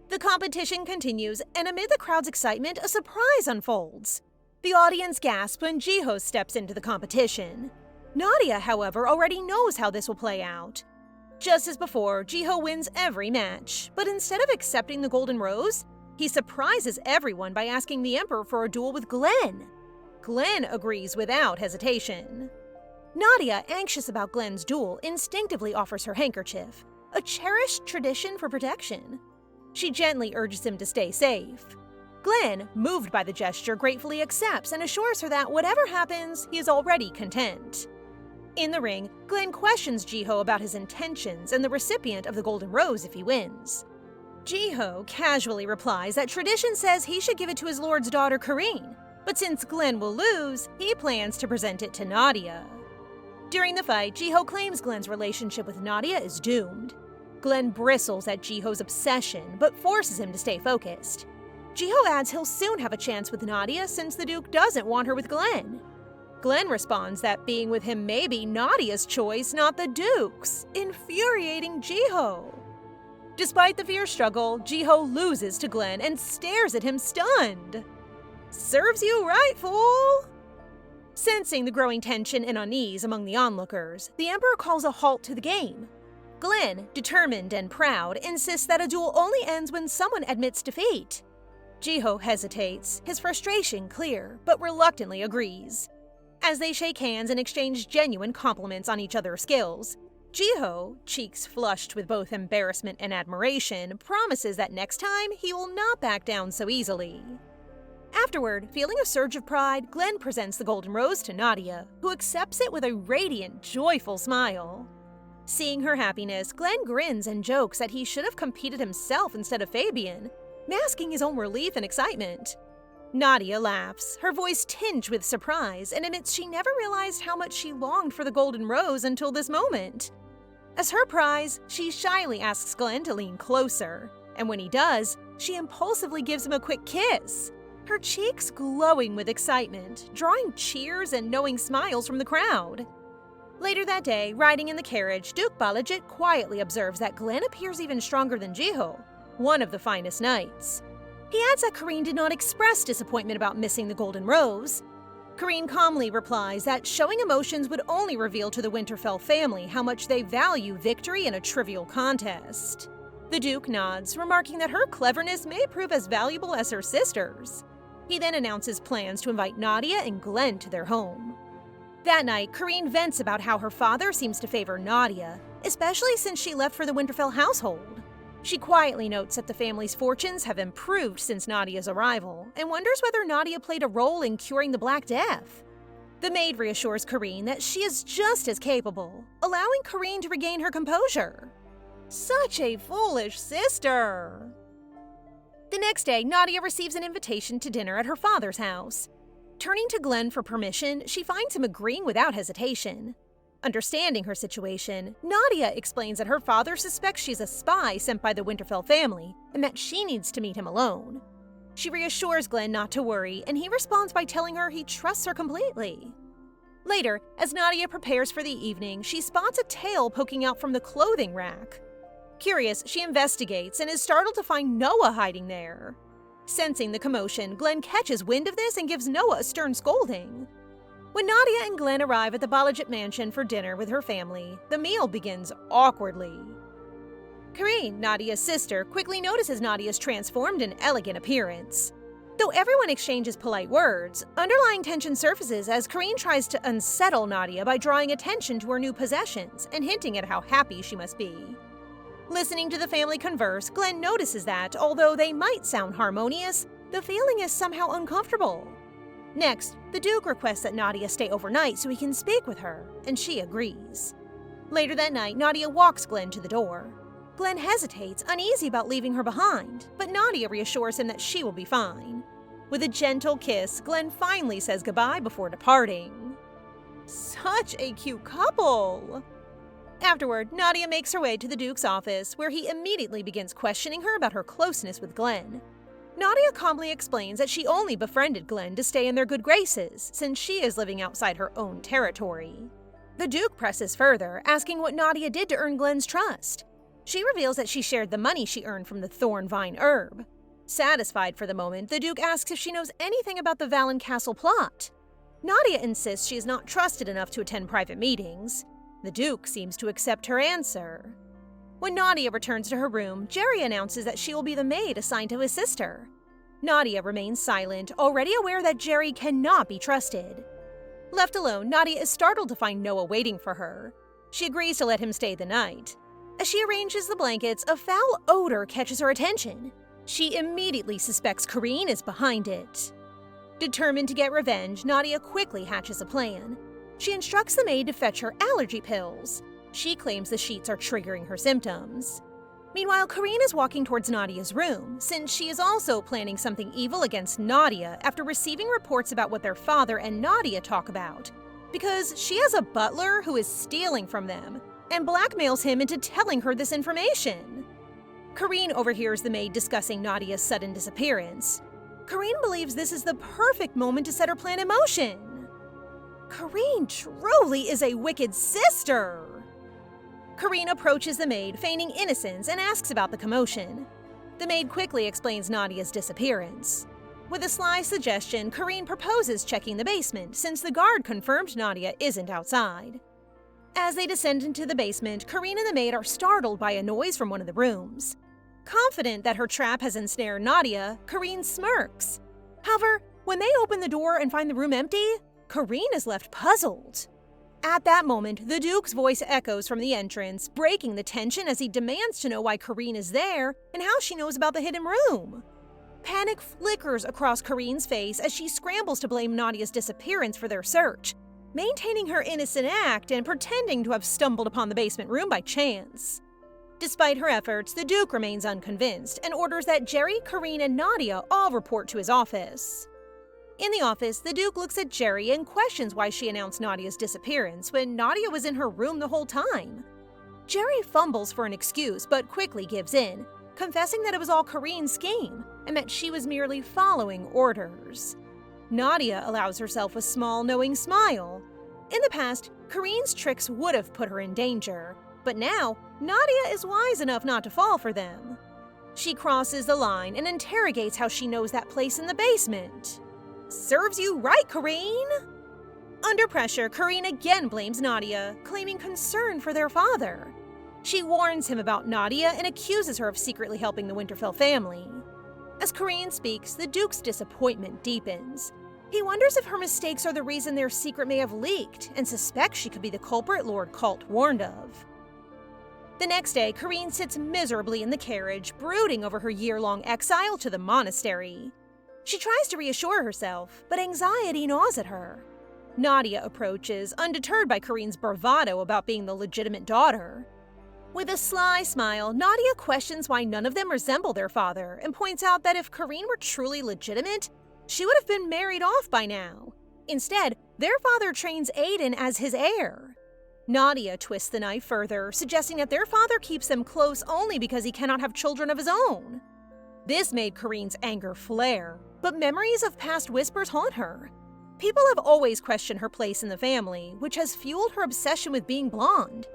The competition continues, and amid the crowd's excitement, a surprise unfolds. The audience gasps when Jiho steps into the competition. Nadia, however, already knows how this will play out. Just as before, Jiho wins every match, but instead of accepting the Golden Rose, he surprises everyone by asking the Emperor for a duel with Glenn. Glenn agrees without hesitation. Nadia, anxious about Glenn's duel, instinctively offers her handkerchief, a cherished tradition for protection. She gently urges him to stay safe. Glenn, moved by the gesture, gratefully accepts and assures her that whatever happens, he is already content. In the ring, Glenn questions Jiho about his intentions and the recipient of the Golden Rose if he wins. Jiho casually replies that tradition says he should give it to his lord's daughter Karine, but since Glenn will lose, he plans to present it to Nadia. During the fight, Jiho claims Glenn's relationship with Nadia is doomed. Glenn bristles at Jiho's obsession, but forces him to stay focused. Jiho adds he'll soon have a chance with Nadia since the Duke doesn't want her with Glenn. Glenn responds that being with him may be Nadia's choice, not the Duke's, infuriating Jiho. Despite the fierce struggle, Jiho loses to Glenn and stares at him stunned. Serves you right, fool! Sensing the growing tension and unease among the onlookers, the Emperor calls a halt to the game. Glenn, determined and proud, insists that a duel only ends when someone admits defeat. Jiho hesitates, his frustration clear, but reluctantly agrees. As they shake hands and exchange genuine compliments on each other's skills, Jiho, cheeks flushed with both embarrassment and admiration, promises that next time he will not back down so easily. Afterward, feeling a surge of pride, Glenn presents the Golden Rose to Nadia, who accepts it with a radiant, joyful smile. Seeing her happiness, Glenn grins and jokes that he should have competed himself instead of Fabian, masking his own relief and excitement. Nadia laughs, her voice tinged with surprise, and admits she never realized how much she longed for the Golden Rose until this moment. As her prize, she shyly asks Glenn to lean closer, and when he does, she impulsively gives him a quick kiss, her cheeks glowing with excitement, drawing cheers and knowing smiles from the crowd. Later that day, riding in the carriage, Duke Balazit quietly observes that Glenn appears even stronger than Jiho, one of the finest knights. He adds that Karine did not express disappointment about missing the Golden Rose. Karine calmly replies that showing emotions would only reveal to the Winterfell family how much they value victory in a trivial contest. The Duke nods, remarking that her cleverness may prove as valuable as her sister's. He then announces plans to invite Nadia and Glenn to their home. That night, Karine vents about how her father seems to favor Nadia, especially since she left for the Winterfell household. She quietly notes that the family's fortunes have improved since Nadia's arrival, and wonders whether Nadia played a role in curing the Black Death. The maid reassures Karine that she is just as capable, allowing Karine to regain her composure. Such a foolish sister! The next day, Nadia receives an invitation to dinner at her father's house. Turning to Glenn for permission, she finds him agreeing without hesitation. Understanding her situation, Nadia explains that her father suspects she's a spy sent by the Winterfell family and that she needs to meet him alone. She reassures Glenn not to worry, and he responds by telling her he trusts her completely. Later, as Nadia prepares for the evening, she spots a tail poking out from the clothing rack. Curious, she investigates and is startled to find Noah hiding there. Sensing the commotion, Glenn catches wind of this and gives Noah a stern scolding. When Nadia and Glenn arrive at the Balazit mansion for dinner with her family, the meal begins awkwardly. Karine, Nadia's sister, quickly notices Nadia's transformed and elegant appearance. Though everyone exchanges polite words, underlying tension surfaces as Karine tries to unsettle Nadia by drawing attention to her new possessions and hinting at how happy she must be. Listening to the family converse, Glenn notices that, although they might sound harmonious, the feeling is somehow uncomfortable. Next, the Duke requests that Nadia stay overnight so he can speak with her, and she agrees. Later that night, Nadia walks Glenn to the door. Glenn hesitates, uneasy about leaving her behind, but Nadia reassures him that she will be fine. With a gentle kiss, Glenn finally says goodbye before departing. Such a cute couple! Afterward, Nadia makes her way to the Duke's office, where he immediately begins questioning her about her closeness with Glenn. Nadia calmly explains that she only befriended Glenn to stay in their good graces, since she is living outside her own territory. The Duke presses further, asking what Nadia did to earn Glenn's trust. She reveals that she shared the money she earned from the thorn vine herb. Satisfied for the moment, the Duke asks if she knows anything about the Valen Castle plot. Nadia insists she is not trusted enough to attend private meetings. The Duke seems to accept her answer. When Nadia returns to her room, Jerry announces that she will be the maid assigned to his sister. Nadia remains silent, already aware that Jerry cannot be trusted. Left alone, Nadia is startled to find Noah waiting for her. She agrees to let him stay the night. As she arranges the blankets, a foul odor catches her attention. She immediately suspects Karine is behind it. Determined to get revenge, Nadia quickly hatches a plan. She instructs the maid to fetch her allergy pills. She claims the sheets are triggering her symptoms. Meanwhile, Karine is walking towards Nadia's room, since she is also planning something evil against Nadia after receiving reports about what their father and Nadia talk about, because she has a butler who is stealing from them and blackmails him into telling her this information. Karine overhears the maid discussing Nadia's sudden disappearance. Karine believes this is the perfect moment to set her plan in motion. Karine truly is a wicked sister! Karine approaches the maid, feigning innocence, and asks about the commotion. The maid quickly explains Nadia's disappearance. With a sly suggestion, Karine proposes checking the basement, since the guard confirmed Nadia isn't outside. As they descend into the basement, Karine and the maid are startled by a noise from one of the rooms. Confident that her trap has ensnared Nadia, Karine smirks. However, when they open the door and find the room empty, Karine is left puzzled. At that moment, the Duke's voice echoes from the entrance, breaking the tension as he demands to know why Karine is there and how she knows about the hidden room. Panic flickers across Karine's face as she scrambles to blame Nadia's disappearance for their search, maintaining her innocent act and pretending to have stumbled upon the basement room by chance. Despite her efforts, the Duke remains unconvinced and orders that Jerry, Karine, and Nadia all report to his office. In the office, the Duke looks at Jerry and questions why she announced Nadia's disappearance when Nadia was in her room the whole time. Jerry fumbles for an excuse but quickly gives in, confessing that it was all Karine's scheme and that she was merely following orders. Nadia allows herself a small, knowing smile. In the past, Karine's tricks would have put her in danger, but now, Nadia is wise enough not to fall for them. She crosses the line and interrogates how she knows that place in the basement. Serves you right, Karine! Under pressure, Karine again blames Nadia, claiming concern for their father. She warns him about Nadia and accuses her of secretly helping the Winterfell family. As Karine speaks, the Duke's disappointment deepens. He wonders if her mistakes are the reason their secret may have leaked, and suspects she could be the culprit Lord Colt warned of. The next day, Karine sits miserably in the carriage, brooding over her year-long exile to the monastery. She tries to reassure herself, but anxiety gnaws at her. Nadia approaches, undeterred by Karine's bravado about being the legitimate daughter. With a sly smile, Nadia questions why none of them resemble their father and points out that if Karine were truly legitimate, she would have been married off by now. Instead, their father trains Aiden as his heir. Nadia twists the knife further, suggesting that their father keeps them close only because he cannot have children of his own. This made Karine's anger flare, but memories of past whispers haunt her. People have always questioned her place in the family, which has fueled her obsession with being blonde.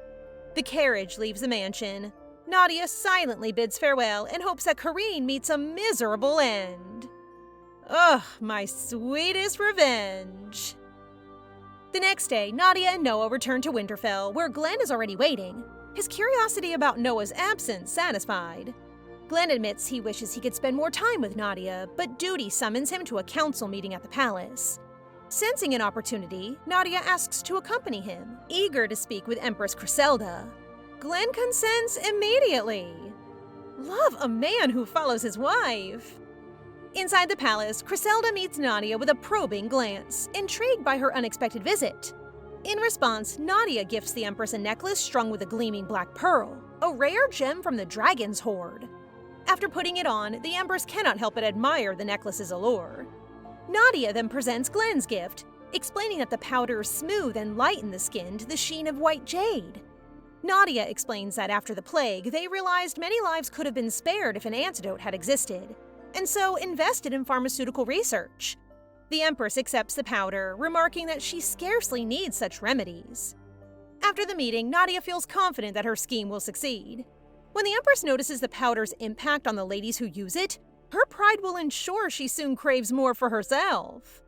The carriage leaves the mansion. Nadia silently bids farewell and hopes that Karine meets a miserable end. Ugh, my sweetest revenge. The next day, Nadia and Noah return to Winterfell, where Glenn is already waiting, his curiosity about Noah's absence satisfied. Glenn admits he wishes he could spend more time with Nadia, but duty summons him to a council meeting at the palace. Sensing an opportunity, Nadia asks to accompany him, eager to speak with Empress Griselda. Glenn consents immediately. Love a man who follows his wife. Inside the palace, Griselda meets Nadia with a probing glance, intrigued by her unexpected visit. In response, Nadia gifts the Empress a necklace strung with a gleaming black pearl, a rare gem from the dragon's hoard. After putting it on, the Empress cannot help but admire the necklace's allure. Nadia then presents Glenn's gift, explaining that the powders smooth and lighten the skin to the sheen of white jade. Nadia explains that after the plague, they realized many lives could have been spared if an antidote had existed, and so invested in pharmaceutical research. The Empress accepts the powder, remarking that she scarcely needs such remedies. After the meeting, Nadia feels confident that her scheme will succeed. When the Empress notices the powder's impact on the ladies who use it, her pride will ensure she soon craves more for herself.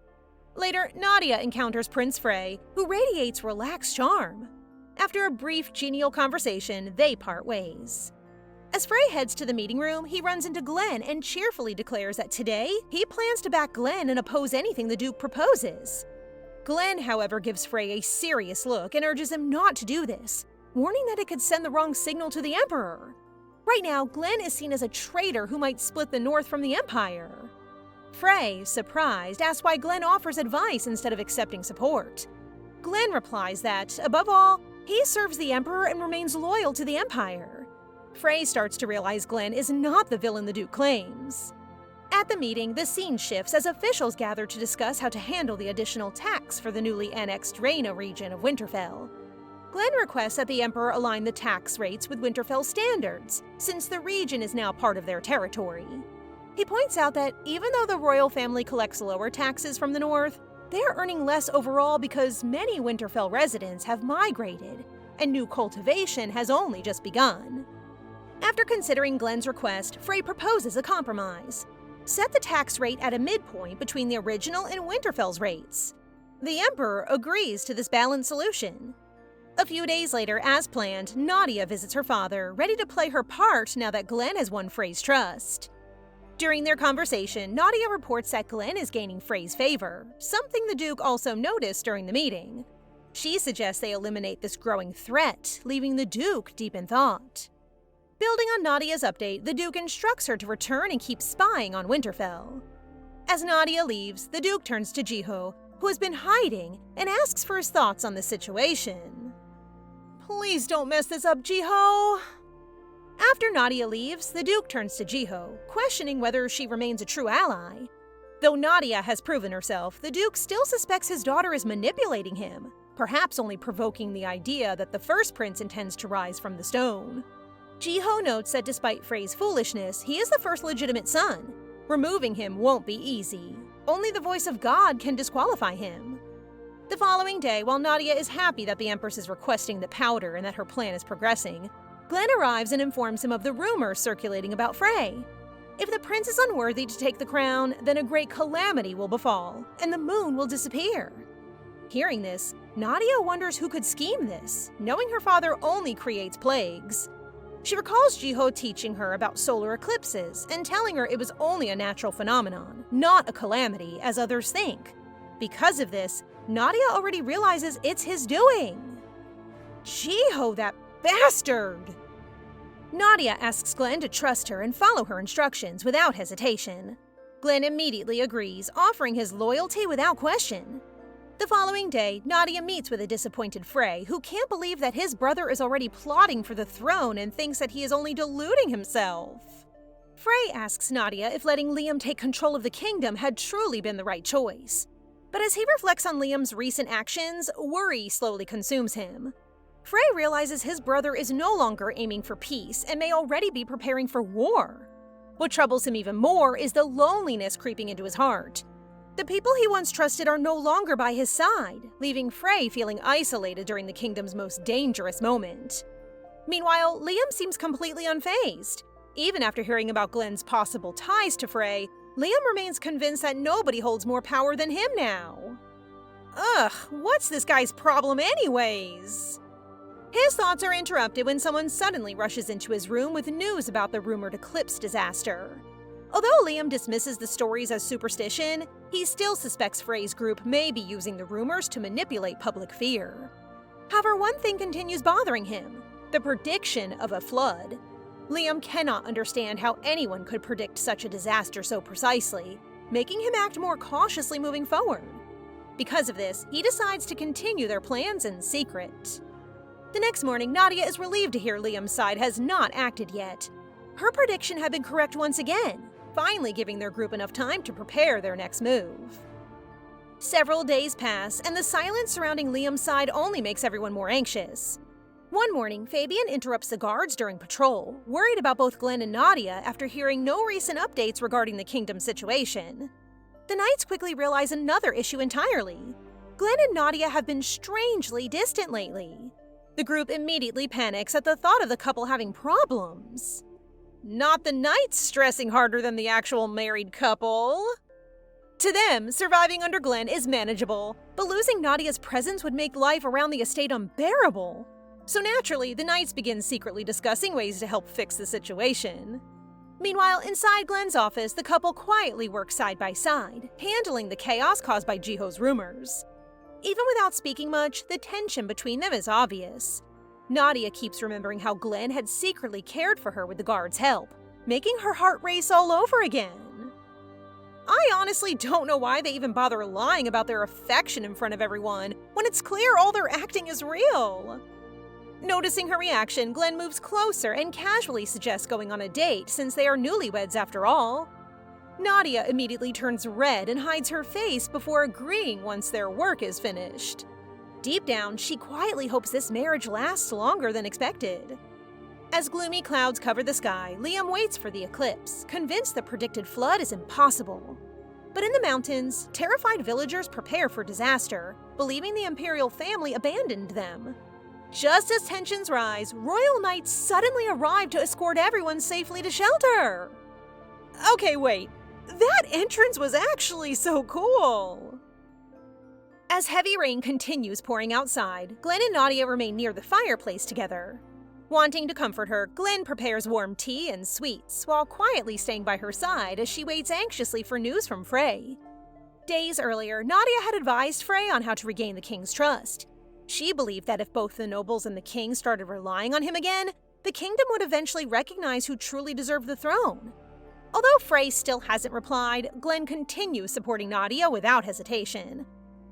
Later, Nadia encounters Prince Frey, who radiates relaxed charm. After a brief, genial conversation, they part ways. As Frey heads to the meeting room, he runs into Glenn and cheerfully declares that today, he plans to back Glenn and oppose anything the Duke proposes. Glenn, however, gives Frey a serious look and urges him not to do this, warning that it could send the wrong signal to the Emperor. Right now, Glenn is seen as a traitor who might split the North from the Empire. Frey, surprised, asks why Glenn offers advice instead of accepting support. Glenn replies that, above all, he serves the Emperor and remains loyal to the Empire. Frey starts to realize Glenn is not the villain the Duke claims. At the meeting, the scene shifts as officials gather to discuss how to handle the additional tax for the newly annexed Reyna region of Winterfell. Glenn requests that the Emperor align the tax rates with Winterfell standards, since the region is now part of their territory. He points out that even though the royal family collects lower taxes from the north, they are earning less overall because many Winterfell residents have migrated, and new cultivation has only just begun. After considering Glenn's request, Frey proposes a compromise. Set the tax rate at a midpoint between the original and Winterfell's rates. The Emperor agrees to this balanced solution. A few days later, as planned, Nadia visits her father, ready to play her part now that Glenn has won Frey's trust. During their conversation, Nadia reports that Glenn is gaining Frey's favor, something the Duke also noticed during the meeting. She suggests they eliminate this growing threat, leaving the Duke deep in thought. Building on Nadia's update, the Duke instructs her to return and keep spying on Winterfell. As Nadia leaves, the Duke turns to Jiho, who has been hiding, and asks for his thoughts on the situation. Please don't mess this up, Jiho. After Nadia leaves, the Duke turns to Jiho, questioning whether she remains a true ally. Though Nadia has proven herself, the Duke still suspects his daughter is manipulating him, perhaps only provoking the idea that the first prince intends to rise from the stone. Jiho notes that despite Frey's foolishness, he is the first legitimate son. Removing him won't be easy. Only the voice of God can disqualify him. The following day, while Nadia is happy that the Empress is requesting the powder and that her plan is progressing, Glenn arrives and informs him of the rumors circulating about Frey. If the prince is unworthy to take the crown, then a great calamity will befall, and the moon will disappear. Hearing this, Nadia wonders who could scheme this, knowing her father only creates plagues. She recalls Jiho teaching her about solar eclipses and telling her it was only a natural phenomenon, not a calamity, as others think. Because of this, Nadia already realizes it's his doing. Jiho, that bastard! Nadia asks Glenn to trust her and follow her instructions without hesitation. Glenn immediately agrees, offering his loyalty without question. The following day, Nadia meets with a disappointed Frey, who can't believe that his brother is already plotting for the throne and thinks that he is only deluding himself. Frey asks Nadia if letting Liam take control of the kingdom had truly been the right choice. But as he reflects on Liam's recent actions, worry slowly consumes him. Frey realizes his brother is no longer aiming for peace and may already be preparing for war. What troubles him even more is the loneliness creeping into his heart. The people he once trusted are no longer by his side, leaving Frey feeling isolated during the kingdom's most dangerous moment. Meanwhile, Liam seems completely unfazed. Even after hearing about Glenn's possible ties to Frey, Liam remains convinced that nobody holds more power than him now. Ugh, what's this guy's problem anyways? His thoughts are interrupted when someone suddenly rushes into his room with news about the rumored eclipse disaster. Although Liam dismisses the stories as superstition, he still suspects Frey's group may be using the rumors to manipulate public fear. However, one thing continues bothering him: the prediction of a flood. Liam cannot understand how anyone could predict such a disaster so precisely, making him act more cautiously moving forward. Because of this, he decides to continue their plans in secret. The next morning, Nadia is relieved to hear Liam's side has not acted yet. Her prediction had been correct once again, finally giving their group enough time to prepare their next move. Several days pass, and the silence surrounding Liam's side only makes everyone more anxious. One morning, Fabian interrupts the guards during patrol, worried about both Glenn and Nadia after hearing no recent updates regarding the kingdom's situation. The knights quickly realize another issue entirely. Glenn and Nadia have been strangely distant lately. The group immediately panics at the thought of the couple having problems. Not the knights stressing harder than the actual married couple. To them, surviving under Glenn is manageable, but losing Nadia's presence would make life around the estate unbearable. So naturally, the knights begin secretly discussing ways to help fix the situation. Meanwhile, inside Glenn's office, the couple quietly work side by side, handling the chaos caused by Jiho's rumors. Even without speaking much, the tension between them is obvious. Nadia keeps remembering how Glenn had secretly cared for her with the guards' help, making her heart race all over again. I honestly don't know why they even bother lying about their affection in front of everyone, when it's clear all their acting is real. Noticing her reaction, Glenn moves closer and casually suggests going on a date since they are newlyweds after all. Nadia immediately turns red and hides her face before agreeing once their work is finished. Deep down, she quietly hopes this marriage lasts longer than expected. As gloomy clouds cover the sky, Liam waits for the eclipse, convinced the predicted flood is impossible. But in the mountains, terrified villagers prepare for disaster, believing the imperial family abandoned them. Just as tensions rise, royal knights suddenly arrive to escort everyone safely to shelter. Okay, wait. That entrance was actually so cool. As heavy rain continues pouring outside, Glenn and Nadia remain near the fireplace together. Wanting to comfort her, Glenn prepares warm tea and sweets, while quietly staying by her side as she waits anxiously for news from Frey. Days earlier, Nadia had advised Frey on how to regain the king's trust. She believed that if both the nobles and the king started relying on him again, the kingdom would eventually recognize who truly deserved the throne. Although Frey still hasn't replied, Glenn continues supporting Nadia without hesitation,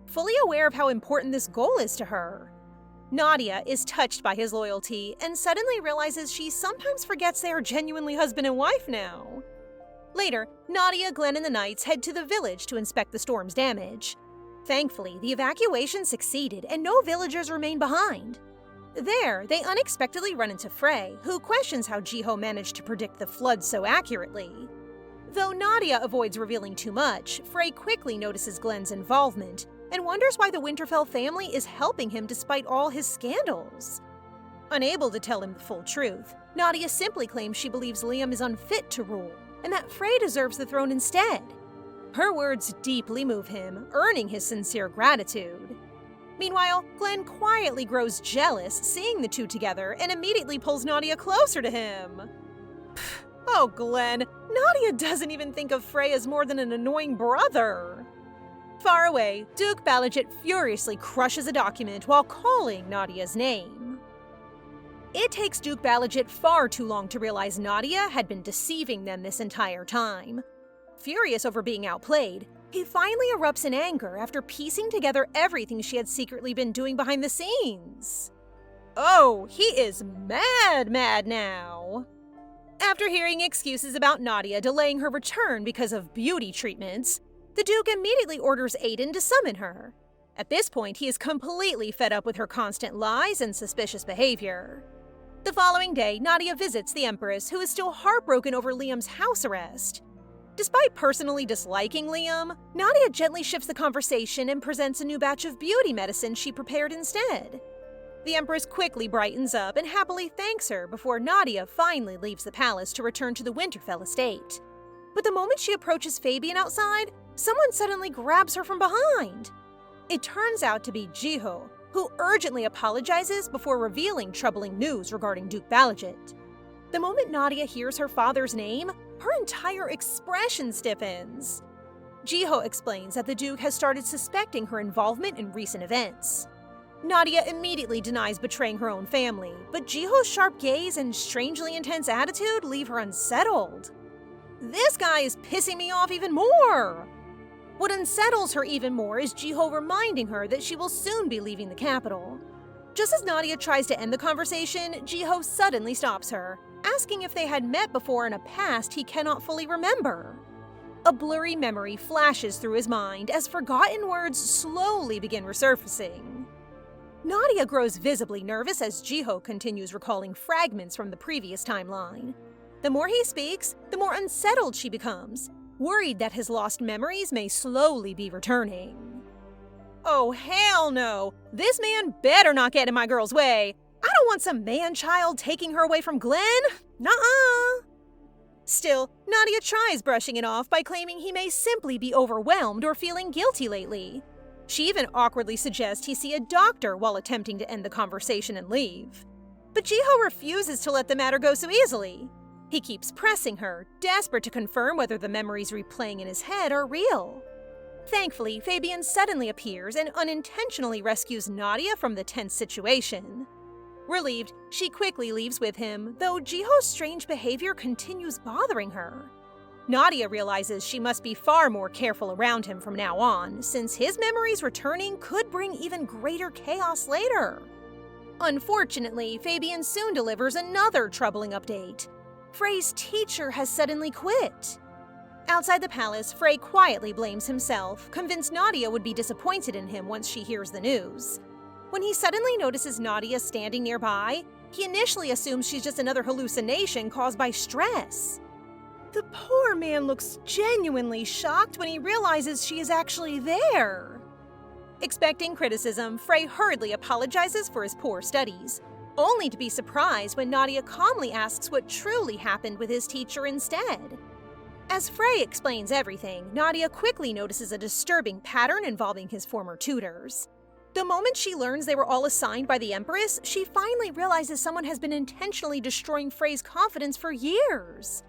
fully aware of how important this goal is to her. Nadia is touched by his loyalty and suddenly realizes she sometimes forgets they are genuinely husband and wife now. Later, Nadia, Glenn, and the knights head to the village to inspect the storm's damage. Thankfully, the evacuation succeeded and no villagers remain behind. There, they unexpectedly run into Frey, who questions how Jiho managed to predict the flood so accurately. Though Nadia avoids revealing too much, Frey quickly notices Glenn's involvement and wonders why the Winterfell family is helping him despite all his scandals. Unable to tell him the full truth, Nadia simply claims she believes Liam is unfit to rule and that Frey deserves the throne instead. Her words deeply move him, earning his sincere gratitude. Meanwhile, Glenn quietly grows jealous seeing the two together and immediately pulls Nadia closer to him. Oh, Glenn, Nadia doesn't even think of Frey as more than an annoying brother. Far away, Duke Balazit furiously crushes a document while calling Nadia's name. It takes Duke Balazit far too long to realize Nadia had been deceiving them this entire time. Furious over being outplayed, He finally erupts in anger after piecing together everything she had secretly been doing behind the scenes. Oh, he is mad now. After hearing excuses about Nadia delaying her return because of beauty treatments, the Duke immediately orders Aiden to summon her. At this point, he is completely fed up with her constant lies and suspicious behavior. The following day, Nadia visits the Empress, who is still heartbroken over Liam's house arrest. Despite personally disliking Liam, Nadia gently shifts the conversation and presents a new batch of beauty medicine she prepared instead. The Empress quickly brightens up and happily thanks her before Nadia finally leaves the palace to return to the Winterfell estate. But the moment she approaches Fabian outside, someone suddenly grabs her from behind. It turns out to be Jiho, who urgently apologizes before revealing troubling news regarding Duke Balazit. The moment Nadia hears her father's name, her entire expression stiffens. Jiho explains that the Duke has started suspecting her involvement in recent events. Nadia immediately denies betraying her own family, but Jiho's sharp gaze and strangely intense attitude leave her unsettled. This guy is pissing me off even more! What unsettles her even more is Jiho reminding her that she will soon be leaving the capital. Just as Nadia tries to end the conversation, Jiho suddenly stops her, asking if they had met before in a past he cannot fully remember. A blurry memory flashes through his mind as forgotten words slowly begin resurfacing. Nadia grows visibly nervous as Jiho continues recalling fragments from the previous timeline. The more he speaks, the more unsettled she becomes, worried that his lost memories may slowly be returning. Oh, hell no! This man better not get in my girl's way! I don't want some man-child taking her away from Glenn! Nuh-uh! Still, Nadia tries brushing it off by claiming he may simply be overwhelmed or feeling guilty lately. She even awkwardly suggests he see a doctor while attempting to end the conversation and leave. But Jiho refuses to let the matter go so easily. He keeps pressing her, desperate to confirm whether the memories replaying in his head are real. Thankfully, Fabian suddenly appears and unintentionally rescues Nadia from the tense situation. Relieved, she quickly leaves with him, though Jiho's strange behavior continues bothering her. Nadia realizes she must be far more careful around him from now on, since his memories returning could bring even greater chaos later. Unfortunately, Fabian soon delivers another troubling update. Frey's teacher has suddenly quit. Outside the palace, Frey quietly blames himself, convinced Nadia would be disappointed in him once she hears the news. When he suddenly notices Nadia standing nearby, he initially assumes she's just another hallucination caused by stress. The poor man looks genuinely shocked when he realizes she is actually there. Expecting criticism, Frey hurriedly apologizes for his poor studies, only to be surprised when Nadia calmly asks what truly happened with his teacher instead. As Frey explains everything, Nadia quickly notices a disturbing pattern involving his former tutors. The moment she learns they were all assigned by the Empress, she finally realizes someone has been intentionally destroying Frey's confidence for years.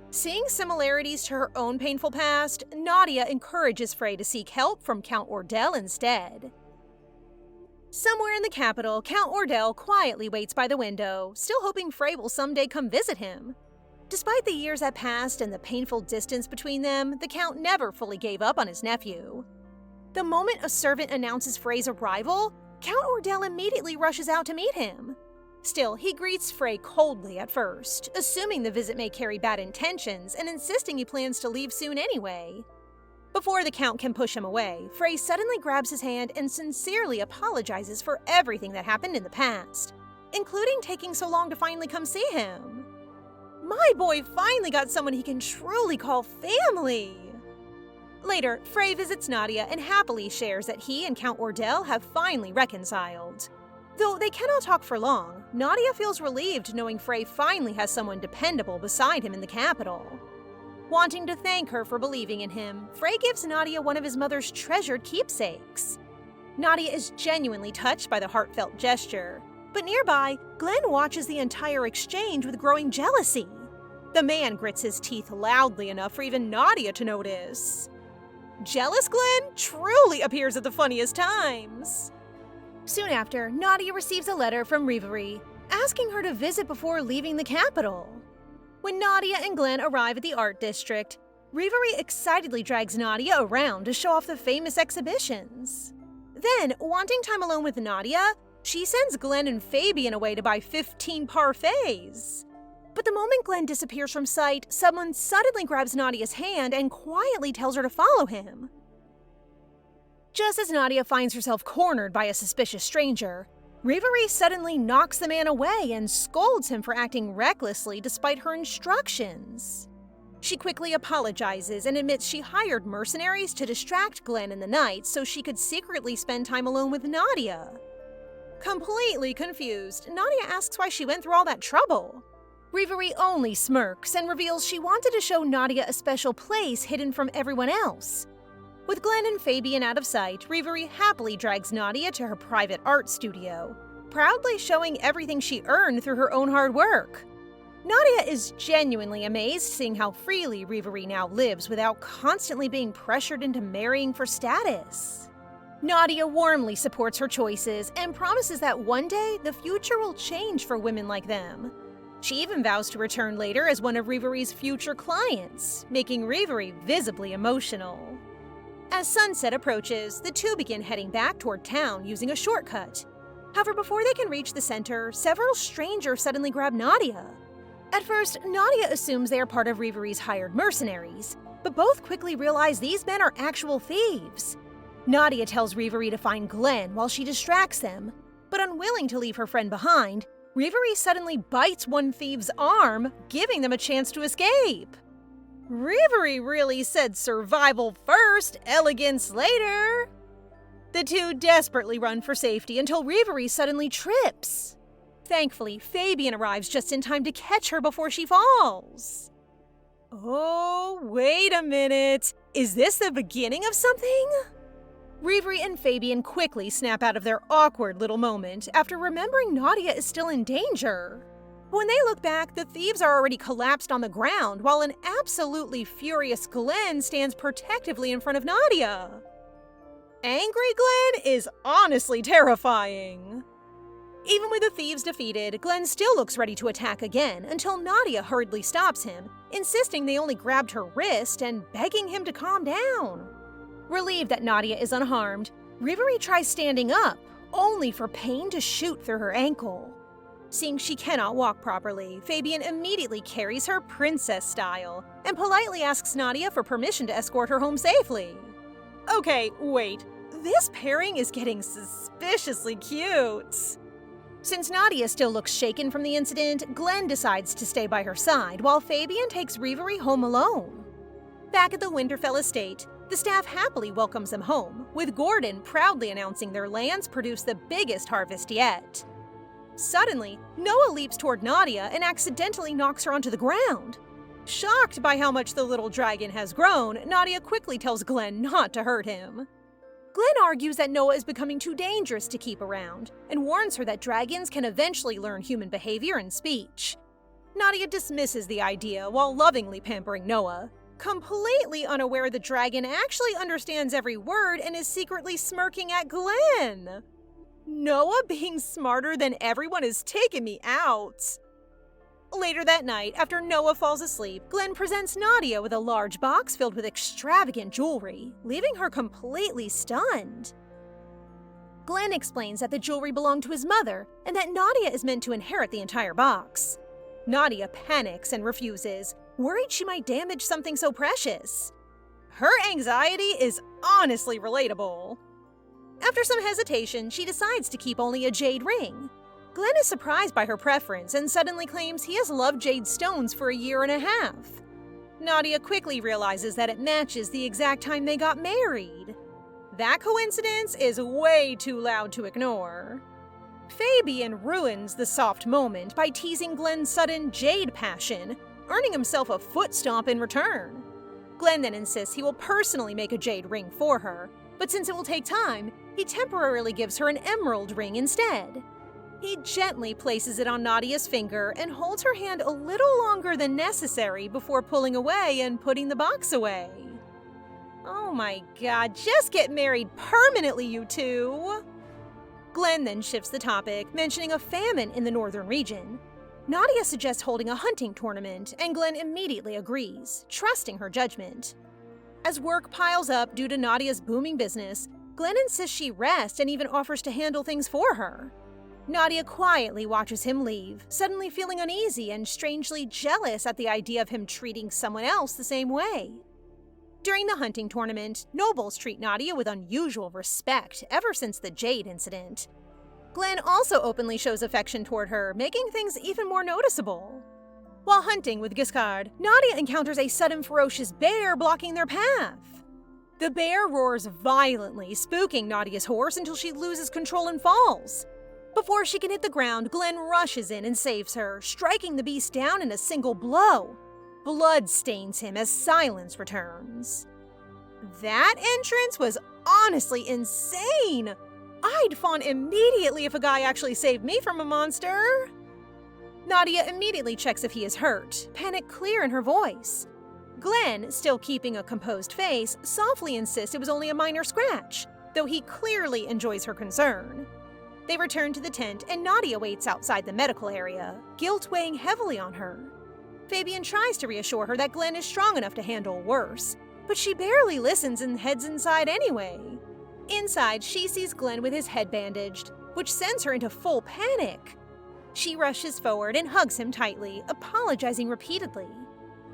Seeing similarities to her own painful past, Nadia encourages Frey to seek help from Count Ordell instead. Somewhere in the capital, Count Ordell quietly waits by the window, still hoping Frey will someday come visit him. Despite the years that passed and the painful distance between them, the Count never fully gave up on his nephew. The moment a servant announces Frey's arrival, Count Ordell immediately rushes out to meet him. Still, he greets Frey coldly at first, assuming the visit may carry bad intentions and insisting he plans to leave soon anyway. Before the Count can push him away, Frey suddenly grabs his hand and sincerely apologizes for everything that happened in the past, including taking so long to finally come see him. My boy finally got someone he can truly call family! Later, Frey visits Nadia and happily shares that he and Count Ordell have finally reconciled. Though they cannot talk for long, Nadia feels relieved knowing Frey finally has someone dependable beside him in the capital. Wanting to thank her for believing in him, Frey gives Nadia one of his mother's treasured keepsakes. Nadia is genuinely touched by the heartfelt gesture, but nearby, Glenn watches the entire exchange with growing jealousy. The man grits his teeth loudly enough for even Nadia to notice. Jealous Glenn truly appears at the funniest times. Soon after, Nadia receives a letter from Reverie, asking her to visit before leaving the capital. When Nadia and Glenn arrive at the art district, Reverie excitedly drags Nadia around to show off the famous exhibitions. Then, wanting time alone with Nadia, she sends Glenn and Fabian away to buy 15 parfaits. But the moment Glenn disappears from sight, someone suddenly grabs Nadia's hand and quietly tells her to follow him. Just as Nadia finds herself cornered by a suspicious stranger, Reverie suddenly knocks the man away and scolds him for acting recklessly despite her instructions. She quickly apologizes and admits she hired mercenaries to distract Glenn in the night so she could secretly spend time alone with Nadia. Completely confused, Nadia asks why she went through all that trouble. Reverie only smirks and reveals she wanted to show Nadia a special place hidden from everyone else. With Glenn and Fabian out of sight, Reverie happily drags Nadia to her private art studio, proudly showing everything she earned through her own hard work. Nadia is genuinely amazed seeing how freely Reverie now lives without constantly being pressured into marrying for status. Nadia warmly supports her choices and promises that one day the future will change for women like them. She even vows to return later as one of Reverie's future clients, making Reverie visibly emotional. As sunset approaches, the two begin heading back toward town using a shortcut. However, before they can reach the center, several strangers suddenly grab Nadia. At first, Nadia assumes they are part of Reverie's hired mercenaries, but both quickly realize these men are actual thieves. Nadia tells Reverie to find Glenn while she distracts them, but unwilling to leave her friend behind, Reverie suddenly bites one thief's arm, giving them a chance to escape. Reverie really said survival first, elegance later. The two desperately run for safety until Reverie suddenly trips. Thankfully, Fabian arrives just in time to catch her before she falls. Oh, wait a minute. Is this the beginning of something? Reverie and Fabian quickly snap out of their awkward little moment after remembering Nadia is still in danger. When they look back, the thieves are already collapsed on the ground while an absolutely furious Glenn stands protectively in front of Nadia. Angry Glenn is honestly terrifying. Even with the thieves defeated, Glenn still looks ready to attack again until Nadia hurriedly stops him, insisting they only grabbed her wrist and begging him to calm down. Relieved that Nadia is unharmed, Reverie tries standing up, only for pain to shoot through her ankle. Seeing she cannot walk properly, Fabian immediately carries her princess style and politely asks Nadia for permission to escort her home safely. Okay, wait, this pairing is getting suspiciously cute. Since Nadia still looks shaken from the incident, Glenn decides to stay by her side while Fabian takes Reverie home alone. Back at the Winterfell estate, the staff happily welcomes them home, with Gordon proudly announcing their lands produce the biggest harvest yet. Suddenly, Noah leaps toward Nadia and accidentally knocks her onto the ground. Shocked by how much the little dragon has grown, Nadia quickly tells Glenn not to hurt him. Glenn argues that Noah is becoming too dangerous to keep around, and warns her that dragons can eventually learn human behavior and speech. Nadia dismisses the idea while lovingly pampering Noah, completely unaware the dragon actually understands every word and is secretly smirking at Glenn. Noah being smarter than everyone is taking me out. Later that night, after Noah falls asleep, Glenn presents Nadia with a large box filled with extravagant jewelry, leaving her completely stunned. Glenn explains that the jewelry belonged to his mother and that Nadia is meant to inherit the entire box. Nadia panics and refuses, worried she might damage something so precious. Her anxiety is honestly relatable. After some hesitation, she decides to keep only a jade ring. Glenn is surprised by her preference and suddenly claims he has loved jade stones for a year and a half. Nadia quickly realizes that it matches the exact time they got married. That coincidence is way too loud to ignore. Fabian ruins the soft moment by teasing Glenn's sudden jade passion, earning himself a foot stomp in return. Glenn then insists he will personally make a jade ring for her, but since it will take time, he temporarily gives her an emerald ring instead. He gently places it on Nadia's finger and holds her hand a little longer than necessary before pulling away and putting the box away. Oh my god, just get married permanently, you two! Glenn then shifts the topic, mentioning a famine in the northern region. Nadia suggests holding a hunting tournament, and Glenn immediately agrees, trusting her judgment. As work piles up due to Nadia's booming business, Glenn insists she rest and even offers to handle things for her. Nadia quietly watches him leave, suddenly feeling uneasy and strangely jealous at the idea of him treating someone else the same way. During the hunting tournament, nobles treat Nadia with unusual respect ever since the Jade incident. Glenn also openly shows affection toward her, making things even more noticeable. While hunting with Giscard, Nadia encounters a sudden ferocious bear blocking their path. The bear roars violently, spooking Nadia's horse until she loses control and falls. Before she can hit the ground, Glenn rushes in and saves her, striking the beast down in a single blow. Blood stains him as silence returns. That entrance was honestly insane! I'd fawn immediately if a guy actually saved me from a monster. Nadia immediately checks if he is hurt, panic clear in her voice. Glenn, still keeping a composed face, softly insists it was only a minor scratch, though he clearly enjoys her concern. They return to the tent and Nadia waits outside the medical area, guilt weighing heavily on her. Fabian tries to reassure her that Glenn is strong enough to handle worse, but she barely listens and heads inside anyway. Inside, she sees Glenn with his head bandaged, which sends her into full panic. She rushes forward and hugs him tightly, apologizing repeatedly.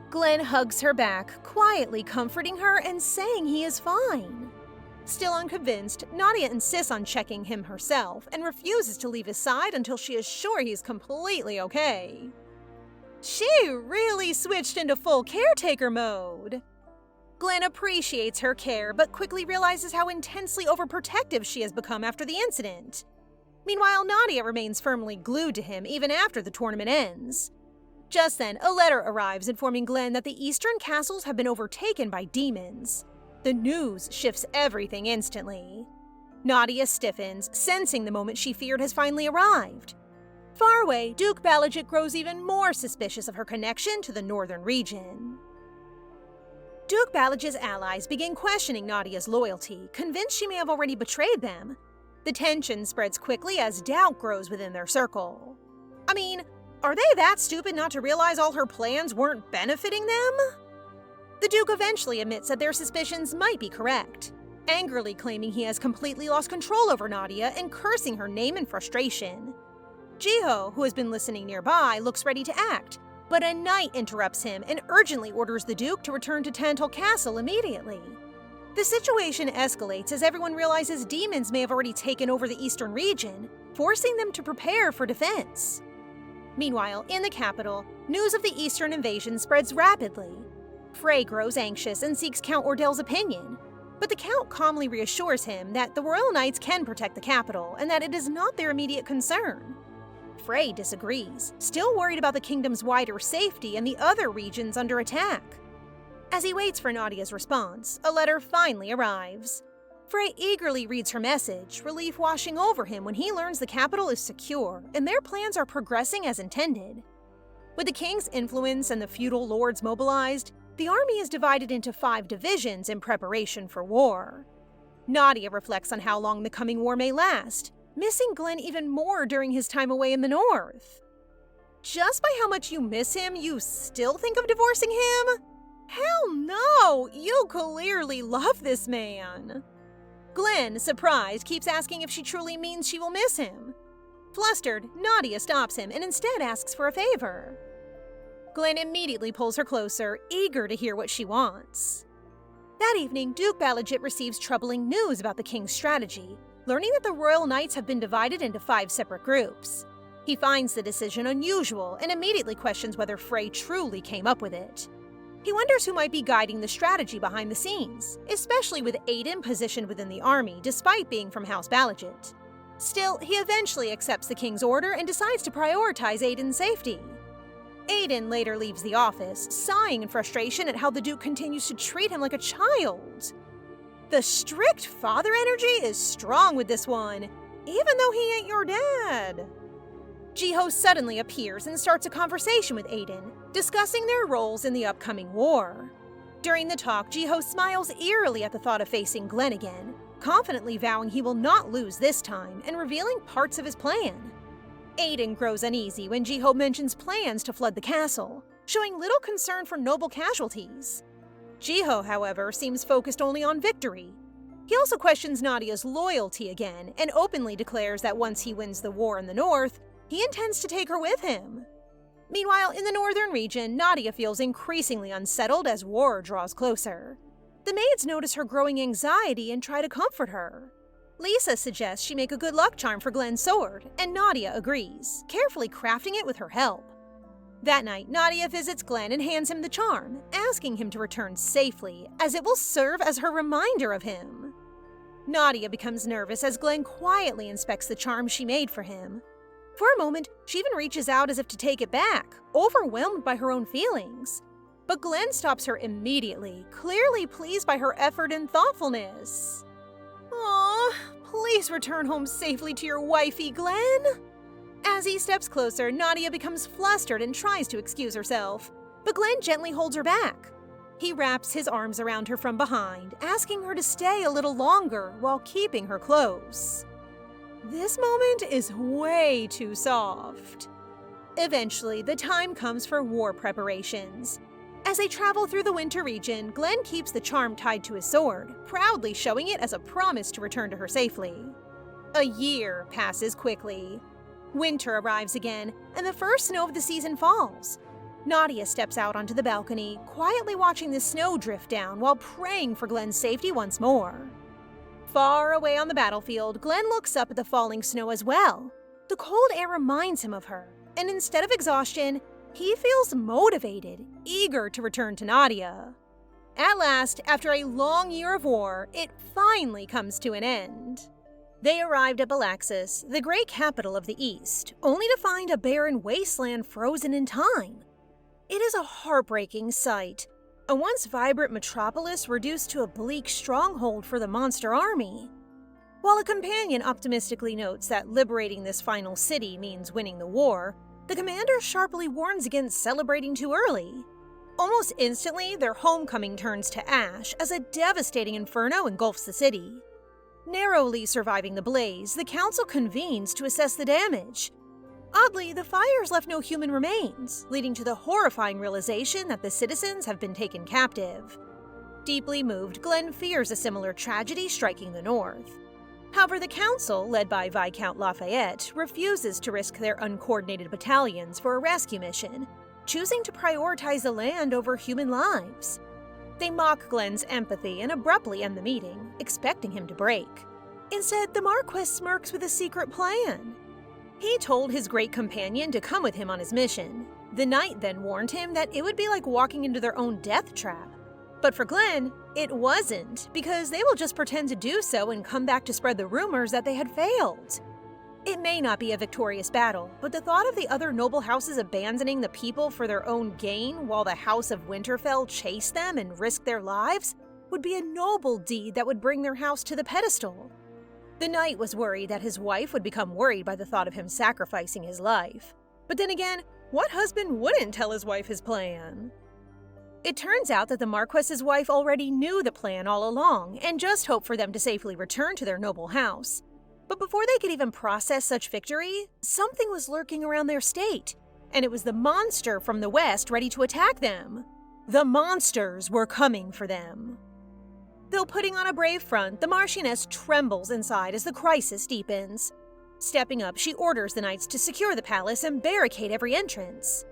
Glenn hugs her back, quietly comforting her and saying he is fine. Still unconvinced, Nadia insists on checking him herself and refuses to leave his side until she is sure he's completely okay. She really switched into full caretaker mode. Glenn appreciates her care, but quickly realizes how intensely overprotective she has become after the incident. Meanwhile, Nadia remains firmly glued to him even after the tournament ends. Just then, a letter arrives informing Glenn that the eastern castles have been overtaken by demons. The news shifts everything instantly. Nadia stiffens, sensing the moment she feared has finally arrived. Far away, Duke Balazit grows even more suspicious of her connection to the northern region. Duke Balazit's allies begin questioning Nadia's loyalty, convinced she may have already betrayed them. The tension spreads quickly as doubt grows within their circle. I mean, are they that stupid not to realize all her plans weren't benefiting them? The Duke eventually admits that their suspicions might be correct, angrily claiming he has completely lost control over Nadia and cursing her name in frustration. Jiho, who has been listening nearby, looks ready to act, but a knight interrupts him and urgently orders the Duke to return to Tantal Castle immediately. The situation escalates as everyone realizes demons may have already taken over the eastern region, forcing them to prepare for defense. Meanwhile, in the capital, news of the eastern invasion spreads rapidly. Frey grows anxious and seeks Count Ordell's opinion, but the Count calmly reassures him that the Royal Knights can protect the capital and that it is not their immediate concern. Frey disagrees, still worried about the kingdom's wider safety and the other regions under attack. As he waits for Nadia's response, a letter finally arrives. Frey eagerly reads her message, relief washing over him when he learns the capital is secure and their plans are progressing as intended. With the king's influence and the feudal lords mobilized, the army is divided into 5 divisions in preparation for war. Nadia reflects on how long the coming war may last, missing Glenn even more during his time away in the north. Just by how much you miss him, you still think of divorcing him? Hell no! You clearly love this man! Glenn, surprised, keeps asking if she truly means she will miss him. Flustered, Nadia stops him and instead asks for a favor. Glenn immediately pulls her closer, eager to hear what she wants. That evening, Duke Balazit receives troubling news about the king's strategy, learning that the Royal Knights have been divided into 5 separate groups. He finds the decision unusual and immediately questions whether Frey truly came up with it. He wonders who might be guiding the strategy behind the scenes, especially with Aiden positioned within the army despite being from House Balazit. Still, he eventually accepts the king's order and decides to prioritize Aiden's safety. Aiden later leaves the office, sighing in frustration at how the Duke continues to treat him like a child. The strict father energy is strong with this one, even though he ain't your dad. Jiho suddenly appears and starts a conversation with Aiden, discussing their roles in the upcoming war. During the talk, Jiho smiles eerily at the thought of facing Glenn again, confidently vowing he will not lose this time and revealing parts of his plan. Aiden grows uneasy when Jiho mentions plans to flood the castle, showing little concern for noble casualties. Jiho, however, seems focused only on victory. He also questions Nadia's loyalty again and openly declares that once he wins the war in the north, he intends to take her with him. Meanwhile, in the northern region, Nadia feels increasingly unsettled as war draws closer. The maids notice her growing anxiety and try to comfort her. Lisa suggests she make a good luck charm for Glenn's sword, and Nadia agrees, carefully crafting it with her help. That night, Nadia visits Glenn and hands him the charm, asking him to return safely, as it will serve as her reminder of him. Nadia becomes nervous as Glenn quietly inspects the charm she made for him. For a moment, she even reaches out as if to take it back, overwhelmed by her own feelings. But Glenn stops her immediately, clearly pleased by her effort and thoughtfulness. Aw, please return home safely to your wifey, Glenn. As he steps closer, Nadia becomes flustered and tries to excuse herself, but Glenn gently holds her back. He wraps his arms around her from behind, asking her to stay a little longer while keeping her close. This moment is way too soft. Eventually, the time comes for war preparations. As they travel through the winter region, Glenn keeps the charm tied to his sword, proudly showing it as a promise to return to her safely. A year passes quickly. Winter arrives again, and the first snow of the season falls. Nadia steps out onto the balcony, quietly watching the snow drift down while praying for Glenn's safety once more. Far away on the battlefield, Glenn looks up at the falling snow as well. The cold air reminds him of her, and instead of exhaustion, he feels motivated, eager to return to Nadia. At last, after a long year of war, it finally comes to an end. They arrived at Balaxis, the great capital of the East, only to find a barren wasteland frozen in time. It is a heartbreaking sight, a once vibrant metropolis reduced to a bleak stronghold for the monster army. While a companion optimistically notes that liberating this final city means winning the war, the commander sharply warns against celebrating too early. Almost instantly, their homecoming turns to ash as a devastating inferno engulfs the city. Narrowly surviving the blaze, the council convenes to assess the damage. Oddly, the fires left no human remains, leading to the horrifying realization that the citizens have been taken captive. Deeply moved, Glenn fears a similar tragedy striking the north. However, the council, led by Viscount Lafayette, refuses to risk their uncoordinated battalions for a rescue mission, choosing to prioritize the land over human lives. They mock Glenn's empathy and abruptly end the meeting, expecting him to break. Instead, the Marquis smirks with a secret plan. He told his great companion to come with him on his mission. The knight then warned him that it would be like walking into their own death trap. But for Glenn, it wasn't, because they will just pretend to do so and come back to spread the rumors that they had failed. It may not be a victorious battle, but the thought of the other noble houses abandoning the people for their own gain while the House of Winterfell chased them and risked their lives would be a noble deed that would bring their house to the pedestal. The knight was worried that his wife would become worried by the thought of him sacrificing his life. But then again, what husband wouldn't tell his wife his plan? It turns out that the Marquis's wife already knew the plan all along and just hoped for them to safely return to their noble house. But before they could even process such victory, something was lurking around their state, and it was the monster from the west ready to attack them. The monsters were coming for them. Though putting on a brave front, the Marchioness trembles inside as the crisis deepens. Stepping up, she orders the knights to secure the palace and barricade every entrance.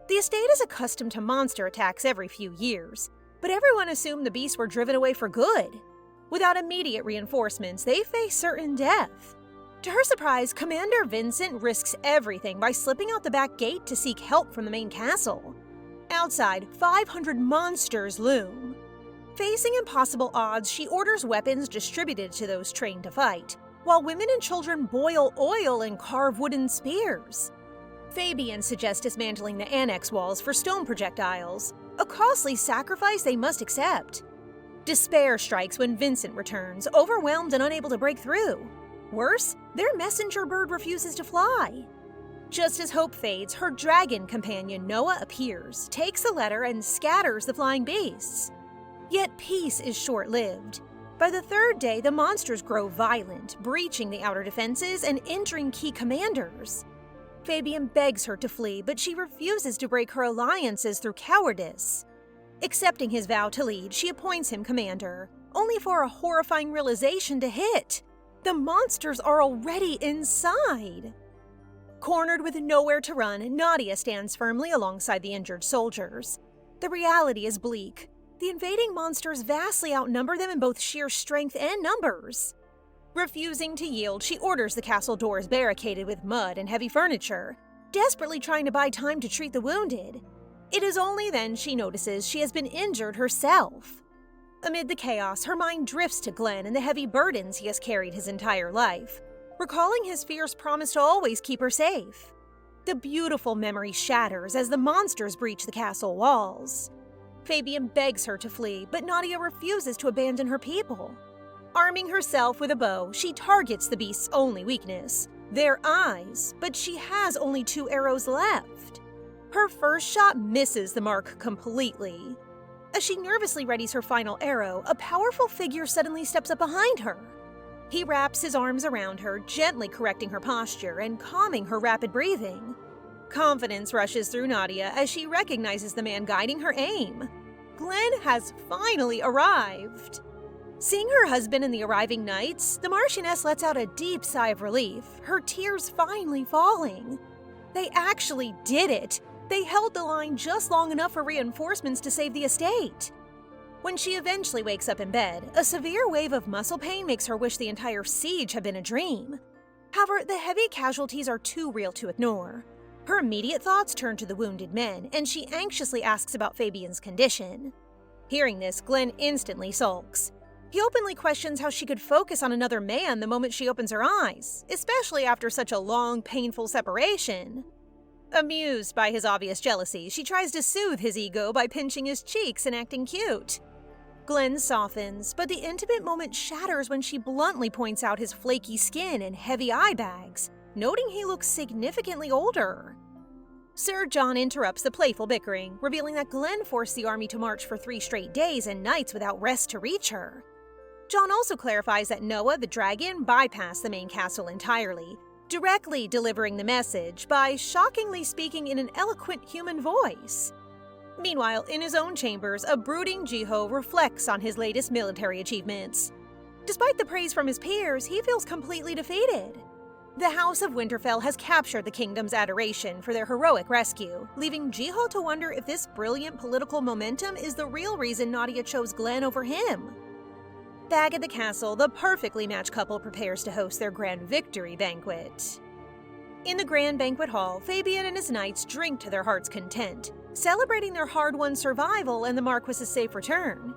The estate is accustomed to monster attacks every few years, but everyone assumed the beasts were driven away for good. Without immediate reinforcements, they face certain death. To her surprise, Commander Vincent risks everything by slipping out the back gate to seek help from the main castle. Outside, 500 monsters loom. Facing impossible odds, she orders weapons distributed to those trained to fight, while women and children boil oil and carve wooden spears. Fabian suggests dismantling the annex walls for stone projectiles, a costly sacrifice they must accept. Despair strikes when Vincent returns, overwhelmed and unable to break through. Worse, their messenger bird refuses to fly. Just as hope fades, her dragon companion Noah appears, takes the letter, and scatters the flying beasts. Yet peace is short-lived. By the third day, the monsters grow violent, breaching the outer defenses and injuring key commanders. Fabian begs her to flee, but she refuses to break her alliances through cowardice. Accepting his vow to lead, she appoints him commander, only for a horrifying realization to hit. The monsters are already inside. Cornered with nowhere to run, Nadia stands firmly alongside the injured soldiers. The reality is bleak. The invading monsters vastly outnumber them in both sheer strength and numbers. Refusing to yield, she orders the castle doors barricaded with mud and heavy furniture, desperately trying to buy time to treat the wounded. It is only then she notices she has been injured herself. Amid the chaos, her mind drifts to Glenn and the heavy burdens he has carried his entire life, recalling his fierce promise to always keep her safe. The beautiful memory shatters as the monsters breach the castle walls. Fabian begs her to flee, but Nadia refuses to abandon her people. Arming herself with a bow, she targets the beast's only weakness, their eyes, but she has only 2 arrows left. Her first shot misses the mark completely. As she nervously readies her final arrow, a powerful figure suddenly steps up behind her. He wraps his arms around her, gently correcting her posture and calming her rapid breathing. Confidence rushes through Nadia as she recognizes the man guiding her aim. Glenn has finally arrived. Seeing her husband and the arriving knights, the Marchioness lets out a deep sigh of relief, her tears finally falling. They actually did it! They held the line just long enough for reinforcements to save the estate. When she eventually wakes up in bed, a severe wave of muscle pain makes her wish the entire siege had been a dream. However, the heavy casualties are too real to ignore. Her immediate thoughts turn to the wounded men, and she anxiously asks about Fabian's condition. Hearing this, Glenn instantly sulks. He openly questions how she could focus on another man the moment she opens her eyes, especially after such a long, painful separation. Amused by his obvious jealousy, she tries to soothe his ego by pinching his cheeks and acting cute. Glenn softens, but the intimate moment shatters when she bluntly points out his flaky skin and heavy eye bags, noting he looks significantly older. Sir John interrupts the playful bickering, revealing that Glenn forced the army to march for 3 straight days and nights without rest to reach her. John also clarifies that Noah the dragon bypassed the main castle entirely, directly delivering the message by shockingly speaking in an eloquent human voice. Meanwhile, in his own chambers, a brooding Jiho reflects on his latest military achievements. Despite the praise from his peers, he feels completely defeated. The House of Winterfell has captured the kingdom's adoration for their heroic rescue, leaving Jiho to wonder if this brilliant political momentum is the real reason Nadia chose Glenn over him. Back at the castle, the perfectly matched couple prepares to host their grand victory banquet. In the grand banquet hall, Fabian and his knights drink to their heart's content, celebrating their hard-won survival and the Marquis's safe return.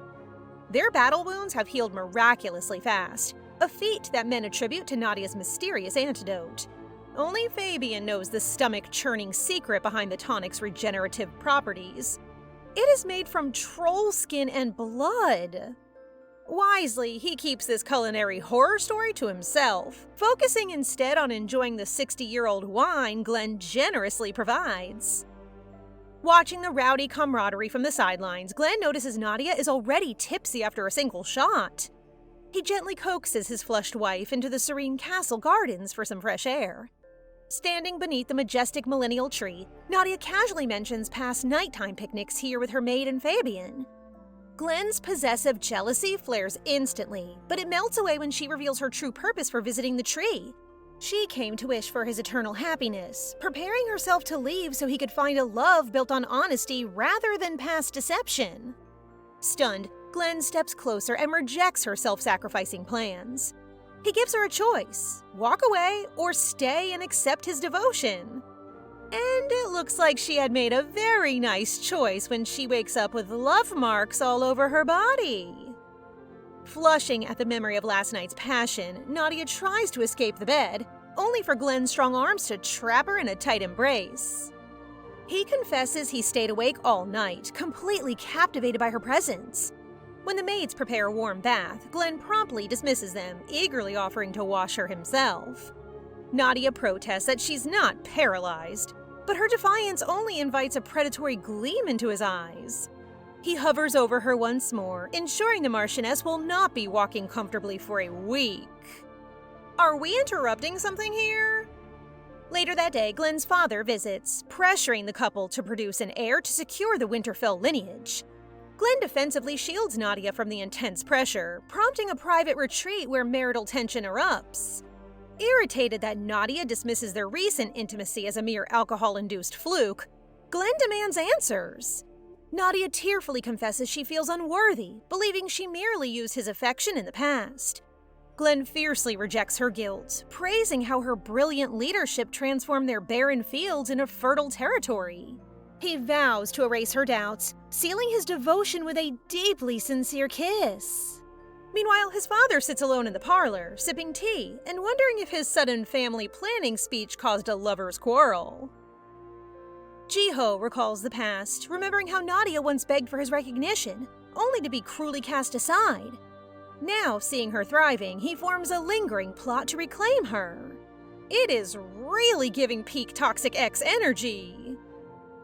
Their battle wounds have healed miraculously fast, a feat that men attribute to Nadia's mysterious antidote. Only Fabian knows the stomach-churning secret behind the tonic's regenerative properties. It is made from troll skin and blood. Wisely, he keeps this culinary horror story to himself, focusing instead on enjoying the 60-year-old wine Glenn generously provides. Watching the rowdy camaraderie from the sidelines, Glenn notices Nadia is already tipsy after a single shot. He gently coaxes his flushed wife into the serene castle gardens for some fresh air. Standing beneath the majestic millennial tree, Nadia casually mentions past nighttime picnics here with her maid and Fabian. Glenn's possessive jealousy flares instantly, but it melts away when she reveals her true purpose for visiting the tree. She came to wish for his eternal happiness, preparing herself to leave so he could find a love built on honesty rather than past deception. Stunned, Glenn steps closer and rejects her self-sacrificing plans. He gives her a choice: walk away or stay and accept his devotion. And it looks like she had made a very nice choice when she wakes up with love marks all over her body. Flushing at the memory of last night's passion, Nadia tries to escape the bed, only for Glenn's strong arms to trap her in a tight embrace. He confesses he stayed awake all night, completely captivated by her presence. When the maids prepare a warm bath, Glenn promptly dismisses them, eagerly offering to wash her himself. Nadia protests that she's not paralyzed, but her defiance only invites a predatory gleam into his eyes. He hovers over her once more, ensuring the Marchioness will not be walking comfortably for a week. Are we interrupting something here? Later that day, Glenn's father visits, pressuring the couple to produce an heir to secure the Winterfell lineage. Glenn defensively shields Nadia from the intense pressure, prompting a private retreat where marital tension erupts. Irritated that Nadia dismisses their recent intimacy as a mere alcohol-induced fluke, Glenn demands answers. Nadia tearfully confesses she feels unworthy, believing she merely used his affection in the past. Glenn fiercely rejects her guilt, praising how her brilliant leadership transformed their barren fields into fertile territory. He vows to erase her doubts, sealing his devotion with a deeply sincere kiss. Meanwhile, his father sits alone in the parlor, sipping tea, and wondering if his sudden family planning speech caused a lover's quarrel. Jiho recalls the past, remembering how Nadia once begged for his recognition, only to be cruelly cast aside. Now, seeing her thriving, he forms a lingering plot to reclaim her. It is really giving peak Toxic X energy.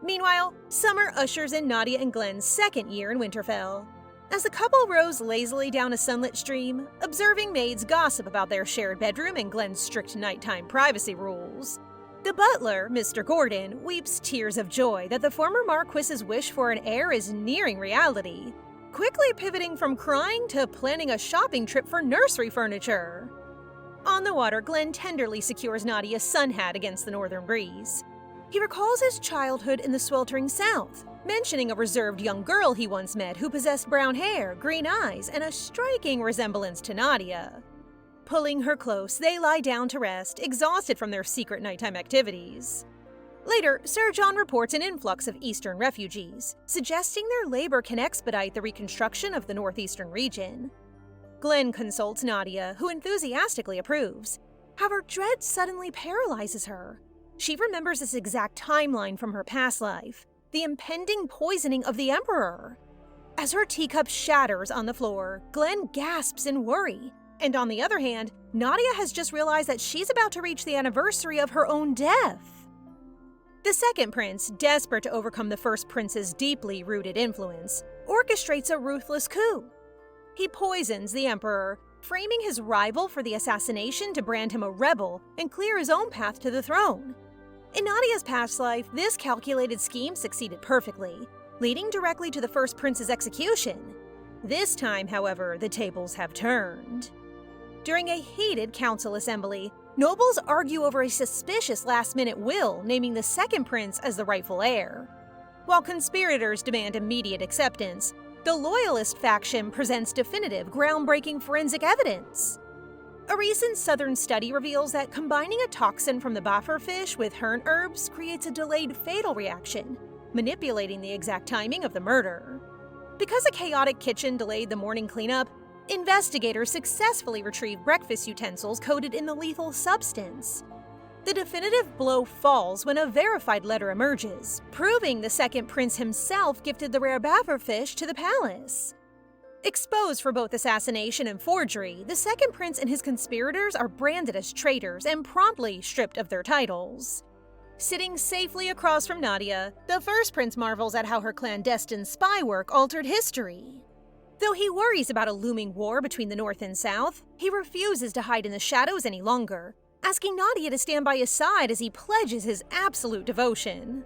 Meanwhile, summer ushers in Nadia and Glenn's second year in Winterfell. As the couple rows lazily down a sunlit stream, observing maids gossip about their shared bedroom and Glenn's strict nighttime privacy rules. The butler, Mr. Gordon, weeps tears of joy that the former Marquis's wish for an heir is nearing reality, quickly pivoting from crying to planning a shopping trip for nursery furniture. On the water, Glenn tenderly secures Nadia's sun hat against the northern breeze. He recalls his childhood in the sweltering south, mentioning a reserved young girl he once met who possessed brown hair, green eyes, and a striking resemblance to Nadia. Pulling her close, they lie down to rest, exhausted from their secret nighttime activities. Later, Sir John reports an influx of Eastern refugees, suggesting their labor can expedite the reconstruction of the northeastern region. Glenn consults Nadia, who enthusiastically approves. However, dread suddenly paralyzes her. She remembers this exact timeline from her past life, the impending poisoning of the Emperor. As her teacup shatters on the floor, Glenn gasps in worry. And on the other hand, Nadia has just realized that she's about to reach the anniversary of her own death. The second prince, desperate to overcome the first prince's deeply rooted influence, orchestrates a ruthless coup. He poisons the Emperor, framing his rival for the assassination to brand him a rebel and clear his own path to the throne. In Nadia's past life, this calculated scheme succeeded perfectly, leading directly to the first prince's execution. This time, however, the tables have turned. During a heated council assembly, nobles argue over a suspicious last-minute will naming the second prince as the rightful heir. While conspirators demand immediate acceptance, the loyalist faction presents definitive, groundbreaking forensic evidence. A recent southern study reveals that combining a toxin from the bufferfish with hern herbs creates a delayed fatal reaction, manipulating the exact timing of the murder. Because a chaotic kitchen delayed the morning cleanup, investigators successfully retrieved breakfast utensils coated in the lethal substance. The definitive blow falls when a verified letter emerges, proving the second prince himself gifted the rare bufferfish to the palace. Exposed for both assassination and forgery, the second prince and his conspirators are branded as traitors and promptly stripped of their titles. Sitting safely across from Nadia, the first prince marvels at how her clandestine spy work altered history. Though he worries about a looming war between the North and South, he refuses to hide in the shadows any longer, asking Nadia to stand by his side as he pledges his absolute devotion.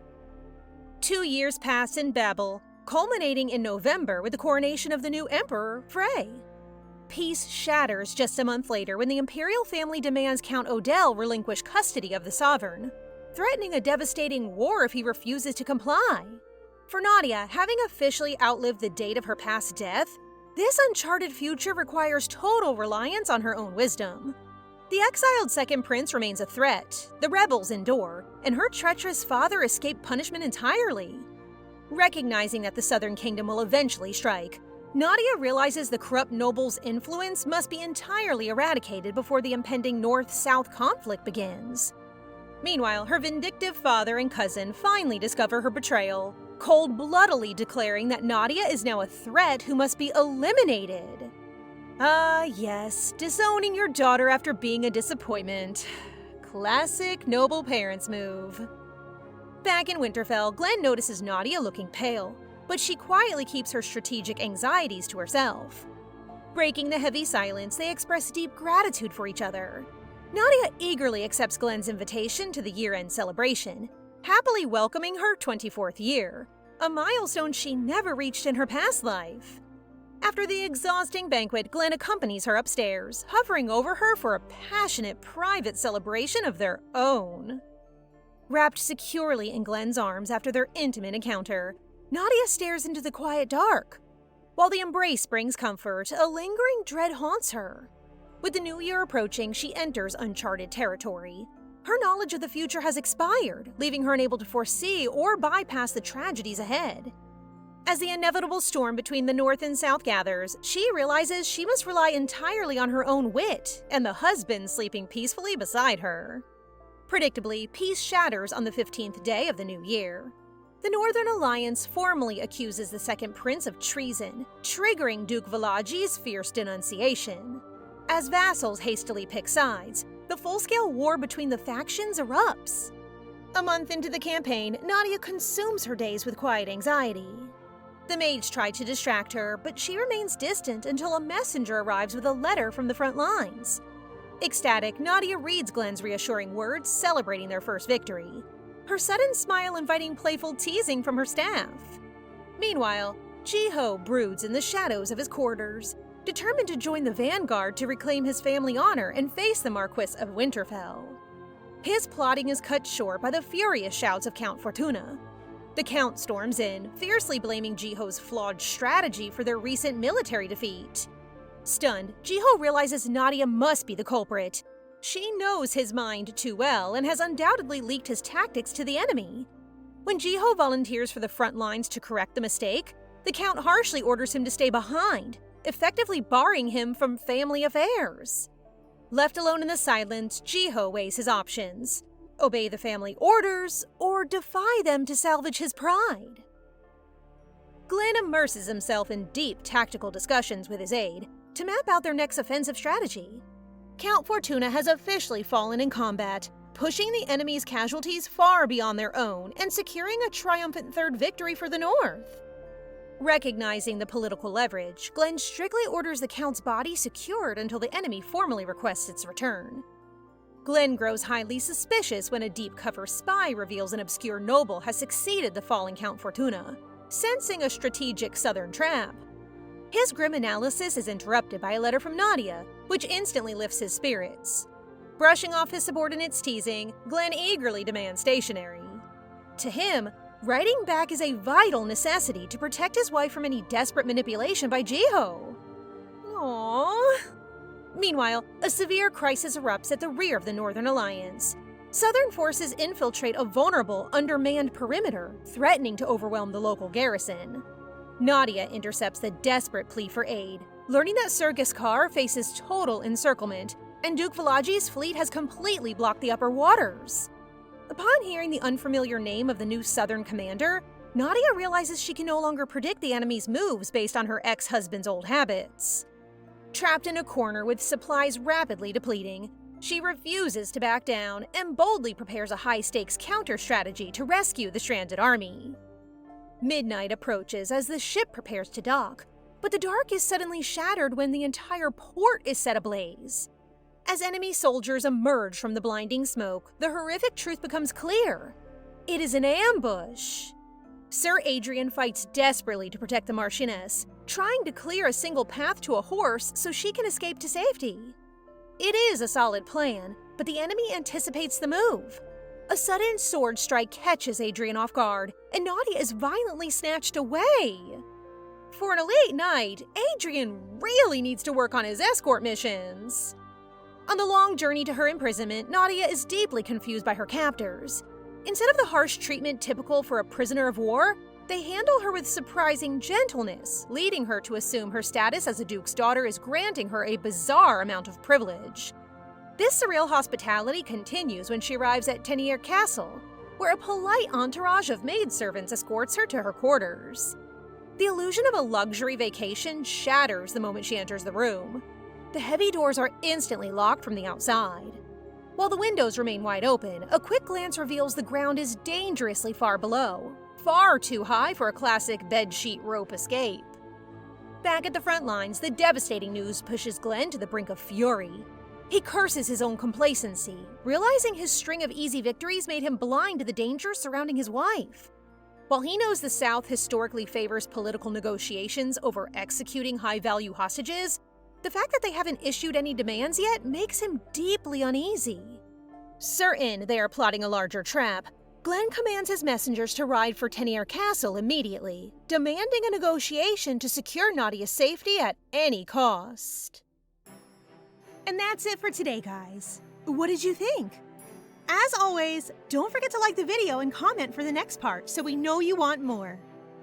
2 years pass in Babel, culminating in November with the coronation of the new emperor, Frey. Peace shatters just a month later when the imperial family demands Count Odell relinquish custody of the sovereign, threatening a devastating war if he refuses to comply. For Nadia, having officially outlived the date of her past death, this uncharted future requires total reliance on her own wisdom. The exiled second prince remains a threat, the rebels endure, and her treacherous father escaped punishment entirely. Recognizing that the Southern Kingdom will eventually strike, Nadia realizes the corrupt noble's influence must be entirely eradicated before the impending North-South conflict begins. Meanwhile, her vindictive father and cousin finally discover her betrayal, cold-bloodedly declaring that Nadia is now a threat who must be eliminated. Ah, yes, disowning your daughter after being a disappointment. Classic noble parents move. Back in Winterfell, Glenn notices Nadia looking pale, but she quietly keeps her strategic anxieties to herself. Breaking the heavy silence, they express deep gratitude for each other. Nadia eagerly accepts Glenn's invitation to the year-end celebration, happily welcoming her 24th year, a milestone she never reached in her past life. After the exhausting banquet, Glenn accompanies her upstairs, hovering over her for a passionate, private celebration of their own. Wrapped securely in Glenn's arms after their intimate encounter, Nadia stares into the quiet dark. While the embrace brings comfort, a lingering dread haunts her. With the new year approaching, she enters uncharted territory. Her knowledge of the future has expired, leaving her unable to foresee or bypass the tragedies ahead. As the inevitable storm between the North and South gathers, she realizes she must rely entirely on her own wit and the husband sleeping peacefully beside her. Predictably, peace shatters on the 15th day of the new year. The Northern Alliance formally accuses the Second Prince of treason, triggering Duke Valagi's fierce denunciation. As vassals hastily pick sides, the full-scale war between the factions erupts. A month into the campaign, Nadia consumes her days with quiet anxiety. The mage tried to distract her, but she remains distant until a messenger arrives with a letter from the front lines. Ecstatic, Nadia reads Glenn's reassuring words, celebrating their first victory. Her sudden smile inviting playful teasing from her staff. Meanwhile, Jiho broods in the shadows of his quarters, determined to join the vanguard to reclaim his family honor and face the Marquis of Winterfell. His plotting is cut short by the furious shouts of Count Fortuna. The Count storms in, fiercely blaming Jiho's flawed strategy for their recent military defeat. Stunned, Jiho realizes Nadia must be the culprit. She knows his mind too well and has undoubtedly leaked his tactics to the enemy. When Jiho volunteers for the front lines to correct the mistake, the Count harshly orders him to stay behind, effectively barring him from family affairs. Left alone in the silence, Jiho weighs his options: obey the family orders, or defy them to salvage his pride. Glenn immerses himself in deep tactical discussions with his aide to map out their next offensive strategy. Count Fortuna has officially fallen in combat, pushing the enemy's casualties far beyond their own and securing a triumphant third victory for the North. Recognizing the political leverage, Glenn strictly orders the Count's body secured until the enemy formally requests its return. Glenn grows highly suspicious when a deep-cover spy reveals an obscure noble has succeeded the fallen Count Fortuna, sensing a strategic southern trap. His grim analysis is interrupted by a letter from Nadia, which instantly lifts his spirits. Brushing off his subordinate's teasing, Glenn eagerly demands stationery. To him, writing back is a vital necessity to protect his wife from any desperate manipulation by Jiho. Aww. Meanwhile, a severe crisis erupts at the rear of the Northern Alliance. Southern forces infiltrate a vulnerable, undermanned perimeter, threatening to overwhelm the local garrison. Nadia intercepts the desperate plea for aid, learning that Sir Giscard faces total encirclement, and Duke Valagi's fleet has completely blocked the upper waters. Upon hearing the unfamiliar name of the new Southern commander, Nadia realizes she can no longer predict the enemy's moves based on her ex-husband's old habits. Trapped in a corner with supplies rapidly depleting, she refuses to back down and boldly prepares a high-stakes counter-strategy to rescue the stranded army. Midnight approaches as the ship prepares to dock, but the dark is suddenly shattered when the entire port is set ablaze. As enemy soldiers emerge from the blinding smoke, the horrific truth becomes clear. It is an ambush. Sir Adrian fights desperately to protect the Marchioness, trying to clear a single path to a horse so she can escape to safety. It is a solid plan, but the enemy anticipates the move. A sudden sword strike catches Adrian off guard, and Nadia is violently snatched away. For a late night, Adrian really needs to work on his escort missions. On the long journey to her imprisonment, Nadia is deeply confused by her captors. Instead of the harsh treatment typical for a prisoner of war, they handle her with surprising gentleness, leading her to assume her status as a duke's daughter is granting her a bizarre amount of privilege. This surreal hospitality continues when she arrives at Tenier Castle, where a polite entourage of maidservants escorts her to her quarters. The illusion of a luxury vacation shatters the moment she enters the room. The heavy doors are instantly locked from the outside. While the windows remain wide open, a quick glance reveals the ground is dangerously far below, far too high for a classic bedsheet rope escape. Back at the front lines, the devastating news pushes Glenn to the brink of fury. He curses his own complacency, realizing his string of easy victories made him blind to the dangers surrounding his wife. While he knows the South historically favors political negotiations over executing high-value hostages, the fact that they haven't issued any demands yet makes him deeply uneasy. Certain they are plotting a larger trap, Glenn commands his messengers to ride for Tennier Castle immediately, demanding a negotiation to secure Nadia's safety at any cost. And that's it for today, guys. What did you think? As always, don't forget to like the video and comment for the next part so we know you want more.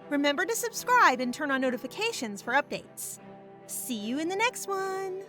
Remember to subscribe and turn on notifications for updates. See you in the next one!